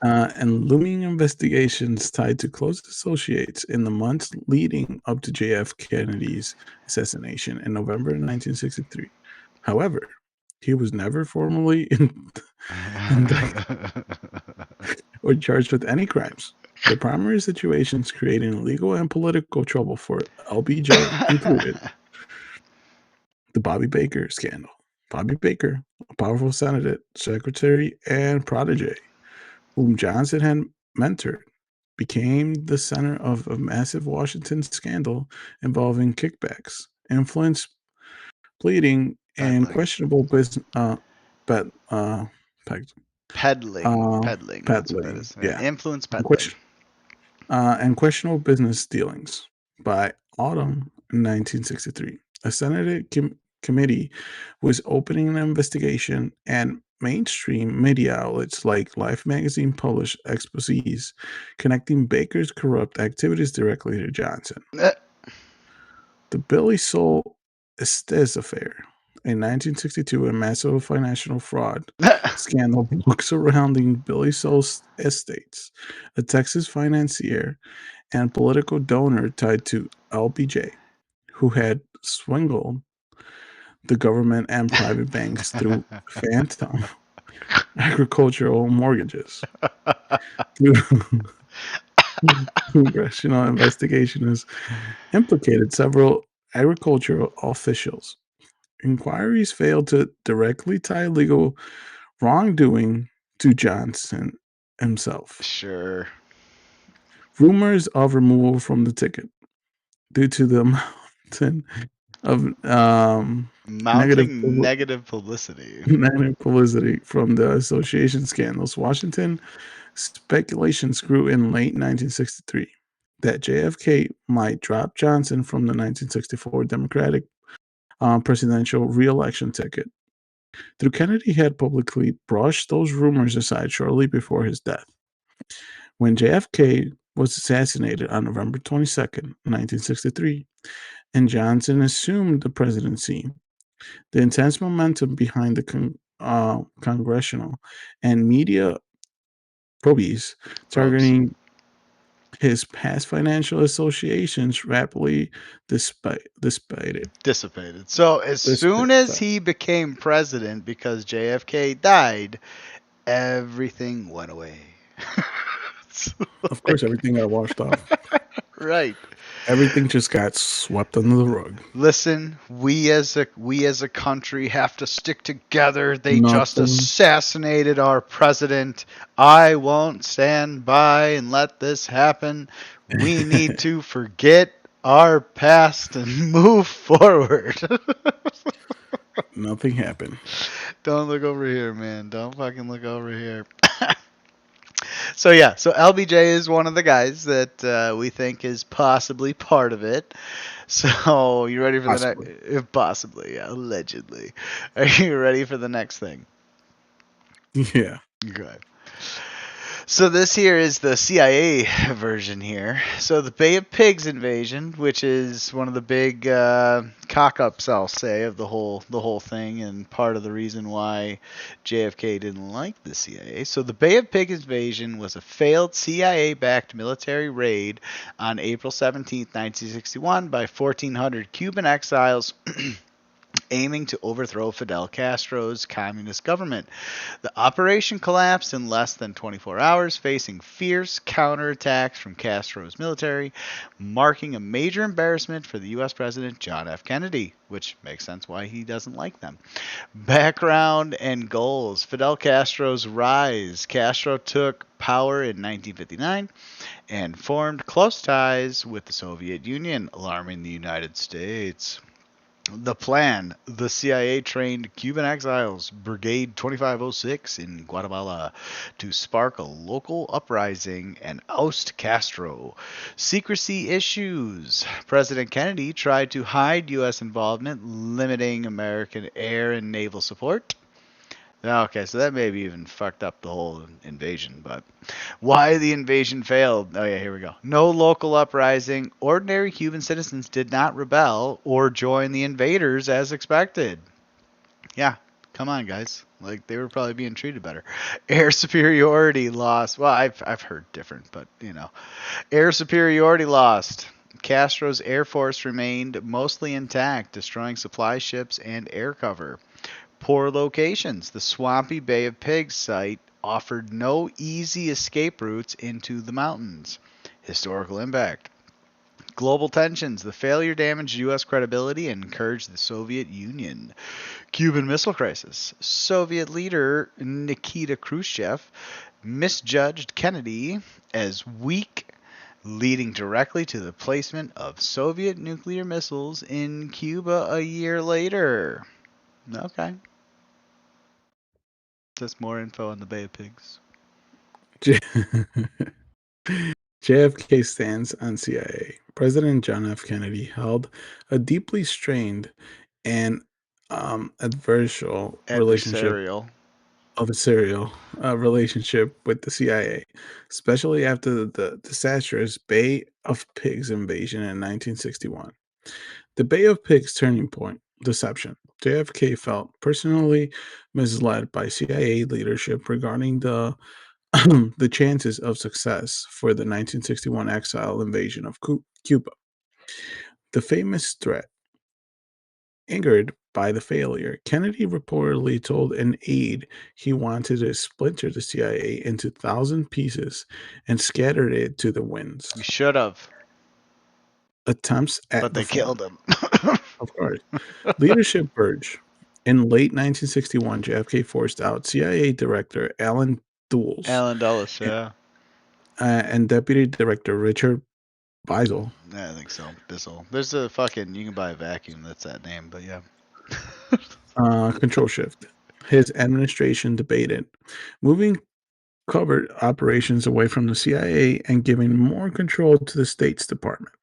and looming investigations tied to close associates in the months leading up to JF Kennedy's assassination in November 1963. However, he was never formally indicted or charged with any crimes. The primary situations creating legal and political trouble for LBJ included the Bobby Baker scandal. Bobby Baker, a powerful Senate secretary and protege, whom Johnson had mentored, became the center of a massive Washington scandal involving kickbacks, influence pleading, and questionable business. Peddling. That's what that is. Yeah. Influence peddling. And questionable business dealings. By autumn 1963, a Senate committee was opening an investigation, and mainstream media outlets like Life magazine published exposés connecting Baker's corrupt activities directly to Johnson. The Billy Sol Estes affair. In 1962, a massive financial fraud scandal broke surrounding Billy Sol's estates, a Texas financier and political donor tied to LBJ, who had swindled the government and private banks through phantom agricultural mortgages. Through congressional investigation has implicated several agricultural officials. Inquiries failed to directly tie legal wrongdoing to Johnson himself. Sure. Rumors of removal from the ticket due to the mountain of Mounting negative publicity. negative publicity from the association scandals. Washington speculations grew in late 1963 that JFK might drop Johnson from the 1964 Democratic presidential reelection ticket. Though Kennedy had publicly brushed those rumors aside shortly before his death. When JFK was assassinated on November 22nd, 1963, and Johnson assumed the presidency, the intense momentum behind the congressional and media probes targeting his past financial associations rapidly dissipated. So as soon as he became president, because JFK died, everything went away. Of course, everything got washed off. Right. Everything just got swept under the rug. Listen, we as a country have to stick together. They just assassinated our president. I won't stand by and let this happen. We need to forget our past and move forward. Nothing happened. Don't look over here, man. Don't fucking look over here. So yeah, so LBJ is one of the guys that we think is possibly part of it. So you ready for the next? Possibly, yeah, allegedly. Are you ready for the next thing? Yeah. Okay. So this here is the CIA version here. So the Bay of Pigs invasion, which is one of the big cock-ups, I'll say, of the whole thing, and part of the reason why JFK didn't like the CIA. So the Bay of Pigs invasion was a failed CIA-backed military raid on April 17, 1961 by 1,400 Cuban exiles aiming to overthrow Fidel Castro's communist government. The operation collapsed in less than 24 hours, facing fierce counterattacks from Castro's military, marking a major embarrassment for the U.S. President John F. Kennedy, which makes sense why he doesn't like them. Background and goals. Fidel Castro's rise. Castro took power in 1959 and formed close ties with the Soviet Union, alarming the United States. The plan: the CIA trained Cuban exiles, Brigade 2506 in Guatemala, to spark a local uprising and oust Castro. Secrecy issues: President Kennedy tried to hide U.S. involvement, limiting American air and naval support. Okay, so that maybe even fucked up the whole invasion, but why the invasion failed? Oh yeah, here we go. No local uprising. Ordinary Cuban citizens did not rebel or join the invaders as expected. Yeah, come on, guys. Like, they were probably being treated better. Air superiority lost. Well, I've heard different, but you know. Air superiority lost. Castro's air force remained mostly intact, destroying supply ships and air cover. Poor locations. The swampy Bay of Pigs site offered no easy escape routes into the mountains. Historical impact. Global tensions. The failure damaged U.S. credibility and encouraged the Soviet Union. Cuban Missile Crisis. Soviet leader Nikita Khrushchev misjudged Kennedy as weak, leading directly to the placement of Soviet nuclear missiles in Cuba a year later. Okay. Just more info on the Bay of Pigs. JFK stands on CIA. President John F. Kennedy held a deeply strained and adversarial relationship with the CIA, especially after the disastrous Bay of Pigs invasion in 1961. The Bay of Pigs turning point, deception. JFK felt personally misled by CIA leadership regarding the the chances of success for the 1961 exile invasion of Cuba. The famous threat Angered by the failure, Kennedy reportedly told an aide he wanted to splinter the CIA into 1,000 pieces and scattered it to the winds. You should have. Attempts at But they reform. killed him. Of course. Leadership purge. In late 1961, JFK forced out CIA Director Alan Dulles Alan Dulles, yeah. And Deputy Director Richard Beisel. Yeah, I think so. Bissell. There's a fucking, you can buy a vacuum that's that name, but yeah. Control shift. His administration debated moving covert operations away from the CIA and giving more control to the State's Department.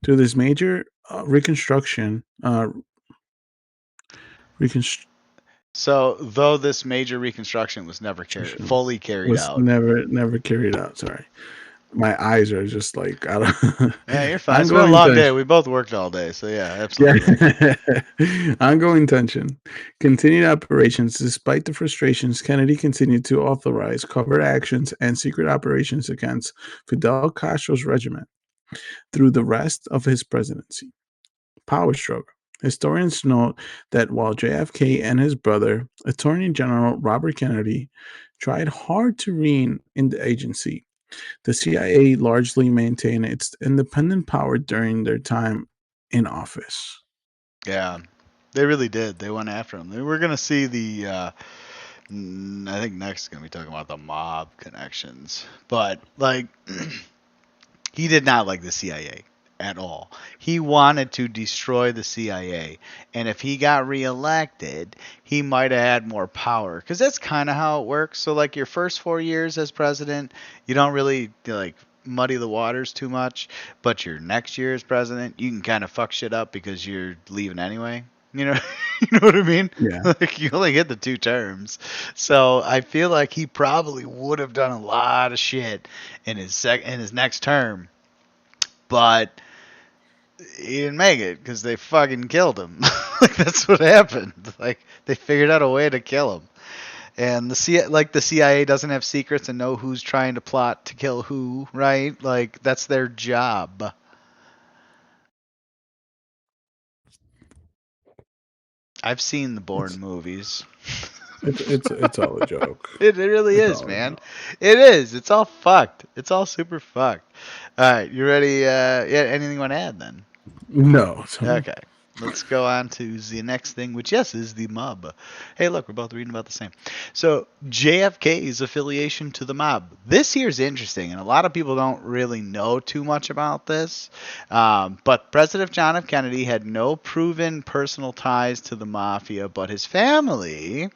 To this major reconstruction, so, though this major reconstruction was never fully carried out. Never carried out. Sorry, my eyes are just like I don't. Yeah, you're fine. It's been a long day. We both worked all day, so yeah, absolutely. Yeah. Ongoing tension. Continued operations. Despite the frustrations, Kennedy continued to authorize covert actions and secret operations against Fidel Castro's regiment through the rest of his presidency. Power struggle. Historians note that while JFK and his brother, Attorney General Robert Kennedy, tried hard to rein in the agency, the CIA largely maintained its independent power during their time in office. Yeah, they really did. They went after him. We're going to see the, I think next is going to be talking about the mob connections. But, like, he did not like the CIA at all. He wanted to destroy the CIA. And if he got reelected, he might have had more power. Because that's kind of how it works. So, like, your first 4 years as president, you don't really, like, muddy the waters too much. But your next year as president, you can kind of fuck shit up because you're leaving anyway. You know, you know what I mean? Yeah. Like, you only get the 2 terms. So I feel like he probably would have done a lot of shit in his next term. But he didn't make it because they fucking killed him. Like, that's what happened. Like, they figured out a way to kill him. And the CIA doesn't have secrets and know who's trying to plot to kill who, right? Like, that's their job. I've seen the Bourne movies. It's all a joke. It really is, man. It is. It's all fucked. It's all super fucked. All right, you ready? Yeah, anything you want to add then? No. Okay. Let's go on to the next thing, which, yes, is the mob. Hey, look, we're both reading about the same. So, JFK's affiliation to the mob. This here's interesting, and a lot of people don't really know too much about this. But President John F. Kennedy had no proven personal ties to the mafia, but his family,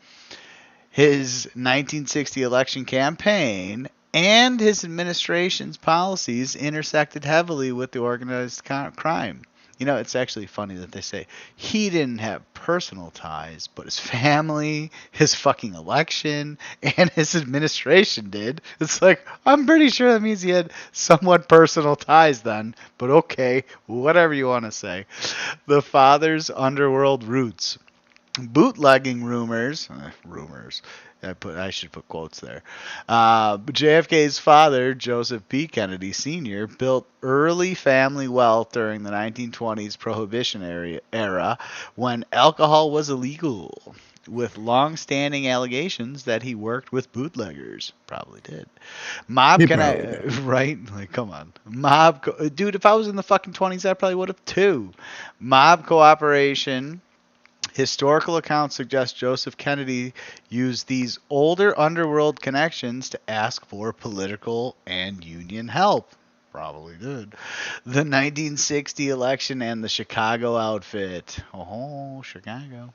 his 1960 election campaign, and his administration's policies intersected heavily with the organized crime. You know, it's actually funny that they say he didn't have personal ties, but his family, his fucking election, and his administration did. It's like, I'm pretty sure that means he had somewhat personal ties then, but okay, whatever you want to say. The father's underworld roots. Bootlegging rumors. I should put quotes there. JFK's father, Joseph P. Kennedy Sr., built early family wealth during the 1920s Prohibition era when alcohol was illegal, with long-standing allegations that he worked with bootleggers. Probably did. Right? Like, come on. Dude, if I was in the fucking 20s, I probably would have too. Mob cooperation. Historical accounts suggest Joseph Kennedy used these older underworld connections to ask for political and union help. Probably did. The 1960 election and the Chicago outfit. Oh, Chicago.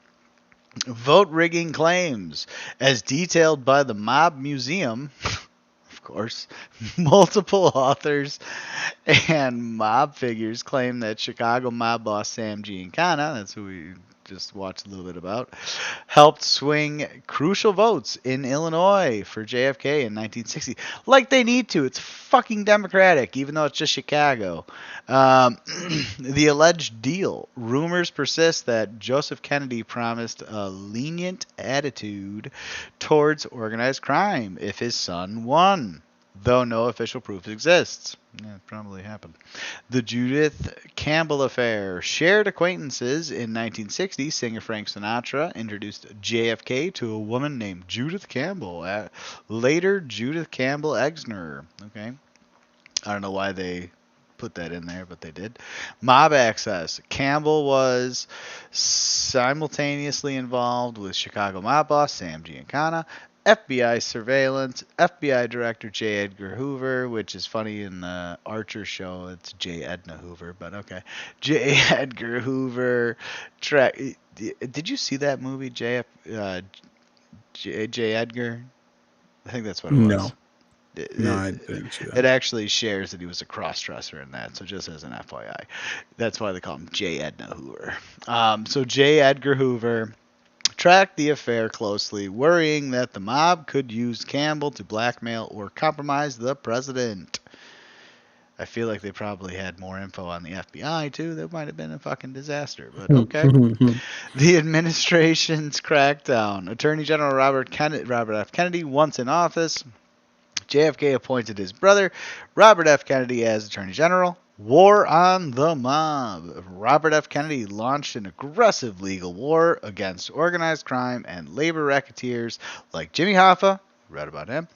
Vote rigging claims, as detailed by the Mob Museum. Of course, multiple authors and mob figures claim that Chicago mob boss Sam Giancana, that's who we just watched a little bit about, helped swing crucial votes in Illinois for JFK in 1960. Like they need to. It's fucking Democratic, even though it's just Chicago. The alleged deal. Rumors persist that Joseph Kennedy promised a lenient attitude towards organized crime if his son won. though no official proof exists. Yeah, it probably happened. The Judith Campbell affair. Shared acquaintances in 1960, singer Frank Sinatra introduced JFK to a woman named Judith Campbell, later Judith Campbell Exner. Okay. I don't know why they put that in there, but they did. Mob access. Campbell was simultaneously involved with Chicago mob boss Sam Giancana, FBI surveillance, FBI director J. Edgar Hoover, which is funny in the Archer show, it's J. Edna Hoover, but okay. J. Edgar Hoover. Did you see that movie, J. Edgar? I think that's what it was. No. No, I didn't see that. It actually shares that he was a cross-dresser in that, so just as an FYI. That's why they call him J. Edna Hoover. So J. Edgar Hoover tracked the affair closely, worrying that the mob could use Campbell to blackmail or compromise the president. I feel like they probably had more info on the FBI, too. That might have been a fucking disaster, but okay. The administration's crackdown. Attorney General Robert F. Kennedy, once in office, JFK appointed his brother, Robert F. Kennedy, as Attorney General. War on the mob. Robert F. Kennedy launched an aggressive legal war against organized crime and labor racketeers like Jimmy Hoffa, read about him,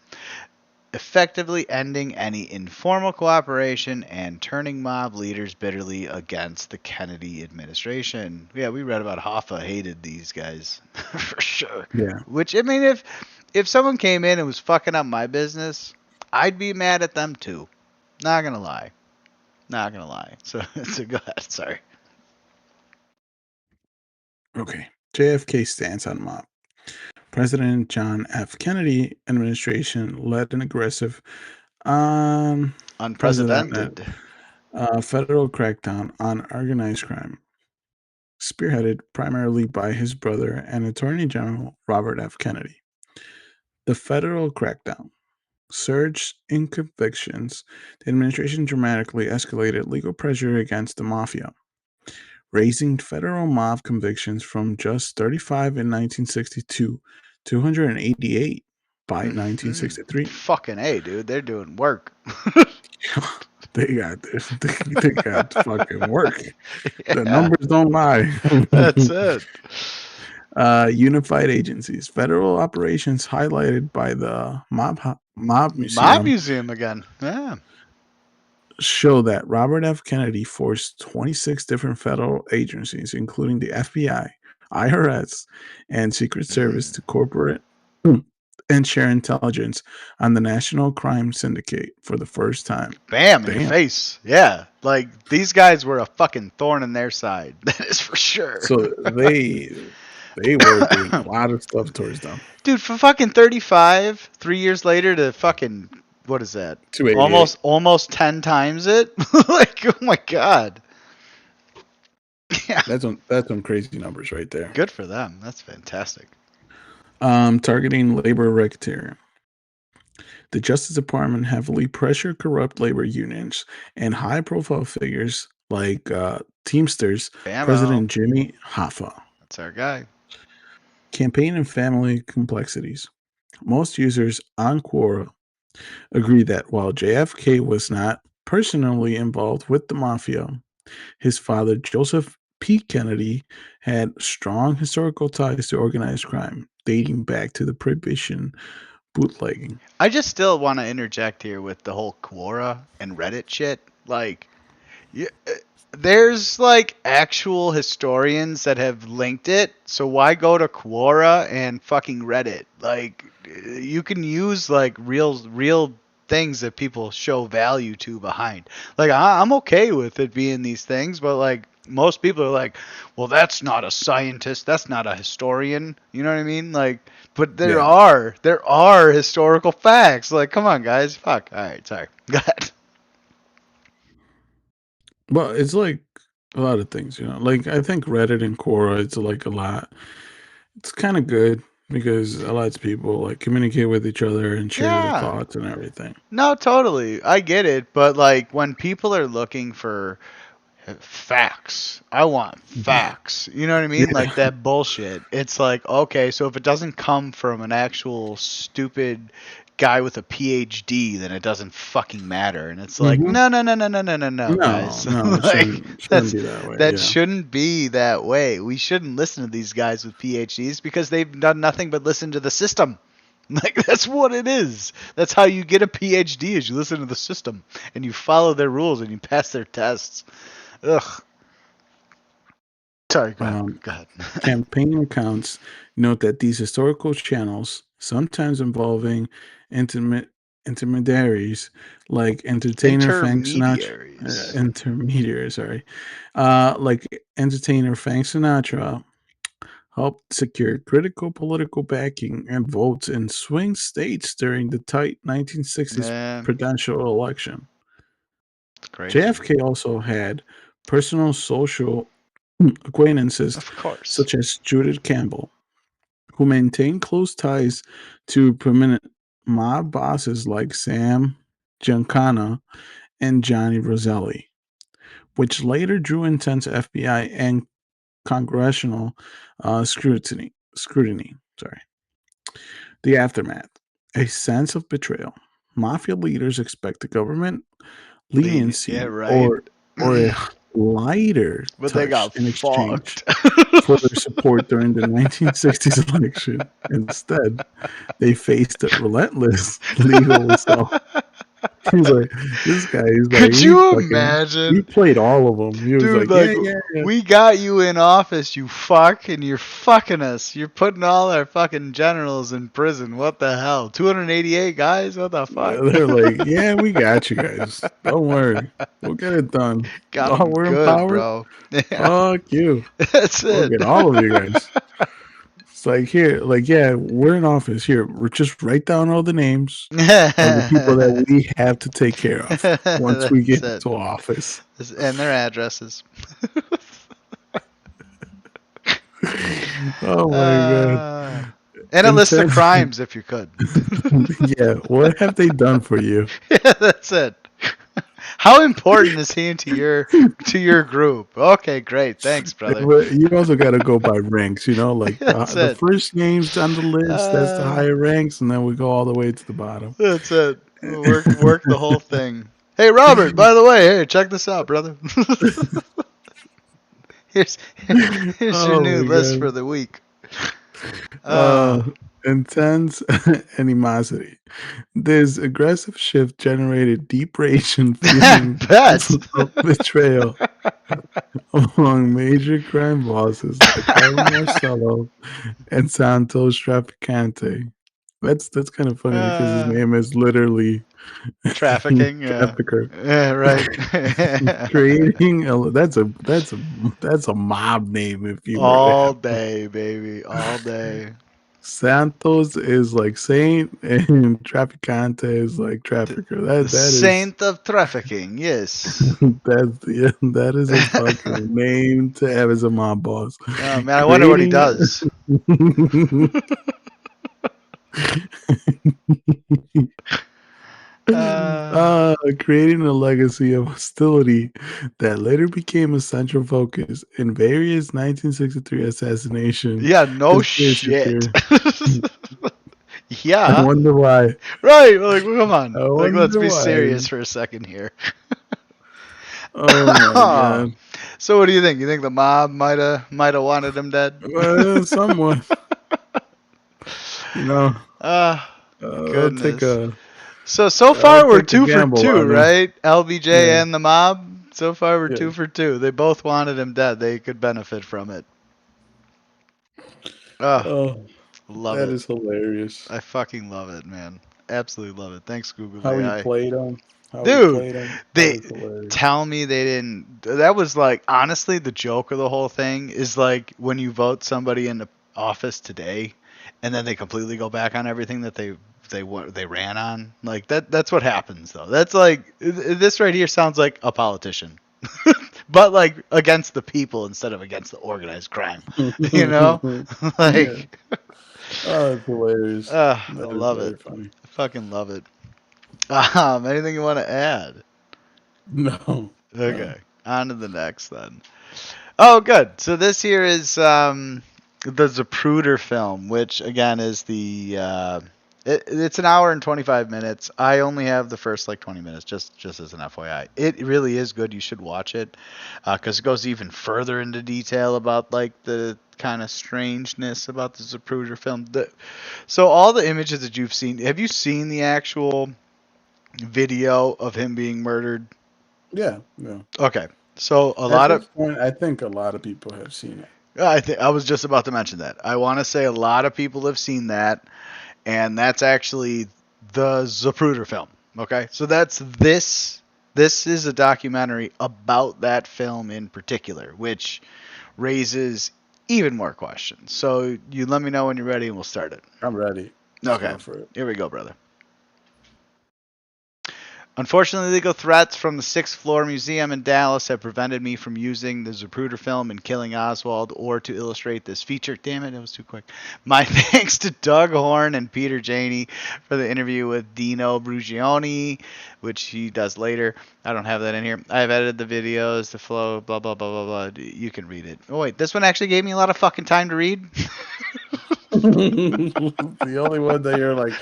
effectively ending any informal cooperation and turning mob leaders bitterly against the Kennedy administration. Yeah, we read about Hoffa hated these guys for sure. Yeah. Which, I mean, if someone came in and was fucking up my business, I'd be mad at them too. Not gonna lie. So go ahead. Sorry. Okay. JFK stance on mob. President John F. Kennedy administration led an aggressive, unprecedented federal crackdown on organized crime, spearheaded primarily by his brother and Attorney General Robert F. Kennedy. The federal crackdown surged in convictions. The administration dramatically escalated legal pressure against the mafia, raising federal mob convictions from just 35 in 1962 to 288 by 1963. Fucking A, dude. They're doing work. They got this. They got fucking work. Yeah. The numbers don't lie. That's it. Unified agencies, federal operations highlighted by the mob museum. Mob museum again. Yeah. Show that Robert F. Kennedy forced 26 different federal agencies, including the FBI, IRS, and Secret Service, to cooperate and share intelligence on the National Crime Syndicate for the first time. Bam, in your face. Yeah. Like, these guys were a fucking thorn in their side. That is for sure. So they were doing a lot of stuff towards them. Dude, for fucking 35, 3 years later to fucking, what is that? Almost 10 times it? Like, oh my God. Yeah. That's some crazy numbers right there. Good for them. That's fantastic. Targeting labor racketeering. The Justice Department heavily pressured corrupt labor unions and high-profile figures like Teamsters President Jimmy Hoffa. That's our guy. Campaign and family complexities. Most users on Quora agree that while JFK was not personally involved with the mafia, his father, Joseph P. Kennedy, had strong historical ties to organized crime, dating back to the Prohibition bootlegging. I just still want to interject here with the whole Quora and Reddit shit. Like, there's like actual historians that have linked it, so why go to Quora and fucking Reddit? Like, you can use like real things that people show value to behind. Like, I'm okay with it being these things, but like most people are like, well, that's not a scientist, that's not a historian. You know what I mean? Like, but there are historical facts. Like, come on, guys. Fuck. All right, sorry. Go ahead. Well, it's like a lot of things, you know. Like, I think Reddit and Quora, it's like a lot. It's kind of good because it lets people like communicate with each other and share their thoughts and everything. No, totally. I get it. But like when people are looking for facts, I want facts. You know what I mean? Like that bullshit. It's like, okay, so if it doesn't come from an actual stupid guy with a PhD, then it doesn't fucking matter. And it's like, no, guys. No, it Like, shouldn't be that way. That shouldn't be that way. We shouldn't listen to these guys with PhDs because they've done nothing but listen to the system. Like, that's what it is. That's how you get a PhD, is you listen to the system and you follow their rules and you pass their tests. Ugh. Sorry, go ahead. Campaign accounts note that these historical channels, sometimes involving intermediaries like entertainer Frank Sinatra, like entertainer Frank Sinatra, helped secure critical political backing and votes in swing states during the tight 1960s presidential election. JFK also had personal social acquaintances, such as Judith Campbell, who maintained close ties to prominent mob bosses like Sam Giancana and Johnny Roselli, which later drew intense FBI and congressional scrutiny. The aftermath: a sense of betrayal. Mafia leaders expect the government leniency or a lighter But they got in exchange for their support during the 1960s election. Instead, they faced a relentless legal assault. He's like, this guy is like, could you imagine? He played all of them. He was Dude, like, we got you in office, you fuck, and you're fucking us. You're putting all our fucking generals in prison. What the hell? 288 guys? What the fuck? They're like, yeah, we got you guys. Don't worry. We'll get it done. We're in power. Bro. Yeah. Fuck you. That's we'll it. Get all of you guys. It's like, here, like, yeah, we're in office. Here, we're just write down all the names of the people that we have to take care of once we get into office. And their addresses. Oh, my God. And a list of crimes, if you could. Yeah, what have they done for you? Yeah, that's it. How important is he to your group? Okay, great. Thanks, brother. But you also got to go by ranks, like the first names on the list, that's the higher ranks, and then we go all the way to the bottom. That's it. Work the whole thing. Hey, Robert, by the way, hey, check this out, brother. here's your new list for the week. Intense animosity. This aggressive shift generated deep rage and feelings of betrayal among major crime bosses like Carlo Marcello and Santos Trafficante. That's kind of funny because his name is literally trafficking. Trafficker. Yeah, right. Creating that's a mob name if you all day, baby, all day. Santos is like saint and Trafficante is like trafficker. That saint of trafficking, yes. That is a fucking name to have as a mob boss. Oh man, I wonder what he does. Creating a legacy of hostility that later became a central focus in various 1963 assassination. Yeah, no shit. Yeah. I wonder why. Right, like come on. Like let's be serious for a second here. Oh my God. So what do you think? You think the mob might have wanted him dead? Somewhat. Goodness. So far we're 2 for 2, right? LBJ and the mob. So far we're 2 for 2. They both wanted him dead. They could benefit from it. Love it. That is hilarious. I fucking love it, man. Absolutely love it. Thanks, Google How AI. he played him. Dude, they tell me they didn't. That was like, honestly, the joke of the whole thing is like when you vote somebody into office today, and then they completely go back on everything that they ran on. Like that's what happens though. That's like this right here sounds like a politician. But like against the people instead of against the organized crime. Like oh, it's hilarious. I love it. Funny. I fucking love it. Anything you want to add? No. Okay. On to the next then. Oh, good. So this here is the Zapruder Film, which again is the It's an hour and 25 minutes. I only have the first like 20 minutes, just as an FYI. It really is good. You should watch it because it goes even further into detail about like the kind of strangeness about the Zapruder film. So all the images that you've seen, have you seen the actual video of him being murdered? Yeah. Okay. So At this point, I think a lot of people have seen it. I was just about to mention that. I want to say a lot of people have seen that, and that's actually the Zapruder film. Okay, so that's this. This is a documentary about that film in particular, which raises even more questions. So you let me know when you're ready, and we'll start it. I'm ready. Let's Okay, go for it. here we go, brother. Unfortunately, legal threats from the 6th floor museum in Dallas have prevented me from using the Zapruder film in Killing Oswald or to illustrate this feature. Damn it, it was too quick. My thanks to Doug Horn and Peter Janey for the interview with Dino Brugioni, which he does later. I don't have that in here. I have edited the videos, the flow, blah, blah, blah, blah, blah. You can read it. Oh, wait, this one actually gave me a lot of fucking time to read. The only one that you're like,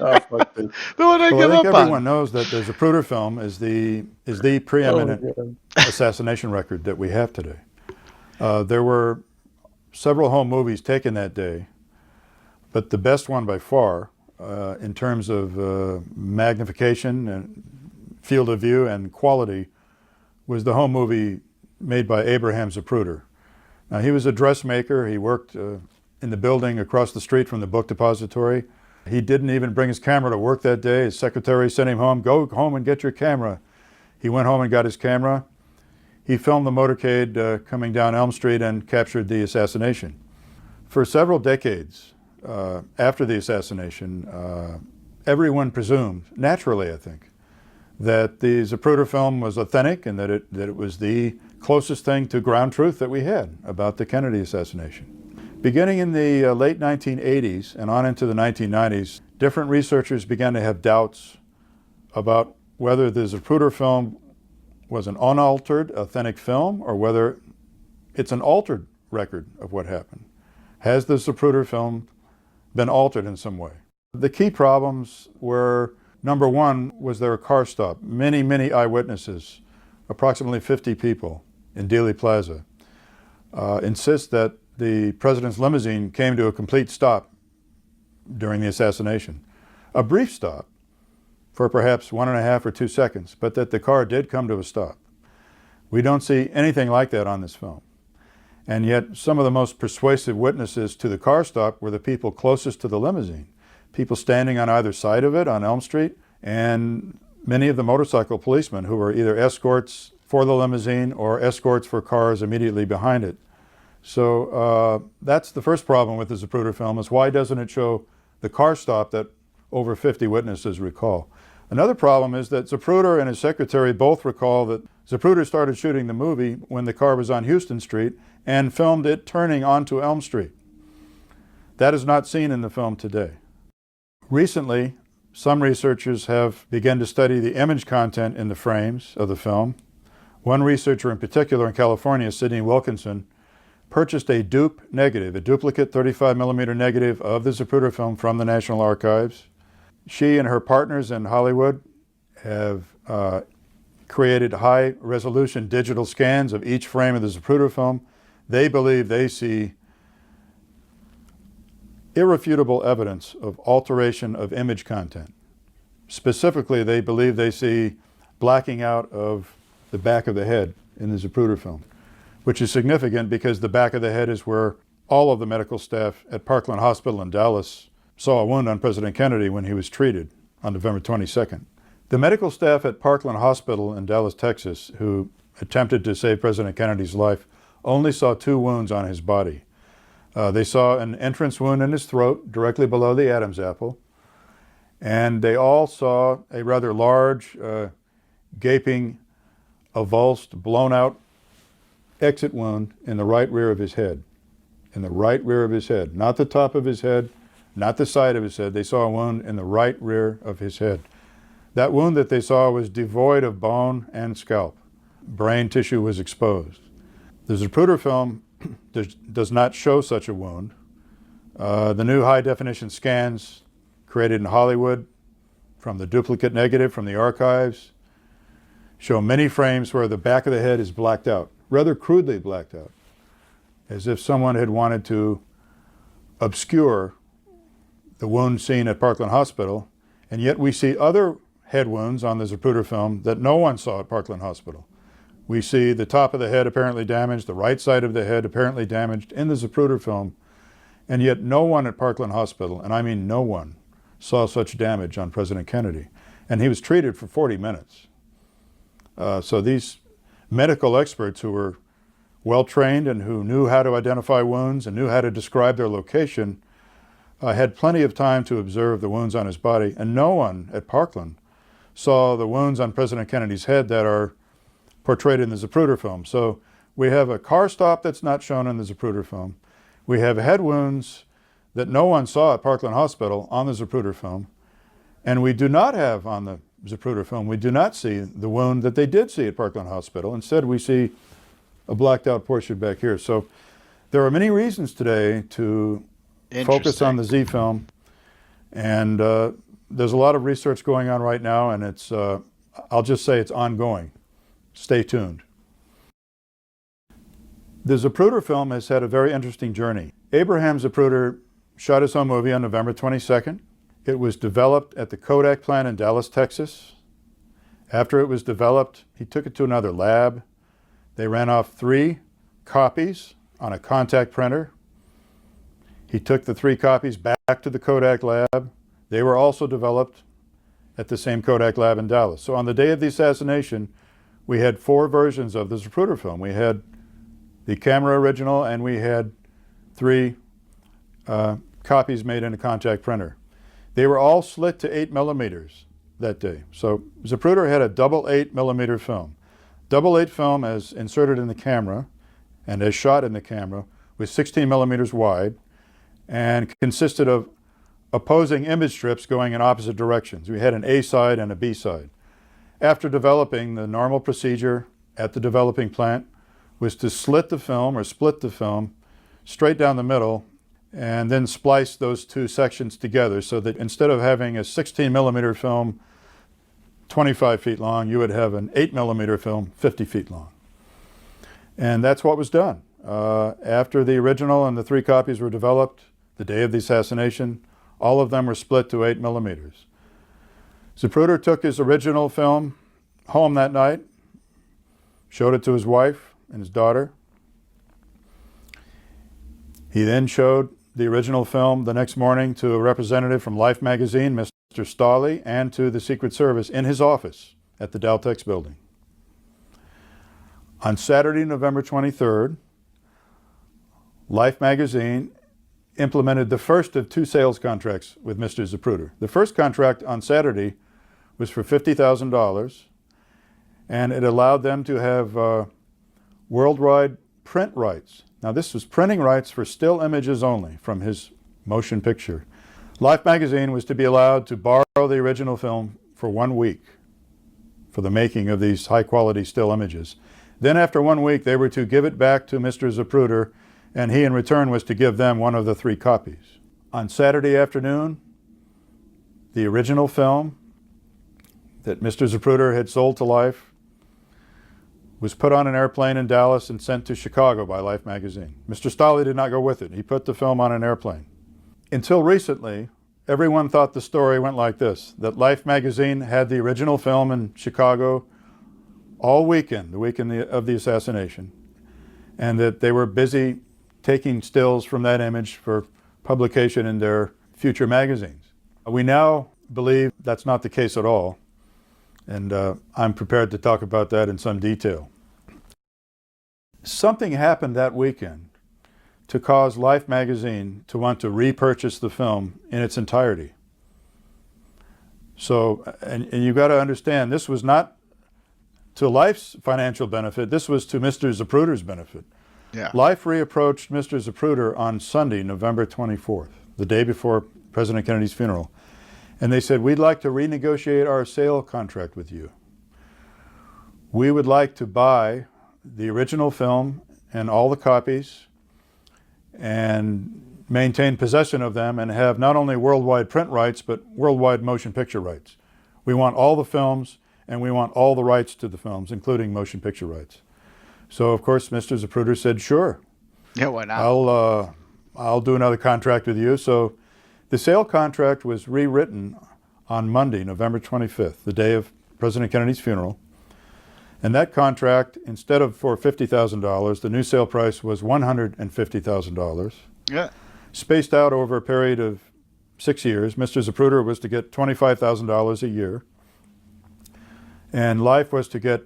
oh, fuck this. The one I Well, give I think up everyone on. knows that the Zapruder film is the preeminent assassination record that we have today. There were several home movies taken that day, but the best one by far, in terms of magnification and field of view and quality, was the home movie made by Abraham Zapruder. Now, he was a dressmaker. He worked in the building across the street from the book depository. He didn't even bring his camera to work that day. His secretary sent him home, go home and get your camera. He went home and got his camera. He filmed the motorcade coming down Elm Street and captured the assassination. For several decades after the assassination, everyone presumed, naturally I think, that the Zapruder film was authentic and that it was the closest thing to ground truth that we had about the Kennedy assassination. Beginning in the late 1980s and on into the 1990s, different researchers began to have doubts about whether the Zapruder film was an unaltered, authentic film or whether it's an altered record of what happened. Has the Zapruder film been altered in some way? The key problems were, number one, was there a car stop? Many, many eyewitnesses, approximately 50 people in Dealey Plaza, insist that the president's limousine came to a complete stop during the assassination. A brief stop for perhaps 1.5 or 2 seconds, but that the car did come to a stop. We don't see anything like that on this film. And yet some of the most persuasive witnesses to the car stop were the people closest to the limousine, people standing on either side of it on Elm Street, and many of the motorcycle policemen who were either escorts for the limousine or escorts for cars immediately behind it. So that's the first problem with the Zapruder film, is why doesn't it show the car stop that over 50 witnesses recall? Another problem is that Zapruder and his secretary both recall that Zapruder started shooting the movie when the car was on Houston Street and filmed it turning onto Elm Street. That is not seen in the film today. Recently, some researchers have begun to study the image content in the frames of the film. One researcher in particular in California, Sidney Wilkinson, purchased a dupe negative, a duplicate 35mm negative of the Zapruder film from the National Archives. She and her partners in Hollywood have created high-resolution digital scans of each frame of the Zapruder film. They believe they see irrefutable evidence of alteration of image content. Specifically, they believe they see blacking out of the back of the head in the Zapruder film, which is significant because the back of the head is where all of the medical staff at Parkland Hospital in Dallas saw a wound on President Kennedy when he was treated on November 22nd. The medical staff at Parkland Hospital in Dallas, Texas, who attempted to save President Kennedy's life, only saw 2 wounds on his body. They saw an entrance wound in his throat directly below the Adam's apple, and they all saw a rather large, gaping, avulsed, blown-out exit wound in the right rear of his head. In the right rear of his head, not the top of his head, not the side of his head. They saw a wound in the right rear of his head. That wound that they saw was devoid of bone and scalp. Brain tissue was exposed. The Zapruder film does not show such a wound. The new high-definition scans created in Hollywood from the duplicate negative from the archives show many frames where the back of the head is blacked out, rather crudely blacked out, as if someone had wanted to obscure the wound seen at Parkland Hospital, and yet we see other head wounds on the Zapruder film that no one saw at Parkland Hospital. We see the top of the head apparently damaged, the right side of the head apparently damaged in the Zapruder film, and yet no one at Parkland Hospital, and I mean no one, saw such damage on President Kennedy. And he was treated for 40 minutes. So these medical experts who were well-trained and who knew how to identify wounds and knew how to describe their location had plenty of time to observe the wounds on his body, and no one at Parkland saw the wounds on President Kennedy's head that are portrayed in the Zapruder film. So we have a car stop that's not shown in the Zapruder film. We have head wounds that no one saw at Parkland Hospital on the Zapruder film. And we do not have on the Zapruder film, we do not see the wound that they did see at Parkland Hospital. Instead, we see a blacked out portion back here. So there are many reasons today to focus on the Z film. And there's a lot of research going on right now, and it's, I'll just say it's ongoing. Stay tuned. The Zapruder film has had a very interesting journey. Abraham Zapruder shot his home movie on November 22nd. It was developed at the Kodak plant in Dallas, Texas. After it was developed, he took it to another lab. They ran off 3 copies on a contact printer. He took the 3 copies back to the Kodak lab. They were also developed at the same Kodak lab in Dallas. So on the day of the assassination, we had 4 versions of the Zapruder film. We had the camera original, and we had 3 copies made in a contact printer. They were all slit to 8 millimeters that day. So Zapruder had a double 8 millimeter film. Double 8 film, as inserted in the camera and as shot in the camera, was 16 millimeters wide and consisted of opposing image strips going in opposite directions. We had an A side and a B side. After developing, the normal procedure at the developing plant was to slit the film or split the film straight down the middle and then splice those 2 sections together so that instead of having a 16 millimeter film 25 feet long, you would have an 8 millimeter film 50 feet long. And that's what was done. After the original and the 3 copies were developed, the day of the assassination, all of them were split to 8 millimeters. Zapruder took his original film home that night, showed it to his wife and his daughter. He then showed the original film the next morning to a representative from Life magazine, Mr. Stolley, and to the Secret Service in his office at the Daltex building. On Saturday, November 23rd, Life magazine implemented the first of 2 sales contracts with Mr. Zapruder. The first contract on Saturday was for $50,000, and it allowed them to have worldwide print rights. Now, this was printing rights for still images only from his motion picture. Life magazine was to be allowed to borrow the original film for 1 week for the making of these high-quality still images. Then after 1 week, they were to give it back to Mr. Zapruder, and he in return was to give them one of the 3 copies. On Saturday afternoon, the original film that Mr. Zapruder had sold to Life was put on an airplane in Dallas and sent to Chicago by Life magazine. Mr. Stolley did not go with it. He put the film on an airplane. Until recently, everyone thought the story went like this, that Life magazine had the original film in Chicago all weekend, the weekend of the assassination, and that they were busy taking stills from that image for publication in their future magazines. We now believe that's not the case at all, and I'm prepared to talk about that in some detail. Something happened that weekend to cause Life magazine to want to repurchase the film in its entirety. So, and you've got to understand, this was not to Life's financial benefit, this was to Mr. Zapruder's benefit. Yeah. Life reapproached Mr. Zapruder on Sunday, November 24th, the day before President Kennedy's funeral. And they said, we'd like to renegotiate our sale contract with you. We would like to buy the original film and all the copies and maintain possession of them and have not only worldwide print rights, but worldwide motion picture rights. We want all the films, and we want all the rights to the films, including motion picture rights. So, of course, Mr. Zapruder said, sure. Yeah, why not? I'll do another contract with you. So the sale contract was rewritten on Monday, November 25th, the day of President Kennedy's funeral. And that contract, instead of for $50,000, the new sale price was $150,000. Yeah. Spaced out over a period of 6 years. Mr. Zapruder was to get $25,000 a year. And Life was to get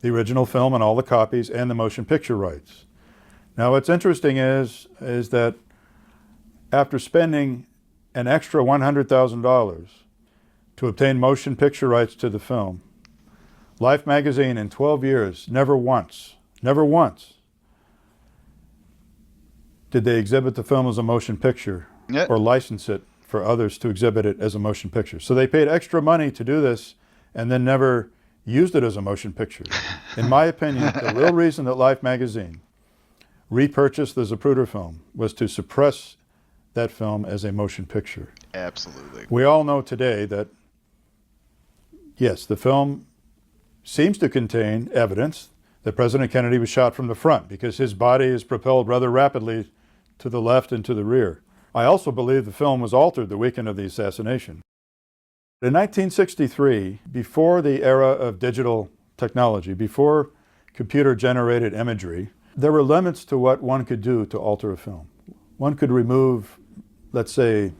the original film and all the copies and the motion picture rights. Now what's interesting is that after spending an extra $100,000 to obtain motion picture rights to the film, Life magazine in 12 years, never once did they exhibit the film as a motion picture or license it for others to exhibit it as a motion picture. So they paid extra money to do this and then never used it as a motion picture. In my opinion, the real reason that Life magazine repurchased the Zapruder film was to suppress that film as a motion picture. Absolutely. We all know today that, yes, the film seems to contain evidence that President Kennedy was shot from the front because his body is propelled rather rapidly to the left and to the rear. I also believe the film was altered the weekend of the assassination. In 1963, before the era of digital technology, before computer-generated imagery, there were limits to what one could do to alter a film. One could remove, let's say,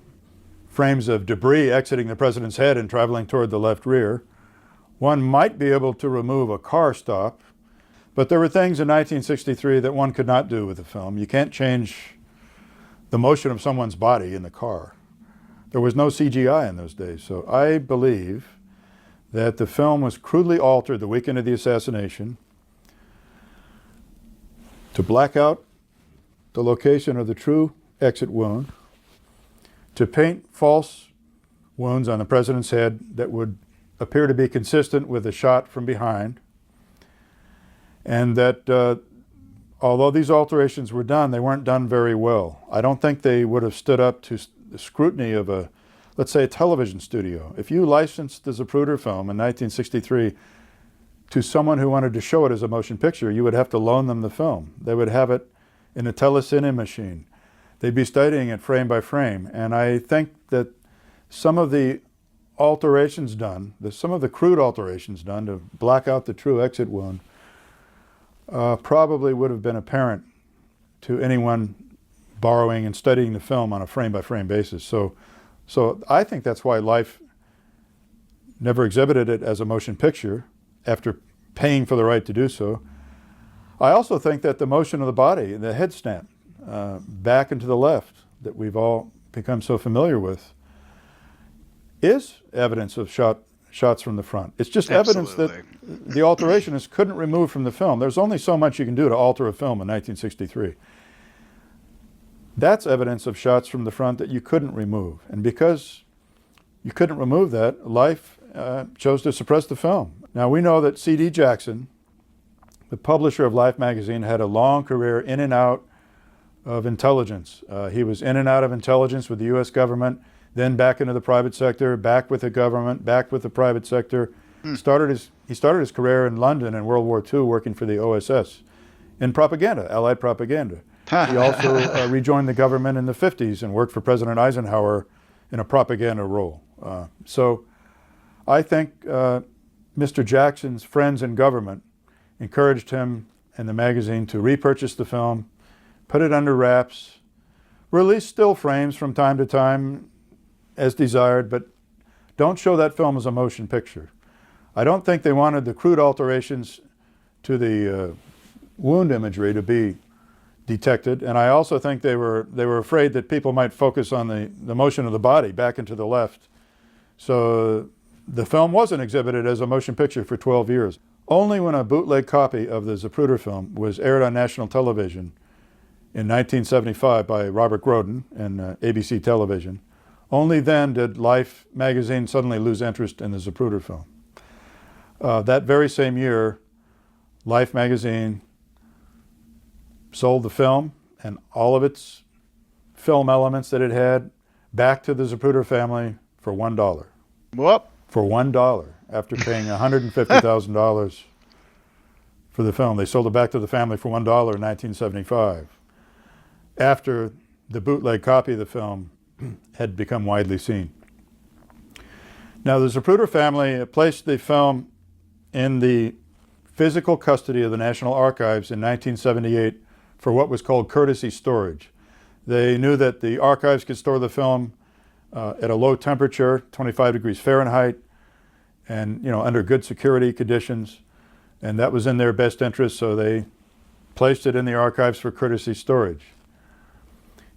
frames of debris exiting the president's head and traveling toward the left rear. One might be able to remove a car stop, but there were things in 1963 that one could not do with the film. You can't change the motion of someone's body in the car. There was no CGI in those days, so I believe that the film was crudely altered the weekend of the assassination to black out the location of the true exit wound, to paint false wounds on the president's head that would appear to be consistent with a shot from behind, and that although these alterations were done, they weren't done very well. I don't think they would have stood up to the scrutiny of a, let's say, a television studio. If you licensed the Zapruder film in 1963 to someone who wanted to show it as a motion picture, you would have to loan them the film. They would have it in a telecine machine. They'd be studying it frame by frame. And I think that some of the alterations done, some of the crude alterations done to black out the true exit wound probably would have been apparent to anyone borrowing and studying the film on a frame by frame basis. So I think that's why Life never exhibited it as a motion picture after paying for the right to do so. I also think that the motion of the body, the head snap back and to the left that we've all become so familiar with, is evidence of shots from the front. It's just evidence that the alterationists couldn't remove from the film. There's only so much you can do to alter a film in 1963. That's evidence of shots from the front that you couldn't remove. And because you couldn't remove that, Life chose to suppress the film. Now we know that C.D. Jackson, the publisher of Life magazine, had a long career in and out of intelligence. He was in and out of intelligence with the U.S. government, then back into the private sector, back with the government, back with the private sector. He started his career in London in World War II working for the OSS in propaganda, Allied propaganda. He also rejoined the government in the 50s and worked for President Eisenhower in a propaganda role. So I think Mr. Jackson's friends in government encouraged him and the magazine to repurchase the film, put it under wraps, release still frames from time to time as desired, but don't show that film as a motion picture. I don't think they wanted the crude alterations to the wound imagery to be detected, and I also think they were afraid that people might focus on the motion of the body back and to the left. So the film wasn't exhibited as a motion picture for 12 years. Only when a bootleg copy of the Zapruder film was aired on national television in 1975 by Robert Groden and ABC Television, only then did Life magazine suddenly lose interest in the Zapruder film. That very same year, Life magazine sold the film and all of its film elements that it had back to the Zapruder family for $1. Whoop. For $1, after paying $150,000 for the film. They sold it back to the family for $1 in 1975, after the bootleg copy of the film had become widely seen. Now, the Zapruder family placed the film in the physical custody of the National Archives in 1978 for what was called courtesy storage. They knew that the archives could store the film at a low temperature, 25 degrees Fahrenheit, and under good security conditions, and that was in their best interest, so they placed it in the archives for courtesy storage.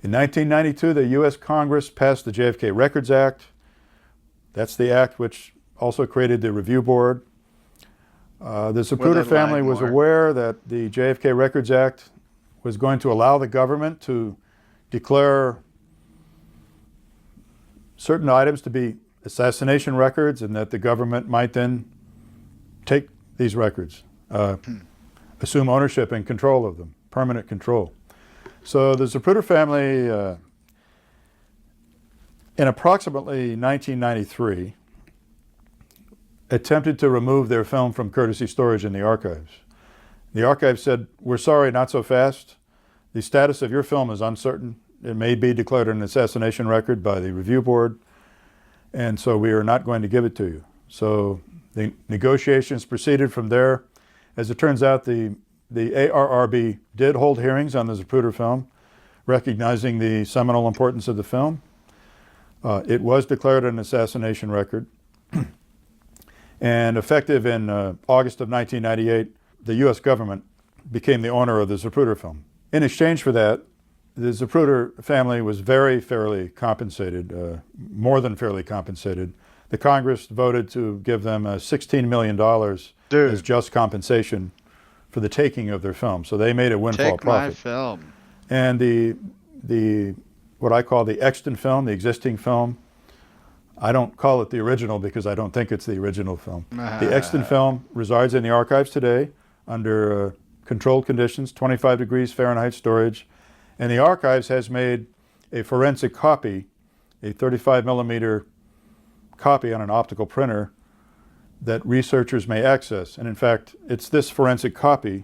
In 1992, the U.S. Congress passed the JFK Records Act. That's the act which also created the Review Board. The Zapruder family was aware that the JFK Records Act was going to allow the government to declare certain items to be assassination records, and that the government might then take these records, assume ownership and control of them, permanent control. So the Zapruder family, in approximately 1993, attempted to remove their film from courtesy storage in the archives. The archives said, "We're sorry, not so fast. The status of your film is uncertain. It may be declared an assassination record by the Review Board, and so we are not going to give it to you." So the negotiations proceeded from there. As it turns out, the ARRB did hold hearings on the Zapruder film, recognizing the seminal importance of the film. It was declared an assassination record. And effective in August of 1998, the U.S. government became the owner of the Zapruder film. In exchange for that, the Zapruder family was very fairly compensated, more than fairly compensated. The Congress voted to give them $16 million as just compensation for the taking of their film. So they made a windfall profit. Take my film. And the what I call the extant film, the existing film, I don't call it the original because I don't think it's the original film. The extant film resides in the archives today under controlled conditions, 25 degrees Fahrenheit storage. And the archives has made a forensic copy, a 35 millimeter copy on an optical printer that researchers may access. And in fact, it's this forensic copy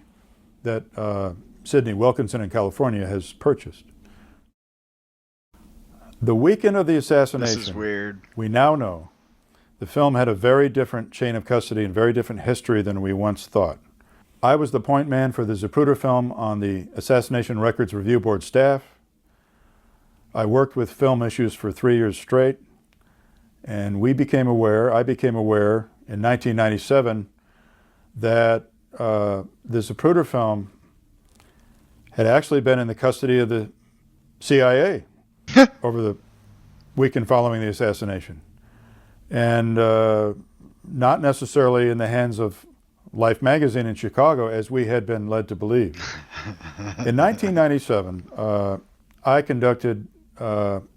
that Sidney Wilkinson in California has purchased. The weekend of the assassination, this is weird. We now know the film had a very different chain of custody and very different history than we once thought. I was the point man for the Zapruder film on the Assassination Records Review Board staff. I worked with film issues for 3 years straight, and I became aware in 1997 that the Zapruder film had actually been in the custody of the CIA over the weekend following the assassination, and not necessarily in the hands of Life magazine in Chicago, as we had been led to believe. In 1997, I conducted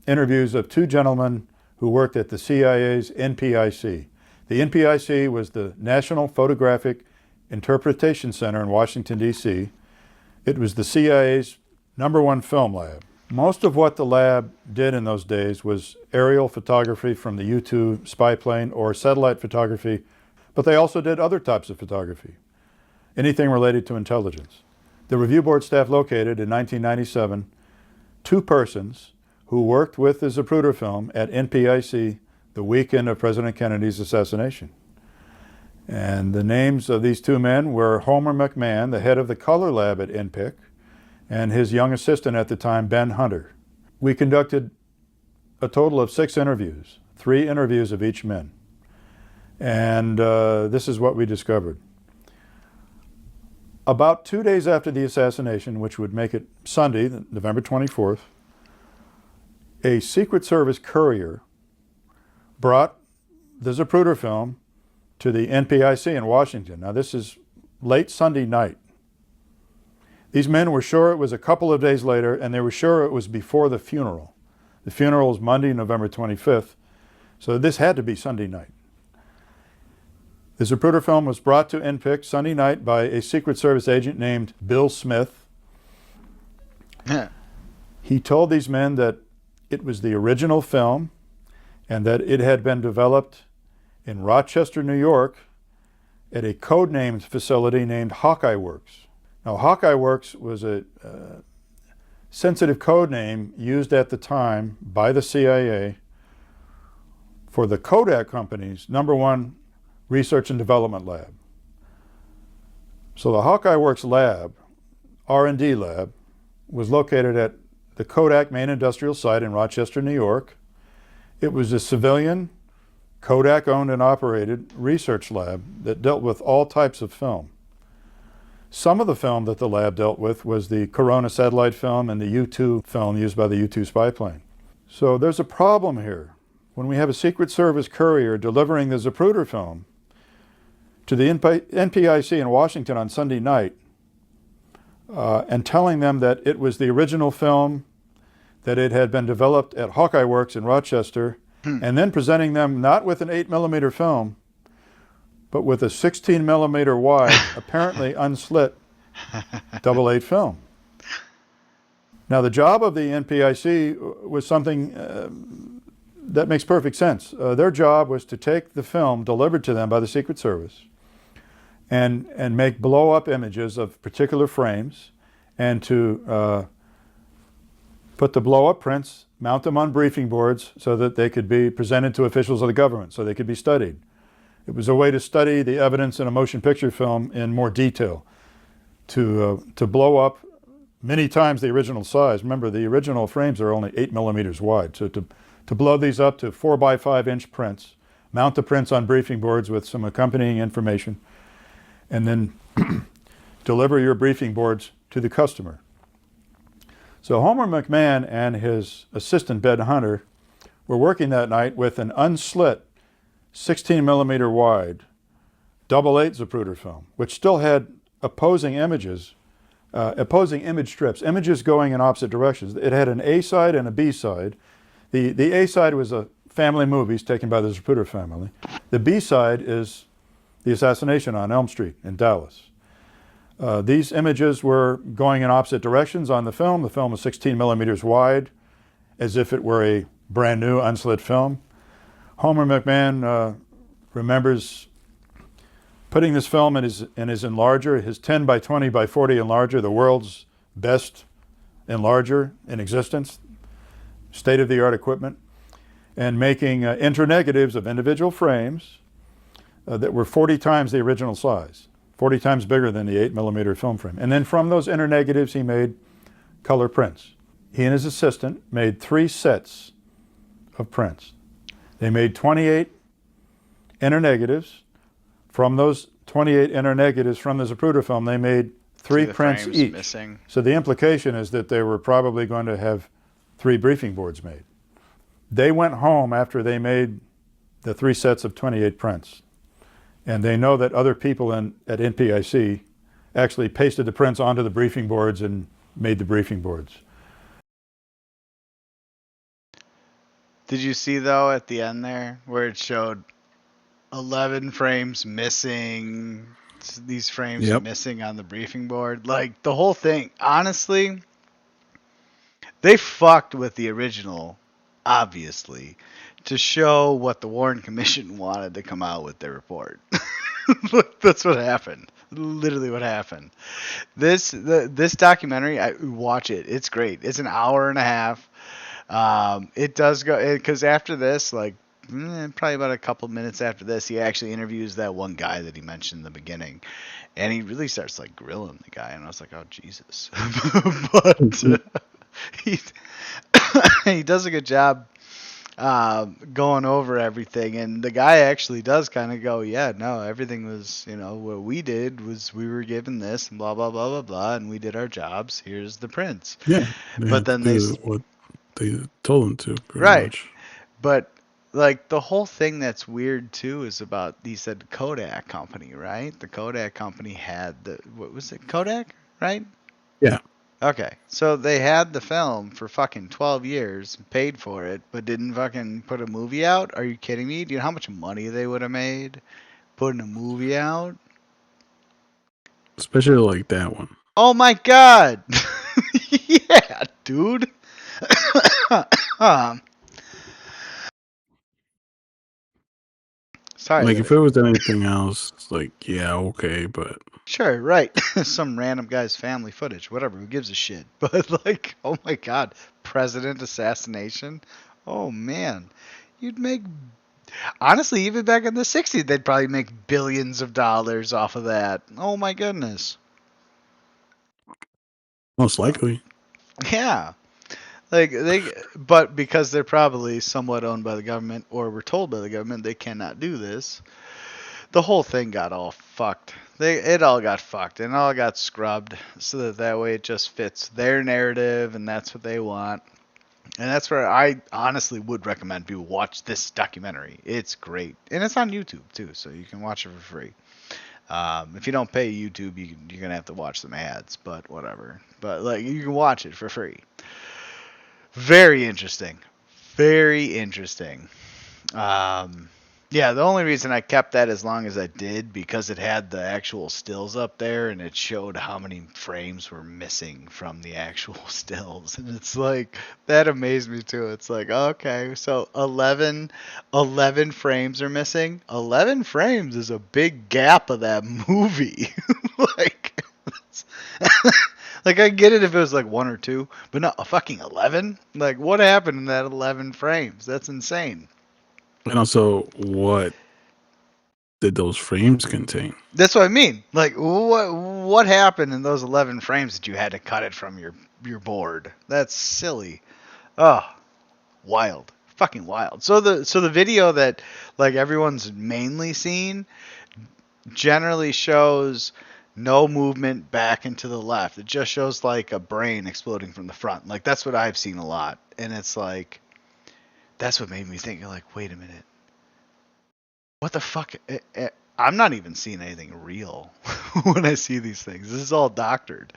interviews of two gentlemen who worked at the CIA's NPIC. The NPIC was the National Photographic Interpretation Center in Washington, D.C. It was the CIA's #1 film lab. Most of what the lab did in those days was aerial photography from the U-2 spy plane or satellite photography, but they also did other types of photography, anything related to intelligence. The review board staff located in 1997 two persons who worked with the Zapruder film at NPIC the weekend of President Kennedy's assassination. And the names of these two men were Homer McMahon, the head of the color lab at NPIC, and his young assistant at the time, Ben Hunter. We conducted a total of 6 interviews, 3 interviews of each man. And this is what we discovered. About 2 days after the assassination, which would make it Sunday, November 24th, a Secret Service courier brought the Zapruder film to the NPIC in Washington. Now this is late Sunday night. These men were sure it was a couple of days later, and they were sure it was before the funeral. The funeral was Monday, November 25th, so this had to be Sunday night. The Zapruder film was brought to NPIC Sunday night by a Secret Service agent named Bill Smith. He told these men that it was the original film and that it had been developed in Rochester, New York at a codenamed facility named Hawkeye Works. Now, Hawkeye Works was a sensitive code name used at the time by the CIA for the Kodak company's #1 research and development lab. So the Hawkeye Works lab, R&D lab, was located at the Kodak main industrial site in Rochester, New York. It was a civilian, Kodak-owned and operated research lab that dealt with all types of film. Some of the film that the lab dealt with was the Corona satellite film and the U-2 film used by the U-2 spy plane. So there's a problem here. When we have a Secret Service courier delivering the Zapruder film to the NPIC in Washington on Sunday night and telling them that it was the original film, that it had been developed at Hawkeye Works in Rochester, and then presenting them not with an 8mm film, but with a 16mm wide, apparently unslit, 8.8 film. Now, the job of the NPIC was something that makes perfect sense. Their job was to take the film delivered to them by the Secret Service and make blow-up images of particular frames and to put the blow-up prints, mount them on briefing boards so that they could be presented to officials of the government, so they could be studied. It was a way to study the evidence in a motion picture film in more detail, to blow up many times the original size. Remember, the original frames are only 8mm wide, so to blow these up to 4x5-inch prints, mount the prints on briefing boards with some accompanying information, and then deliver your briefing boards to the customer. So Homer McMahon and his assistant, Ben Hunter, were working that night with an unslit 16mm wide 8.8 Zapruder film, which still had opposing images, opposing image strips, images going in opposite directions. It had an A side and a B side. The A side was a family movies taken by the Zapruder family. The B side is the Assassination on Elm Street in Dallas. These images were going in opposite directions on the film. The film was 16mm wide, as if it were a brand new unslit film. Homer McMahon remembers putting this film in his enlarger, his 10x20x40 enlarger, the world's best enlarger in existence, state-of-the-art equipment, and making internegatives of individual frames that were 40 times the original size, 40 times bigger than the 8mm film frame. And then from those internegatives, he made color prints. He and his assistant made 3 sets of prints. They made 28 internegatives. From those 28 internegatives from the Zapruder film, they made 3 prints each. Missing. So the implication is that they were probably going to have 3 briefing boards made. They went home after they made the 3 sets of 28 prints. And they know that other people at NPIC actually pasted the prints onto the briefing boards and made the briefing boards. Did you see, though, at the end there, where it showed 11 frames missing, these frames missing on the briefing board? Like, the whole thing, honestly, they fucked with the original, obviously, to show what the Warren Commission wanted to come out with their report. That's what happened. Literally what happened. This documentary, watch it. It's great. It's an hour and a half. It does go, because after this, like, probably about a couple minutes after this, he actually interviews that one guy that he mentioned in the beginning, and he really starts like grilling the guy, and I was like, oh Jesus. But he does a good job going over everything, and the guy actually does kind of go, yeah, no, everything was, what we did was we were given this and blah blah blah blah blah, and we did our jobs. Here's the prints. Yeah, but then what they told them to, pretty right much. But like the whole thing that's weird too is about, he said Kodak company, right? The Kodak company had what was it, Kodak, right? Yeah. Okay, so they had the film for fucking 12 years, paid for it, but didn't fucking put a movie out? Are you kidding me? Do you know how much money they would have made putting a movie out? Especially like that one. Oh my god! Yeah, dude! um, sorry. Like if it was anything else, it's like yeah, okay, but Sure, right. Some random guy's family footage, whatever. Who gives a shit? But like, oh my god, president assassination. Oh man, you'd make. Honestly, even back in the '60s, they'd probably make billions of dollars off of that. Oh my goodness. most likely. Yeah. Like but because they're probably somewhat owned by the government or were told by the government they cannot do this, the whole thing got all fucked. It all got fucked and all got scrubbed so that way it just fits their narrative and that's what they want. And that's where I honestly would recommend people watch this documentary. It's great, and it's on YouTube too, so you can watch it for free. If you don't pay YouTube, you're gonna have to watch some ads, but whatever. But like you can watch it for free. Very interesting. Very interesting. Yeah, the only reason I kept that as long as I did because it had the actual stills up there and it showed how many frames were missing from the actual stills. And it's like, that amazed me too. It's like, okay, so 11 frames are missing. 11 frames is a big gap of that movie. Like, like I get it if it was like 1 or 2, but not a fucking 11? Like, what happened in that 11 frames? That's insane. And also, what did those frames contain? That's what I mean. Like, what happened in those 11 frames that you had to cut it from your board? That's silly. Oh, wild, fucking wild. So the video that like everyone's mainly seen generally shows no movement back and to the left. It just shows like a brain exploding from the front. Like that's what I've seen a lot, and it's like that's what made me think. Like, wait a minute. What the fuck? I'm not even seeing anything real when I see these things. This is all doctored.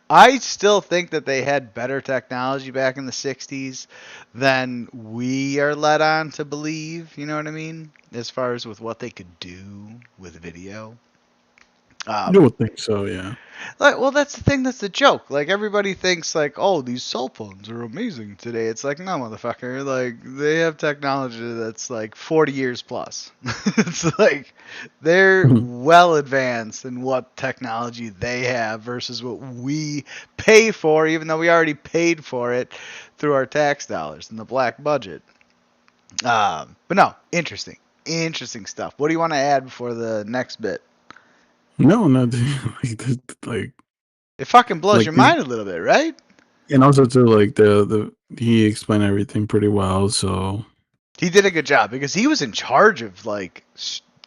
I still think that they had better technology back in the 60s than we are led on to believe. You know what I mean? As far as with what they could do with video. You would think so, yeah. Like, well, that's the thing. That's the joke. Like everybody thinks, like, oh, these cell phones are amazing today. It's like, no, motherfucker. Like they have technology that's like 40 years plus. It's like they're well advanced in what technology they have versus what we pay for, even though we already paid for it through our tax dollars in the black budget. But no, interesting stuff. What do you want to add before the next bit? No, nothing. like it fucking blows like your mind a little bit, right? And also too, like the he explained everything pretty well, so he did a good job because he was in charge of like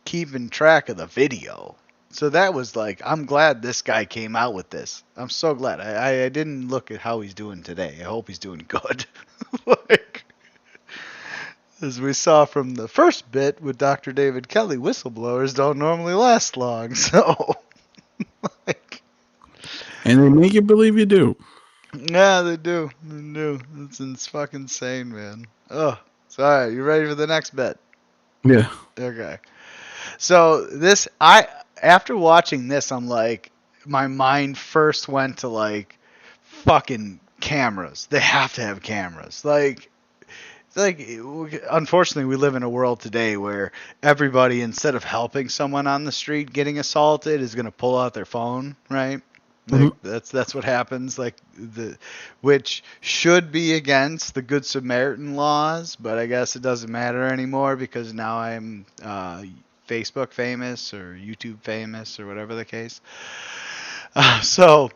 keeping track of the video. So that was like, I'm glad this guy came out with this. I'm so glad. I didn't look at how he's doing today. I hope he's doing good. Like, as we saw from the first bit with Dr. David Kelly, whistleblowers don't normally last long. So, like, and they make you believe you do. Yeah, they do. They do. It's fucking insane, man. Oh, so all right, you ready for the next bit? Yeah. Okay. So after watching this, I'm like, my mind first went to like, fucking cameras. They have to have cameras. Like, unfortunately, we live in a world today where everybody, instead of helping someone on the street getting assaulted, is gonna pull out their phone, right? Like, that's what happens. Like which should be against the Good Samaritan laws, but I guess it doesn't matter anymore because now I'm Facebook famous or YouTube famous or whatever the case. So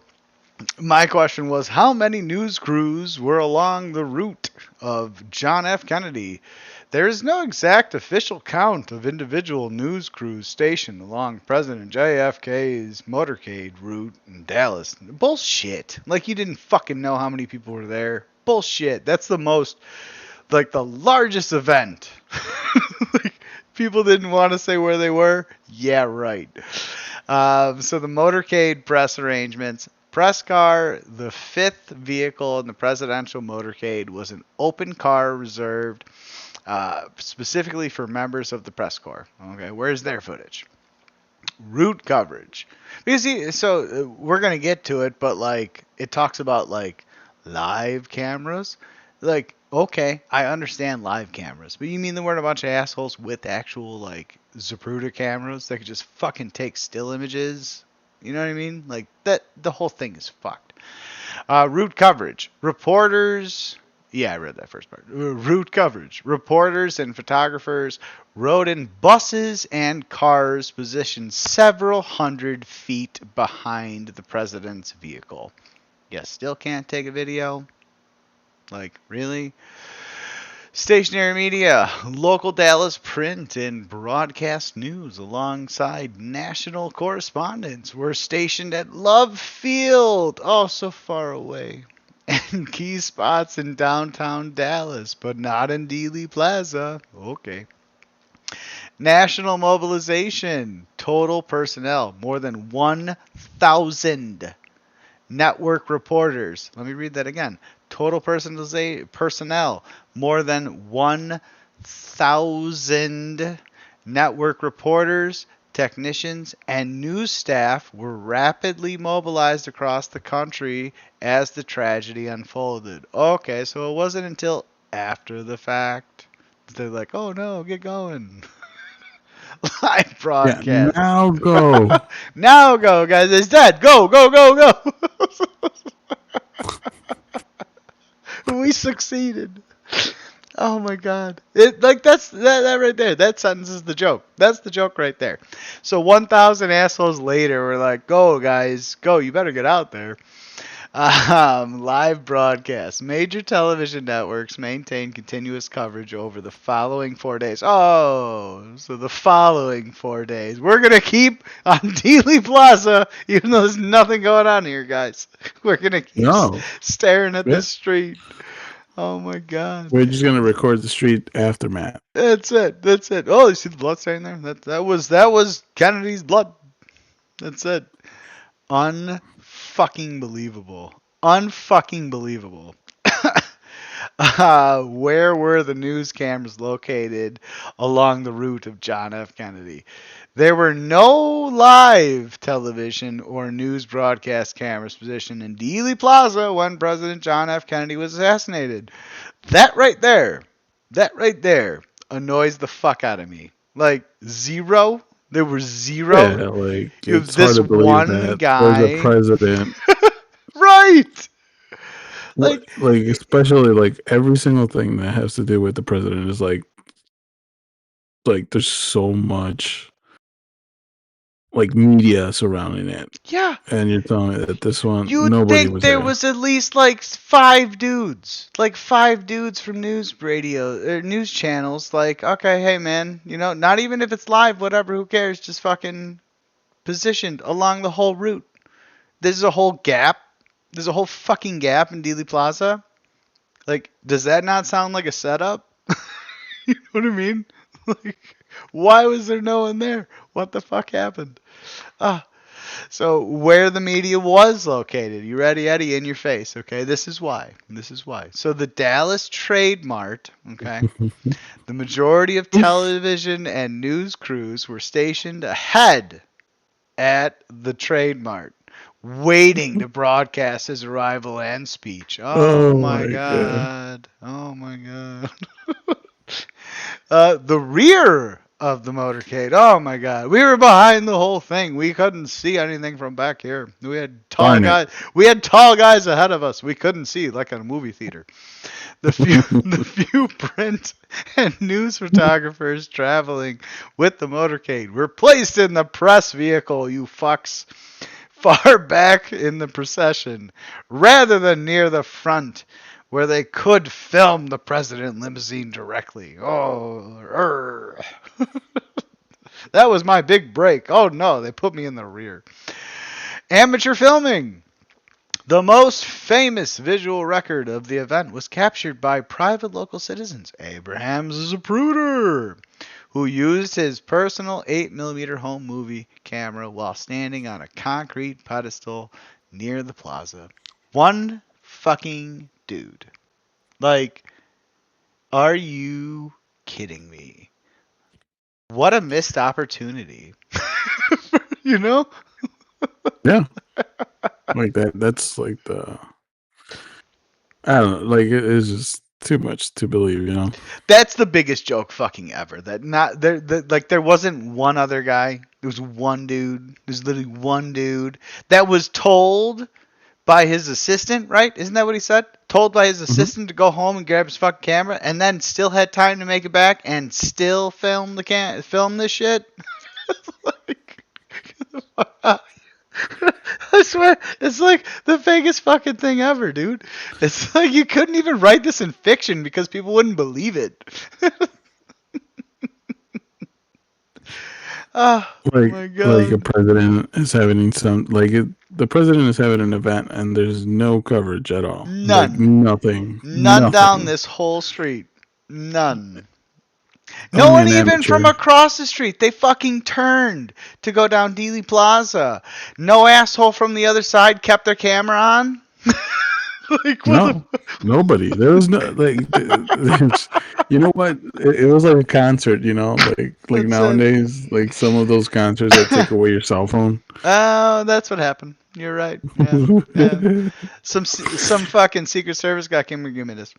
my question was, how many news crews were along the route of John F. Kennedy? There is no exact official count of individual news crews stationed along President JFK's motorcade route in Dallas. Bullshit. Like, you didn't fucking know how many people were there. Bullshit. That's the most, like, the largest event. Like, people didn't want to say where they were? Yeah, right. So the motorcade press arrangements. Press car, the fifth vehicle in the presidential motorcade, was an open car reserved specifically for members of the press corps. Okay, where's their footage? Route coverage. Because we're gonna get to it, but like it talks about like Live cameras? Like, okay, I understand live cameras, but you mean there weren't a bunch of assholes with actual, like, Zapruder cameras that could just fucking take still images? You know what I mean? Like, that, the whole thing is fucked. Route coverage. Reporters... Yeah, I read that first part. Route coverage. Reporters and photographers rode in buses and cars positioned several hundred feet behind the president's vehicle. You still can't take a video? Like, really? Stationary media, local Dallas print and broadcast news alongside national correspondents were stationed at Love Field, oh so far away, and key spots in downtown Dallas, but not in Dealey Plaza. Okay. National mobilization, total personnel, more than 1,000 network reporters. Let me read that again. Total personnel, more than 1,000 network reporters, technicians, and news staff were rapidly mobilized across the country as the tragedy unfolded. Okay, so it wasn't until after the fact that they're like, oh no, get going. Live broadcast. Yeah, now go. Now go, guys. It's dead. Go, go, go, go. We succeeded. Oh my god. It like that right there. That sentence is the joke. That's the joke right there. So 1,000 assholes later, we're like, go guys, go. You better get out there. Live broadcast. Major television networks maintain continuous coverage over the following 4 days. Oh, so the following 4 days. We're going to keep on Dealey Plaza, even though there's nothing going on here, guys. We're going to keep staring at the street. Oh my god. We're just going to record the street aftermath. That's it. That's it. Oh, you see the blood stain there? That was Kennedy's blood. That's it. Unfucking believable. Unfucking believable. Where were the news cameras located along the route of John F. Kennedy? There were no live television or news broadcast cameras positioned in Dealey Plaza when President John F. Kennedy was assassinated. That right there annoys the fuck out of me. Like, zero? There were zero? Yeah, like, it's hard to believe that there's a president. Right! Like, especially, like, every single thing that has to do with the president is, like, there's so much, like, media surrounding it. Yeah. And you're telling me that this one, You'd nobody think was there there. was at least, like, 5 dudes. Like, 5 dudes from news channels. Like, okay, hey, man, you know, not even if it's live, whatever, who cares? Just fucking positioned along the whole route. There's a whole gap. There's a whole fucking gap in Dealey Plaza. Like, does that not sound like a setup? You know what I mean? Like, why was there no one there? What the fuck happened? So where the media was located. You ready, Eddie? In your face, okay? This is why. So the Dallas Trade Mart, okay? The majority of television and news crews were stationed ahead at the Trade Mart, waiting to broadcast his arrival and speech. Oh my god. Oh my god. The rear of the motorcade. Oh my god. We were behind the whole thing. We couldn't see anything from back here. We had tall guys ahead of us. We couldn't see, like in a movie theater. The few print and news photographers traveling with the motorcade were placed in the press vehicle, you fucks, far back in the procession, rather than near the front, where they could film the president limousine directly. That was my big break. Oh no, they put me in the rear. Amateur filming. The most famous visual record of the event was captured by private local citizens, Abraham Zapruder, who used his personal 8mm home movie camera while standing on a concrete pedestal near the plaza. One fucking dude. Like, are you kidding me? What a missed opportunity. You know? Yeah. Like that's like I don't know. Like it's just too much to believe, you know. That's the biggest joke fucking ever. That not there. Like there wasn't one other guy. There was one dude. There's literally one dude that was told by his assistant, right? Isn't that what he said? Told by his assistant to go home and grab his fucking camera, and then still had time to make it back and still film film this shit. I swear, it's like the biggest fucking thing ever, dude. It's like you couldn't even write this in fiction because people wouldn't believe it. Oh my god! Like a president is having the president is having an event and there's no coverage at all. None. Like nothing. None down this whole street. None. No Only one an even amateur. from across the street. They fucking turned to go down Dealey Plaza. No asshole from the other side kept their camera on. Like, No, nobody. There was no like. You know what? It was like a concert. You know, like That's nowadays, like some of those concerts that take away your cell phone. Oh, that's what happened. You're right. Yeah, yeah. Some fucking Secret Service guy came and give me this.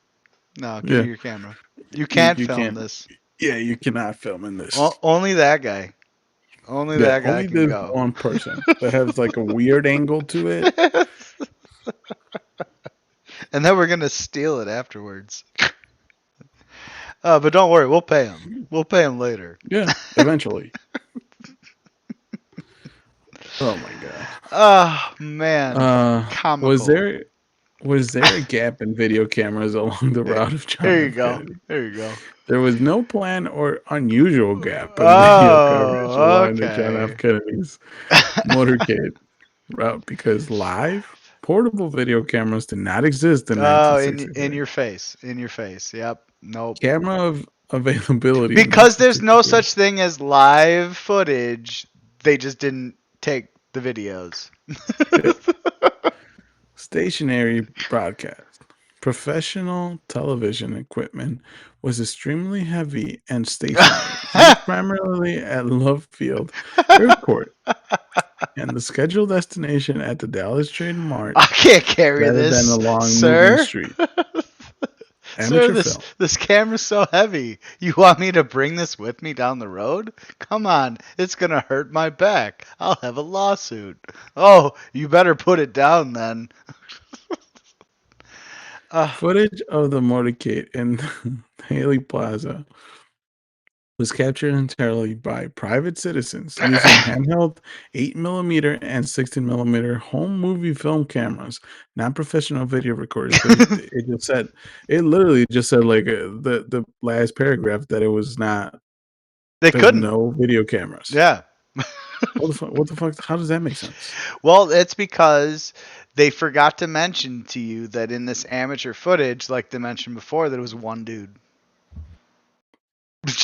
No, give me your camera. You can't film this. Yeah, you cannot film in this. Only that guy. Only that guy only can this go. one person that has like a weird angle to it. And then we're gonna steal it afterwards. But don't worry, we'll pay him. We'll pay him later. Yeah, eventually. Oh my god. Oh man. Comical. Was there a gap in video cameras along the route of John There you F. go. Kennedy? There you go. There was no plan or unusual gap in video coverage along the John F. Kennedy's motorcade route because live portable video cameras did not exist in 1963. in your face. In your face. Yep. Nope. Camera availability. Because there's no such thing as live footage, they just didn't take the videos. Stationary broadcast. Professional television equipment was extremely heavy and stationary, used primarily at Love Field Airport and the scheduled destination at the Dallas Trade Mart. I can't carry rather this, than along sir. Moving Street. Sir, this camera's so heavy. You want me to bring this with me down the road? Come on, it's gonna hurt my back. I'll have a lawsuit. Oh, you better put it down then. Footage of the motorcade in Haley Plaza was captured entirely by private citizens using handheld 8mm and 16mm home movie film cameras, not professional video recorders. It literally just said like the last paragraph that it was not. They couldn't. No video cameras. Yeah. What the fuck? How does that make sense? Well, it's because they forgot to mention to you that in this amateur footage, like they mentioned before, that it was one dude.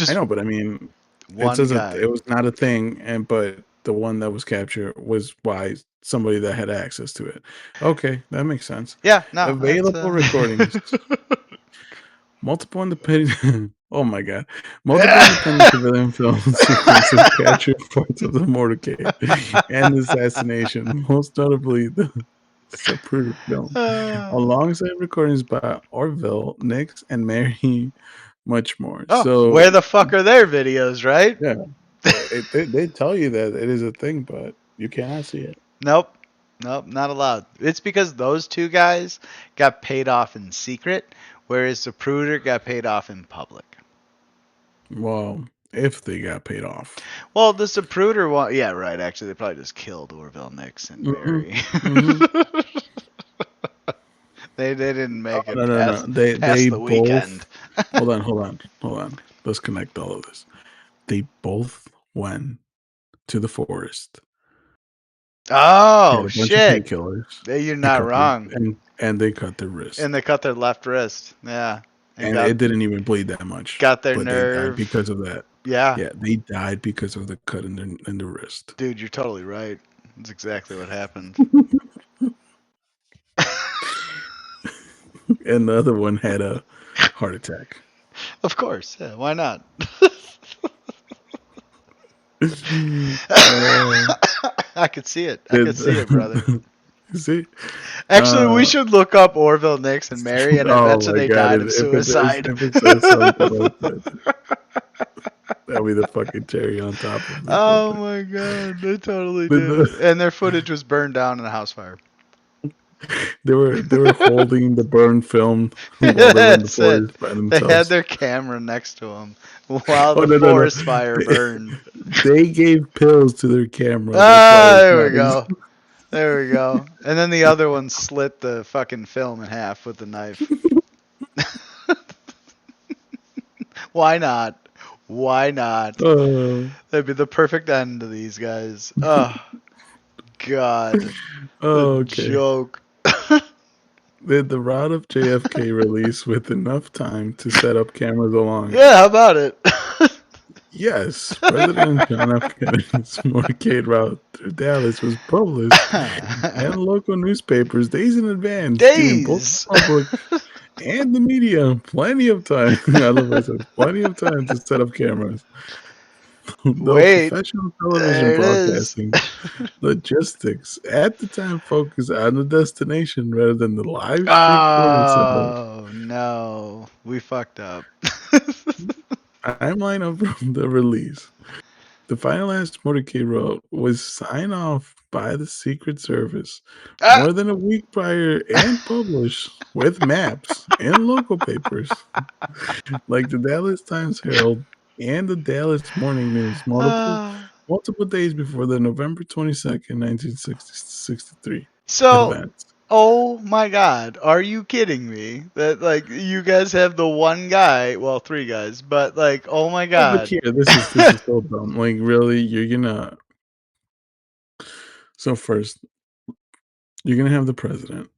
I know, but I mean, one it says guy. it was not a thing, but the one that was captured was by somebody that had access to it. Okay, that makes sense. Yeah, no. Available recordings. Multiple independent. Oh my god! Multiple independent civilian film sequences captured parts of the motorcade and the assassination, most notably the Zapruder Film, alongside recordings by Orville, Nix, and Mary. Much more. Oh, so where the fuck are their videos, right? Yeah, they tell you that it is a thing, but you cannot see it. Nope, not allowed. It's because those two guys got paid off in secret, whereas Zapruder got paid off in public. Well, if they got paid off. Well, the Zapruder one, yeah, right. Actually, they probably just killed Orville, Nix, and Mary. They didn't make it. No. They the weekend. Hold on. Let's connect all of this. They both went to the forest. Oh shit! You're not They wrong. And they cut their wrist. And they cut their left wrist. Yeah. And it didn't even bleed that much. Got their but nerve. They died because of that. Yeah. Yeah, they died because of the cut in the wrist. Dude, you're totally right. That's exactly what happened. And the other one had a heart attack. Of course. Yeah, why not? I could see it. I could see it, brother. See? Actually, we should look up Orville Nix and Mary, and I bet you my they God. died of suicide. If it says something like that, that'll be the fucking cherry on top of this. Oh my God, they totally But did. And their footage was burned down in a house fire. they were holding the burned film while they were in the That's it. forest by They had themselves. their camera next to them while Oh, the no. forest fire burned. They gave pills to their camera. That's Ah, why it's there we not go. There we go. And then the other one slit the fucking film in half with a knife. Why not? Why not? That'd be the perfect end to these guys. Oh, God. The okay. joke. The route of JFK release with enough time to set up cameras along. Yeah, how about it? Yes, President John F. Kennedy's motorcade route through Dallas was published in local newspapers days in advance, giving both Days. the public and the media plenty of time. I love this. Plenty of time to set up cameras. Though Wait. professional television There it is. broadcasting logistics at the time focused on the destination rather than the live stream footage. Oh, no. We fucked up. Timeline of the release. The finalized motorcade route was signed off by the Secret Service more than a week prior and published with maps in local papers like the Dallas Times Herald and the Dallas Morning News multiple days before the November 22nd, 1963 So, events. oh my God, are you kidding me? That like you guys have the one guy, well, three guys, but like, oh my But God. here, this is so dumb. Like, really, you're gonna. So first, you're gonna have the president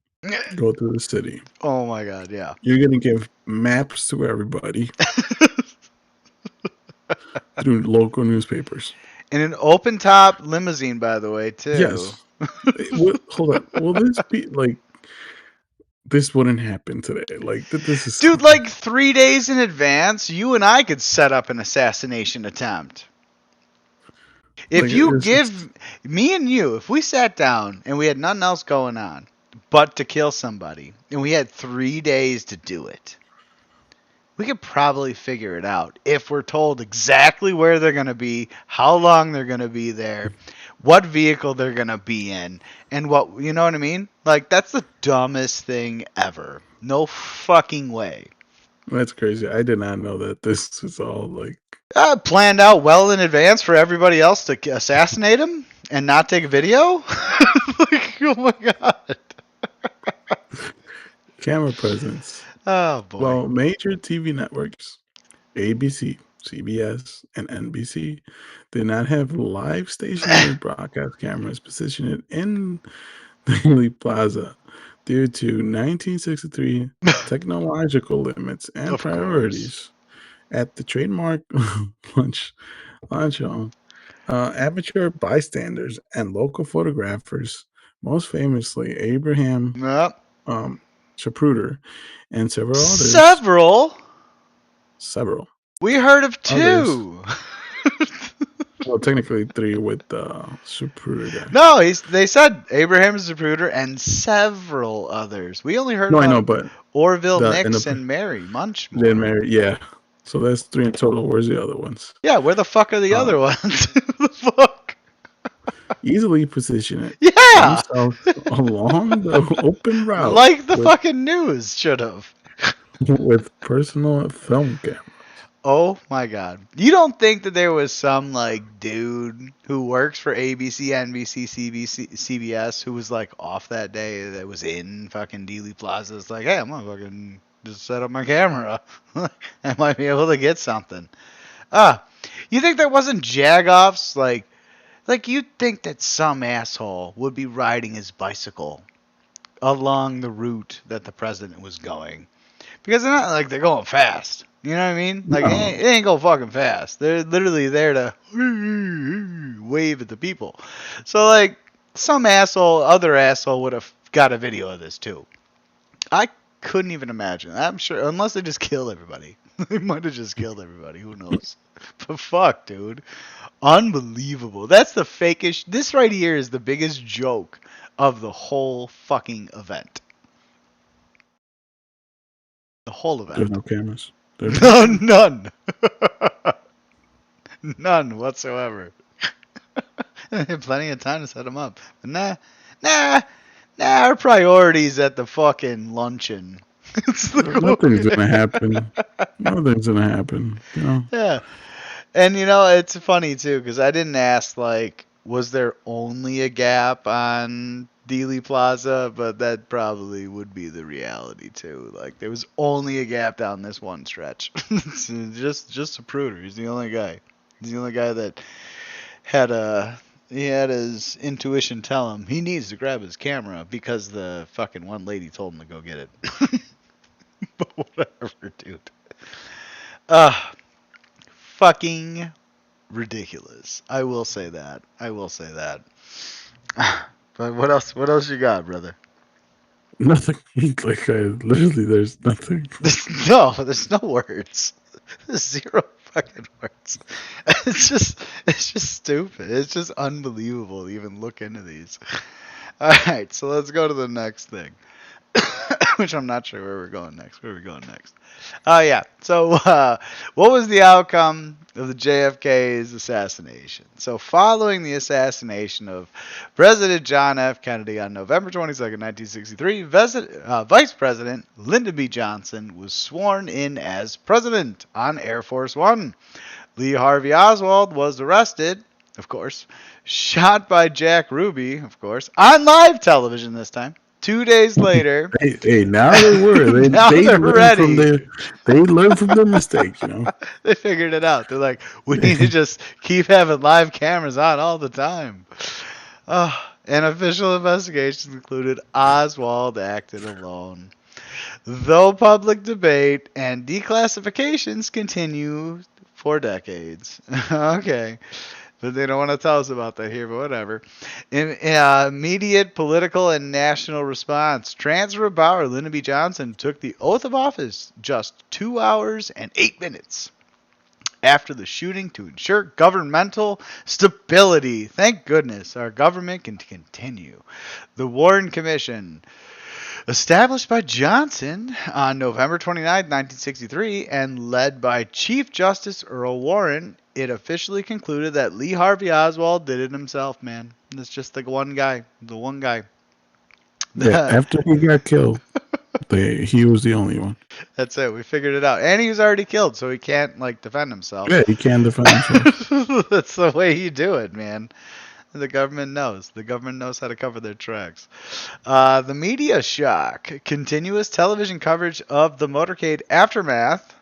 go through the city. Oh my God, yeah. You're gonna give maps to everybody through local newspapers. In an open top limousine, by the way, too. Yes. Hold on. Will this be like? This wouldn't happen today. Like this is. Dude, like 3 days in advance, you and I could set up an assassination attempt. If Like, you it's give me and you, if we sat down and we had nothing else going on but to kill somebody, and we had 3 days to do it, we could probably figure it out if we're told exactly where they're going to be, how long they're going to be there, what vehicle they're going to be in, and what, you know what I mean? Like, that's the dumbest thing ever. No fucking way. That's crazy. I did not know that this is all like. Planned out well in advance for everybody else to assassinate him and not take a video? Like, oh my God. Camera presence. Oh, boy. Well, major TV networks, ABC, CBS, and NBC, did not have live stationary broadcast cameras positioned in Dealey Plaza due to 1963 technological limits and Of priorities. At the trademark launch amateur bystanders and local photographers, most famously Abraham Zapruder and several others. Several. We heard of 2. Well, technically 3 with the Zapruder guy. No, they said Abraham Zapruder and several others. We only heard about I know, but Orville Nix and Mary Munchmore. Then Mary, yeah. So that's 3 in total. Where's the other ones? Yeah, where the fuck are the other ones? The fuck? Easily position it. Yeah. Along the open route. Like the fucking news should have. With personal film camera. Oh my God. You don't think that there was some like dude who works for ABC, NBC, CBS who was like off that day that was in fucking Dealey Plaza? It's like, hey, I'm gonna fucking just set up my camera. I might be able to get something. You think there wasn't jagoffs? Like you'd think that some asshole would be riding his bicycle along the route that the president was going. Because they're not like they're going fast. You know what I mean? Like, it ain't go fucking fast. They're literally there to wave at the people. So, like, some other asshole would have got a video of this, too. I couldn't even imagine. I'm sure, unless they just killed everybody. They might have just killed everybody. Who knows? But fuck, dude. Unbelievable. That's the fakest. This right here is the biggest joke of the whole fucking event. The whole event. There's no cameras. None. None whatsoever. They had plenty of time to set them up. But nah. Our priorities at the fucking luncheon. Nothing's gonna happen. Nothing's gonna happen. You know. Yeah. And you know, it's funny too, because I didn't ask, like, was there only a gap on Dealey Plaza? But that probably would be the reality too. Like, there was only a gap down this one stretch. just Zapruder. He's the only guy. He's the only guy that he had his intuition tell him he needs to grab his camera because the fucking one lady told him to go get it. But whatever, dude. Fucking ridiculous. I will say that. But what else you got, brother? Nothing. Like, literally, there's nothing. There's no words. There's zero fucking words. It's just stupid. It's just unbelievable to even look into these. Alright, so let's go to the next thing. Which I'm not sure where we're going next. Where are we going next? Yeah. So, what was the outcome of the JFK's assassination? So, following the assassination of President John F. Kennedy on November 22nd, 1963, Vice President Lyndon B. Johnson was sworn in as president on Air Force One. Lee Harvey Oswald was arrested, of course, shot by Jack Ruby, of course, on live television this time. 2 days later. Hey, now they were. They ready. They learned from their mistakes, you know. They figured it out. They're like, we need to just keep having live cameras on all the time. And official investigations included Oswald acted alone. Though public debate and declassifications continue for decades. Okay. But they don't want to tell us about that here, but whatever. In immediate political and national response, transfer of power, Lyndon B. Johnson took the oath of office just 2 hours and 8 minutes after the shooting to ensure governmental stability. Thank goodness our government can continue. The Warren Commission, established by Johnson on November 29, 1963, and led by Chief Justice Earl Warren, it officially concluded that Lee Harvey Oswald did it himself, man. It's just the one guy. Yeah, after he got killed, he was the only one. That's it. We figured it out. And he was already killed, so he can't, like, defend himself. Yeah, he can defend himself. That's the way you do it, man. The government knows. The government knows how to cover their tracks. The media shock. Continuous television coverage of the motorcade aftermath,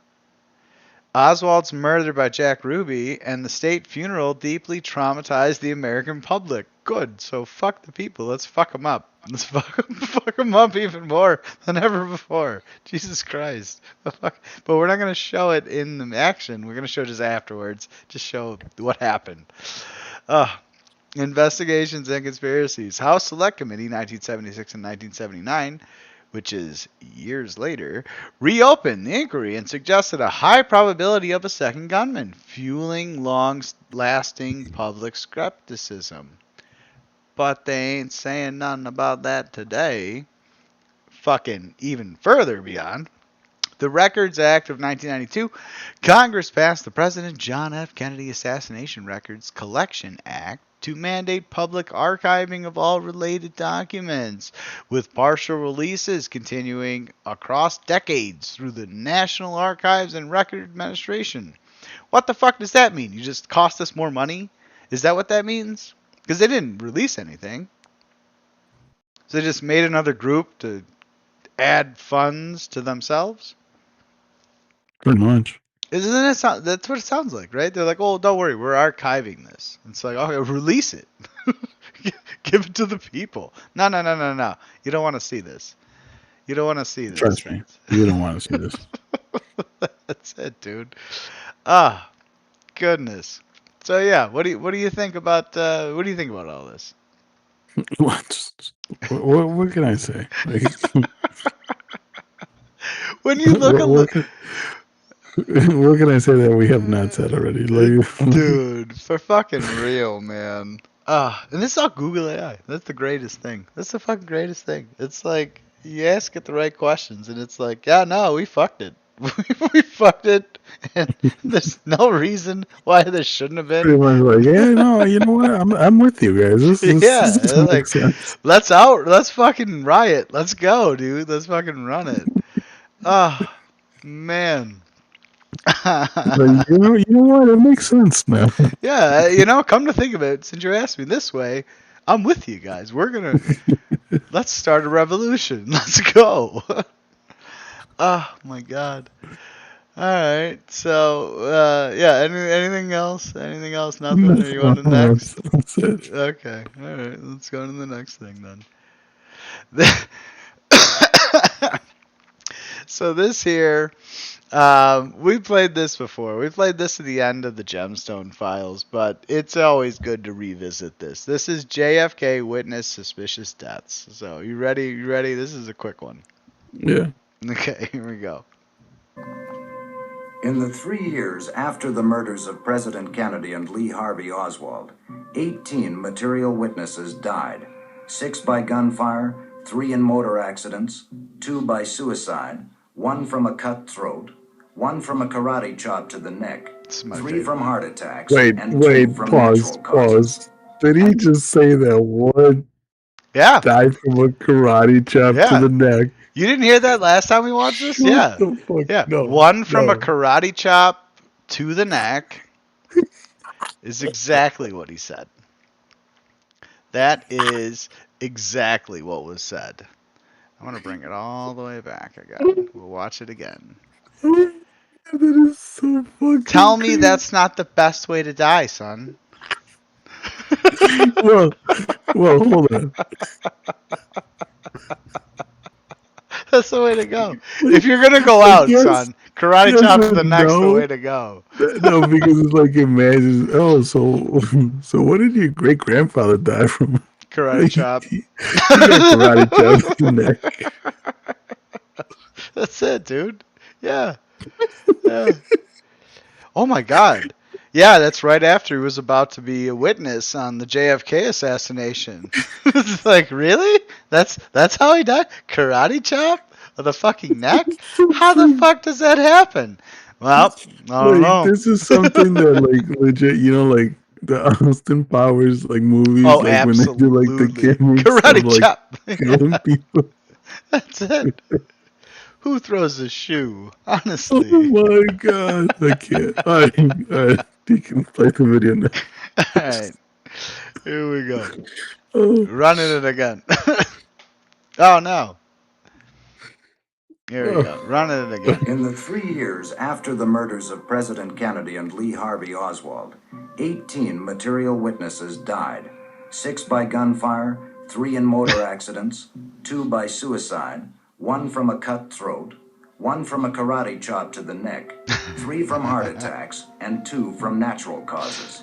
Oswald's murder by Jack Ruby, and the state funeral deeply traumatized the American public. Good. So fuck the people. Let's fuck them up. Let's fuck them up even more than ever before. Jesus Christ. But we're not going to show it in the action. We're going to show just afterwards. Just show what happened. Investigations and Conspiracies. House Select Committee, 1976 and 1979, which is years later, reopened the inquiry and suggested a high probability of a second gunman, fueling long-lasting public skepticism. But they ain't saying nothing about that today. Fucking even further beyond. The Records Act of 1992, Congress passed the President John F. Kennedy Assassination Records Collection Act to mandate public archiving of all related documents, with partial releases continuing across decades through the National Archives and Record Administration. What the fuck does that mean? You just cost us more money? Is that what that means? Because they didn't release anything. So they just made another group to add funds to themselves? Pretty much. Isn't it? That's what it sounds like, right? They're like, "Oh, don't worry, we're archiving this." It's like, "Okay, release it, give it to the people." No. You don't want to see this. You don't want to see this. Trust me, you don't want to see this. That's it, dude. Goodness. So yeah, what do you think about all this? What can I say? when you look at what can I say that we have not said already? dude, for fucking real, man. And this is all Google AI. That's the greatest thing. That's the fucking greatest thing. It's like you ask it the right questions, and it's like, yeah, no, we fucked it. We fucked it, and there's no reason why there shouldn't have been. Pretty much like, yeah, no, you know what? I'm with you guys. This Yeah, makes like sense. let's fucking riot. Let's go, dude. Let's fucking run it. Oh man. Like, you know what? It makes sense now. Yeah, come to think of it, since you're asking me this way, I'm with you guys. Let's start a revolution. Let's go. Oh my god. All right. So, yeah. Anything else? Anything else? Nothing. Or you want the next? That's it. Okay. All right. Let's go to the next thing then. So this here, we played this before. We played this at the end of the Gemstone Files, but it's always good to revisit this. This is JFK Witness Suspicious Deaths. So you ready? You ready? This is a quick one. Yeah. Okay. Here we go. In the 3 years after the murders of President Kennedy and Lee Harvey Oswald, 18 material witnesses died, 6 by gunfire, 3 in motor accidents, 2 by suicide, 1 from a cut throat, 1 from a karate chop to the neck, 3 from heart attacks, and 2 from natural causes. Did he just say that one died from a karate chop to the neck? You didn't hear that last time we watched this? Yeah. The fuck? Yeah. No, 1 from no. a karate chop to the neck is exactly what he said. That is exactly what was said. I want to bring it all the way back again. We'll watch it again. That is so fucking Tell me that's not the best way to die, son. well, hold on. That's the way to go. If you're gonna go out, son, karate chop to the neck's the way to go. No, because it's like imagine. Oh, so what did your great grandfather die from? Karate chop. He got karate chop to the neck. That's it, dude. Yeah. Oh my god. Yeah, that's right after he was about to be a witness on the JFK assassination. It's like, really? That's how he died? Karate chop? With a fucking neck? How the fuck does that happen? Well, I don't know. This is something that, like, legit, like the Austin Powers, like, movies, Oh, like when they do, like, the cameras karate of, like, chop. killing people. That's it. Who throws a shoe? Oh Honestly. my god, I can't. All right, you can play the video now. Alright. Here we go. Oh. Running it again. Oh no. Here we go. Running it again. In the 3 years after the murders of President Kennedy and Lee Harvey Oswald, 18 material witnesses died, 6 by gunfire, 3 in motor accidents, 2 by suicide, 1 from a cut throat, 1 from a karate chop to the neck, 3 from heart attacks, and 2 from natural causes.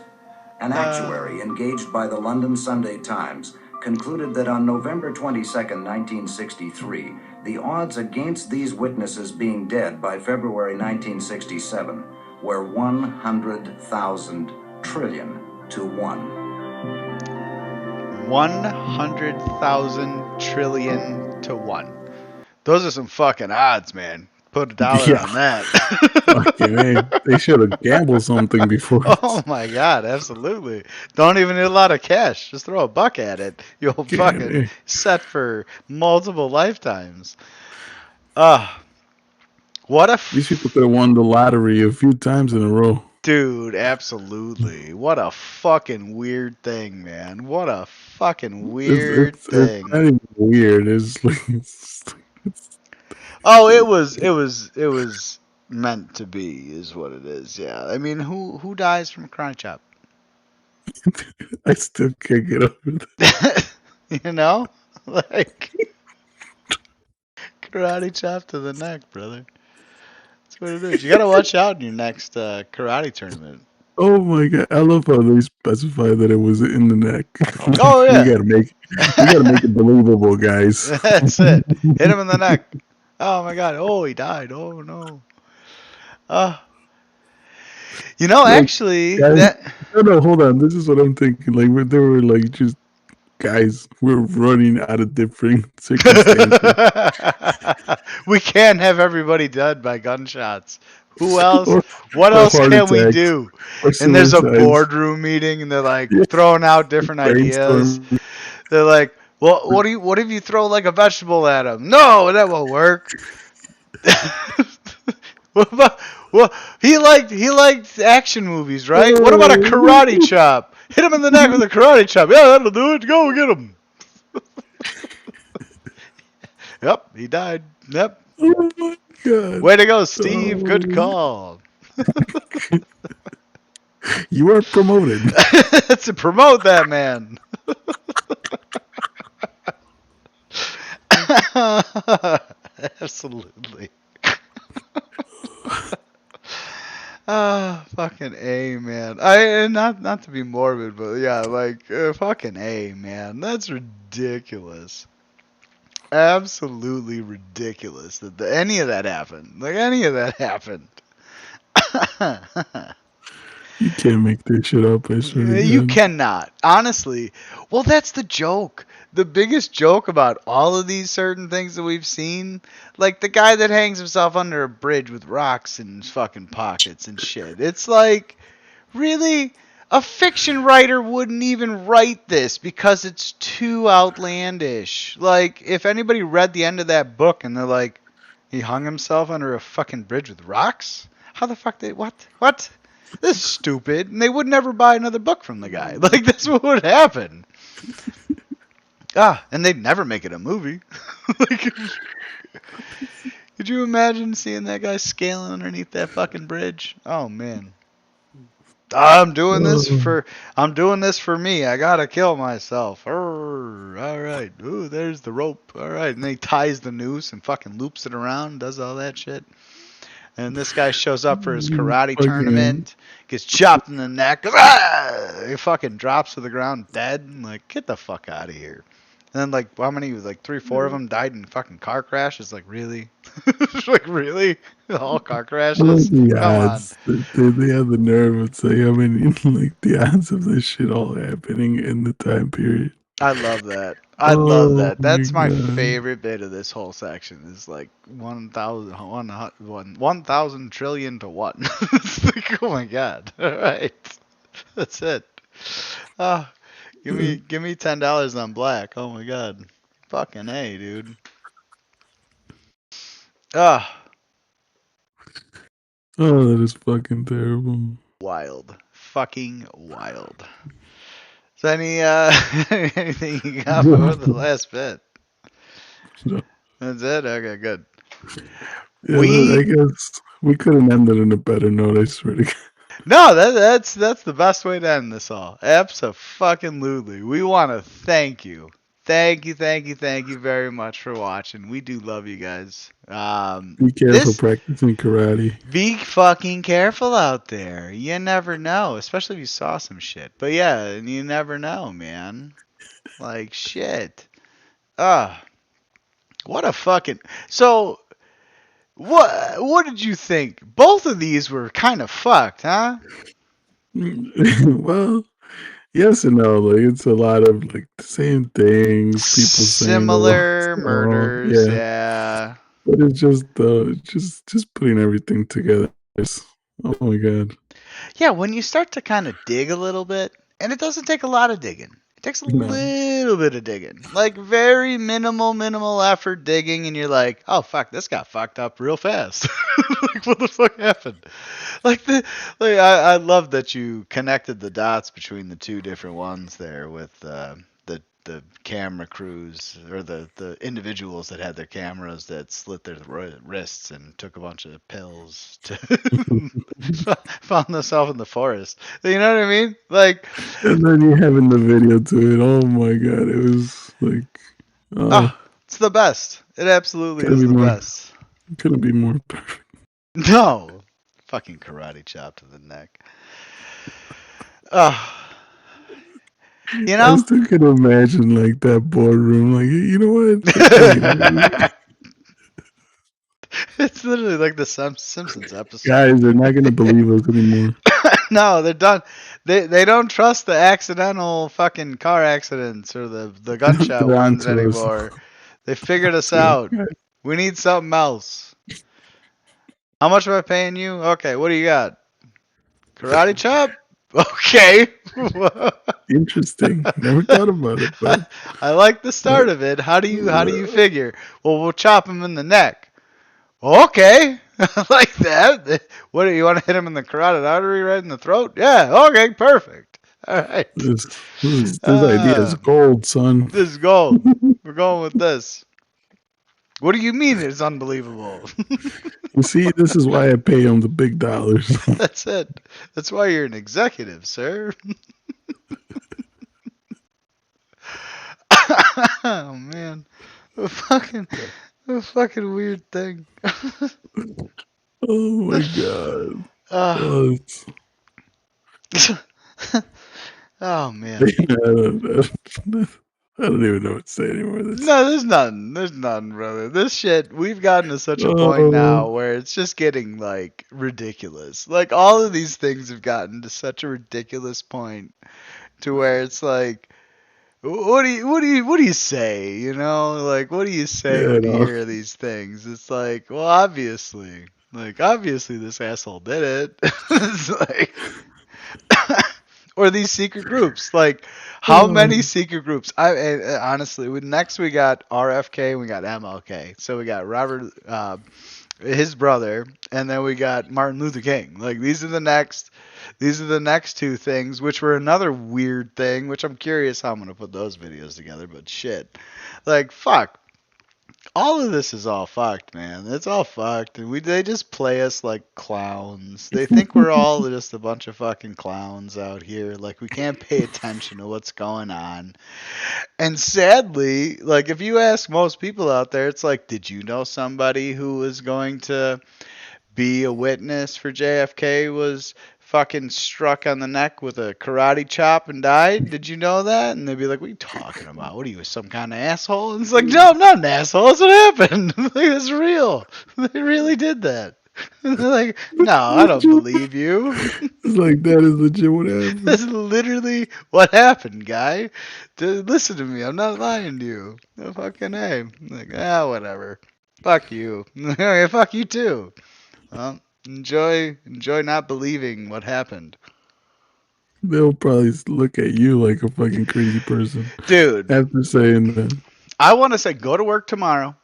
An actuary engaged by the London Sunday Times concluded that on November 22, 1963, the odds against these witnesses being dead by February 1967 were 100,000 trillion to 1. 100,000 trillion to 1. Those are some fucking odds, man. Put a dollar on that. Fucking A. They should have gambled something before. Oh my god, absolutely. Don't even need a lot of cash. Just throw a buck at it. You'll fucking set for multiple lifetimes. What a These people could have won the lottery a few times in a row. dude, absolutely. What a fucking weird thing, man. What a fucking weird thing. It's not even weird. It's like Oh, it was meant to be, is what it is. Yeah, I mean, who dies from a karate chop? I still can't get over that. You know, like karate chop to the neck, brother. That's what it is. You gotta watch out in your next karate tournament. Oh my god! I love how they specify that it was in the neck. Oh yeah, you gotta make it believable, guys. That's it. Hit him in the neck. Oh my god. Oh, he died. Oh no. Uh, you know, Like, actually, guys, that. no, hold on. This is what I'm thinking. Like, there were like just guys, we're running out of different circumstances. We can't have everybody dead by gunshots. Who else? or, What or else heart can we attacks, do? or And there's a suicides. boardroom meeting, and they're like Yeah, throwing out different ideas. brainstorm. They're like, "Well, what if you throw like a vegetable at him?" No, that won't work. What about, well, he liked action movies, right? What about a karate chop? Hit him in the neck with a karate chop. Yeah, that'll do it. Go get him. Yep, he died. Yep. Oh my god. Way to go, Steve. Good Oh. call. You are promoted. To promote that man. Absolutely. Fucking A, man. I not to be morbid, but yeah, like fucking A, man. That's ridiculous. Absolutely ridiculous that any of that happened. Like any of that happened. You can't make this shit up, I swear to You God. cannot. Honestly. Well, that's the joke. The biggest joke about all of these certain things that we've seen, like the guy that hangs himself under a bridge with rocks in his fucking pockets and shit. It's like, really? A fiction writer wouldn't even write this because it's too outlandish. Like, if anybody read the end of that book and they're like, he hung himself under a fucking bridge with rocks? How the fuck what? What? This is stupid. And they would never buy another book from the guy. Like, that's what would happen. And they'd never make it a movie. Like, could you imagine seeing that guy scaling underneath that fucking bridge? Oh, man. I'm doing this for me. I gotta kill myself. All right. Ooh, there's the rope. All right. And then he ties the noose and fucking loops it around, does all that shit. And this guy shows up for his karate tournament, gets chopped in the neck, he fucking drops to the ground dead. I'm like, get the fuck out of here. And then, like, how many? Like 3, 4 of them died in fucking car crashes. Like, really? Like, really? All car crashes? The Come on. odds. They have the nerve to say, I mean, like, the odds of this shit all happening in the time period. I love that. I love Oh that. my That's my God. favorite bit of this whole section. Is like 1,000 trillion to 1. It's like, oh my god! All right, that's it. Oh, give me $10 on black. Oh my god, fucking A, dude. Ah, Oh, that is fucking terrible. wild, fucking wild. So anything you got for the last bit? No. That's it. Okay, good. Yeah, I guess we could have ended on a better note, I swear to God. No, that's the best way to end this all. Abso-fucking-lutely. We want to thank you. Thank you very much for watching. We do love you guys. Be careful practicing karate. Be fucking careful out there. You never know, especially if you saw some shit. But yeah, you never know, man. Like, shit. What a fucking... So, what did you think? Both of these were kind of fucked, huh? Well, yes and no. Like, it's a lot of like the same things. People saying the Similar wrong murders, yeah. But it's just putting everything together. Oh my God. Yeah, when you start to kind of dig a little bit, and it doesn't take a lot of digging. It takes a little bit of digging. Like very minimal effort digging, and you're like, oh fuck, this got fucked up real fast. Like what the fuck happened? I love that you connected the dots between the two different ones there with the camera crews or the individuals that had their cameras that slit their wrists and took a bunch of pills to found themselves in the forest. You know what I mean? Like, and then you having the video to it. Oh my God, it was like, it's the best. It absolutely is the best. Couldn't be more perfect. No, fucking karate chop to the neck. You know? I still can imagine like that boardroom. Like, you know what? It's literally like the Simpsons episode. Guys, they're not gonna believe us anymore. No, they're done. They don't trust the accidental fucking car accidents or the gunshot They're wounds onto us. anymore. They figured us out. We need something else. How much am I paying you? Okay, what do you got? Karate chop? Okay. Interesting. Never thought about it, but I like the start of it. How do you figure? Well, we'll chop him in the neck. Okay. I like that. What do you want to hit him in the carotid artery right in the throat? Yeah, okay, perfect. All right. this idea is gold, son. This is gold. We're going with this. What do you mean it's unbelievable? You see, this is why I pay him the big dollars. That's it. That's why you're an executive, sir. Oh man. A fucking weird thing. Oh my god. Oh man. I don't even know what to say anymore. No, there's nothing. There's nothing, brother. This shit, we've gotten to such a point now where it's just getting like ridiculous. Like all of these things have gotten to such a ridiculous point to where it's like, what do you say? You know, like what do you say when you hear these things? It's like, well, obviously this asshole did it. It's like. Or these secret groups, like how many secret groups? Honestly, next we got RFK and we got MLK. So we got Robert, his brother, and then we got Martin Luther King. Like these are the next two things, which were another weird thing. Which I'm curious how I'm gonna put those videos together. But shit, like fuck. All of this is all fucked, man. It's all fucked, and they just play us like clowns. They think we're all just a bunch of fucking clowns out here. Like we can't pay attention to what's going on. And sadly, like if you ask most people out there, it's like, did you know somebody who was going to be a witness for JFK was fucking struck on the neck with a karate chop and died? Did you know that? And they'd be like, what are you talking about? What are you, some kind of asshole? And it's like, no, I'm not an asshole. That's what happened. Like, it's real. They really did that. And they're like, no, I don't believe you. It's like, that is legit what happened. That's literally what happened, guy. Listen to me. I'm not lying to you. No fucking A. Like, whatever. Fuck you. Fuck you too. Well, enjoy not believing what happened. They'll probably look at you like a fucking crazy person, dude. After saying that, I want to say, go to work tomorrow,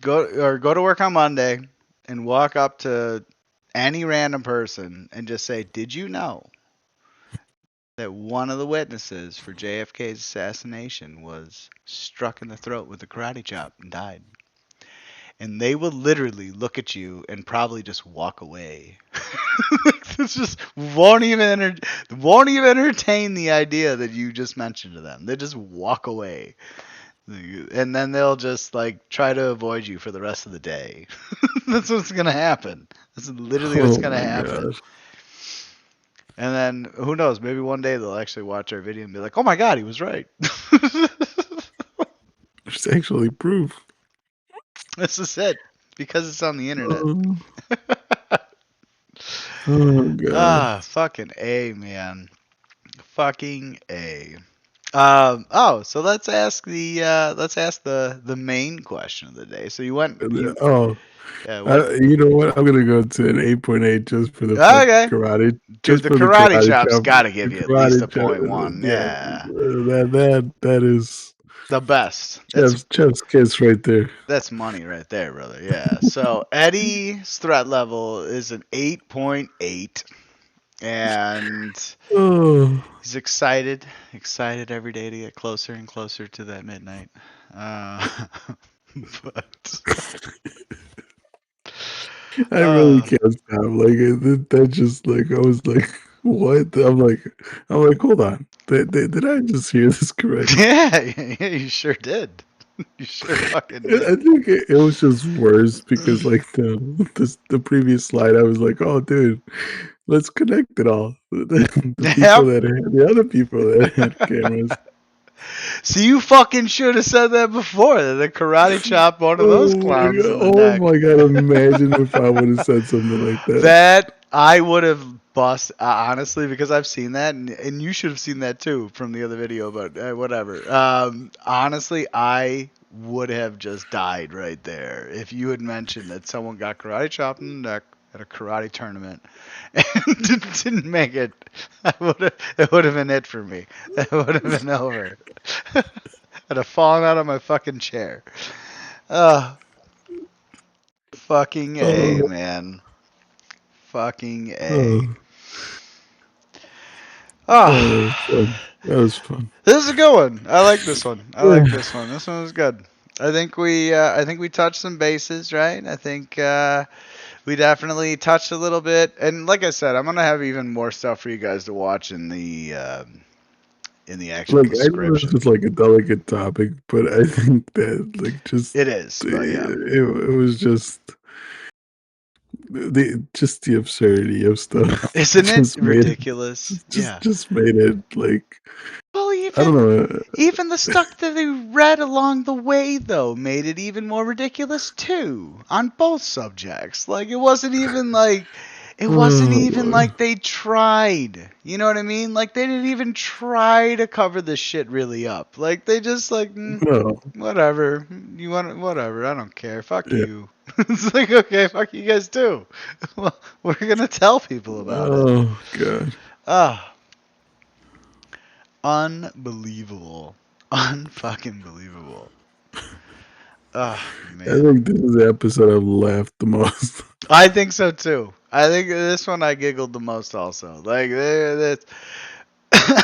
go to work on Monday, and walk up to any random person and just say, "Did you know that one of the witnesses for JFK's assassination was struck in the throat with a karate chop and died?" And they will literally look at you and probably just walk away. It's just won't even entertain the idea that you just mentioned to them. They just walk away. And then they'll just like try to avoid you for the rest of the day. That's what's gonna happen. That's literally what's gonna happen. God. And then who knows? Maybe one day they'll actually watch our video and be like, "Oh my god, he was right." There's actually proof. This is it because it's on the internet. Oh god. Fucking A, man. Fucking A. So let's ask the main question of the day. So you went. You know what? I'm gonna go to an 8.8 just for the karate. Dude, the karate chop's got to give you at least a 0.1. Yeah. That is the best. Chef's kiss right there. That's money right there, brother. Yeah. So Eddie's threat level is an 8.8. And he's excited every day to get closer and closer to that midnight. But I really can't stop. Like that just like I was like, what? I'm like, hold on. Did I just hear this correctly? Yeah, you sure did. You sure fucking did. I think it was just worse because like the previous slide, I was like, oh dude, let's connect it all. The other people that had cameras. So you fucking should have said that before. That the karate chop one of those clowns in the neck. Oh my god! Imagine if I would have said something like that. That I would have bust honestly, because I've seen that, and you should have seen that too from the other video. But whatever. Honestly, I would have just died right there if you had mentioned that someone got karate chopped in the neck at a karate tournament and didn't make it. It would have been it for me. That would have been over. I'd have fallen out of my fucking chair. Fucking A, man. Fucking A. That was fun. This is a good one. I like this one. This one was good. I think we touched some bases, right? I think we definitely touched a little bit, and like I said, I'm gonna have even more stuff for you guys to watch in the actual description. I know this is like a delicate topic, but I think that it is. But yeah, it was just the absurdity of stuff. Isn't it ridiculous? Just made it like. Well, I don't know. Even the stuff that they read along the way, though, made it even more ridiculous too, on both subjects. Like it wasn't even like they tried. You know what I mean? Like they didn't even try to cover this shit really up. Like they just whatever. You want whatever? I don't care. Fuck you. It's like, okay, fuck you guys too. Well, we're gonna tell people about it. Oh god. Unbelievable. Unfucking believable. Oh, man. I think this is the episode I've laughed the most. I think so too. I think this one I giggled the most also. Like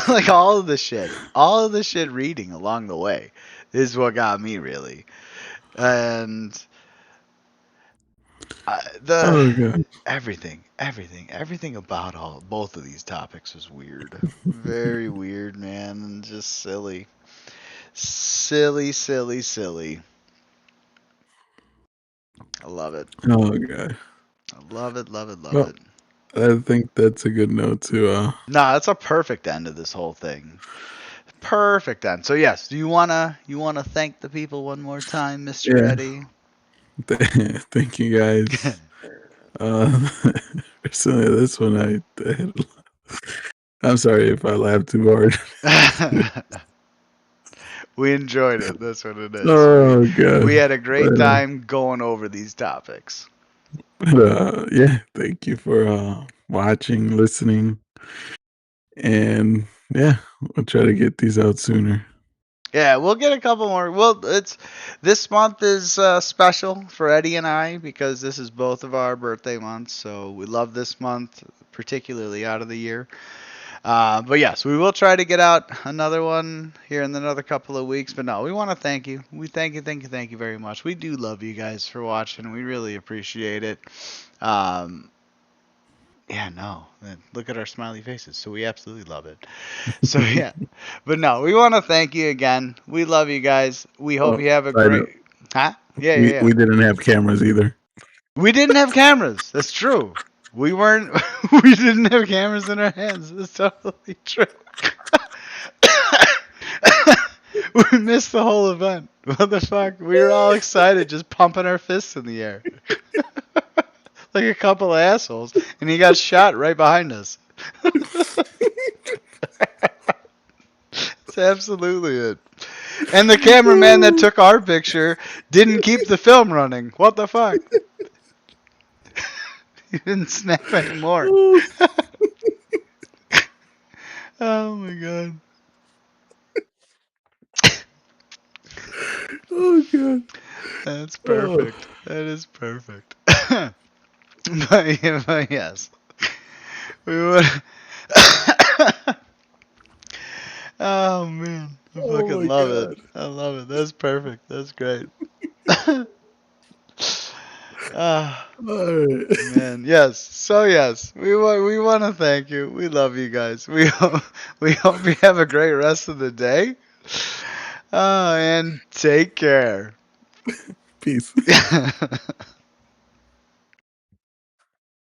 like all of the shit reading along the way is what got me really. And everything about both of these topics was weird. Very weird, man, and just silly. Silly. I love it. Oh god. I love it. I think that's a good note to that's a perfect end of this whole thing. Perfect end. So yes, do you wanna thank the people one more time, Mr. Eddie? Thank you guys. Personally, this one I'm sorry if I laughed too hard. We enjoyed it. That's what it is. Oh god. We had a great time going over these topics. But thank you for watching, listening, and we'll try to get these out sooner. Yeah, we'll get a couple more. Well, this month is special for Eddie and I because this is both of our birthday months. So we love this month, particularly out of the year. But yes, we will try to get out another one here in another couple of weeks. But no, we want to thank you. We thank you very much. We do love you guys for watching. We really appreciate it. Look at our smiley faces. So we absolutely love it. So yeah, but no, we want to thank you again. We love you guys. We hope you have a great. Huh? Yeah. We didn't have cameras either. We didn't have cameras. That's true. We didn't have cameras in our hands. That's totally true. We missed the whole event. What the fuck? We were all excited, just pumping our fists in the air. Like a couple of assholes. And he got shot right behind us. That's absolutely it. And the cameraman that took our picture didn't keep the film running. What the fuck? He didn't snap anymore. Oh my god. Oh god. That's perfect. That is perfect. But yes. We would. Oh man. I fucking love it. I love it. That's perfect. That's great. Man, yes. So yes, we want to thank you. We love you guys. We hope you have a great rest of the day. And take care. Peace.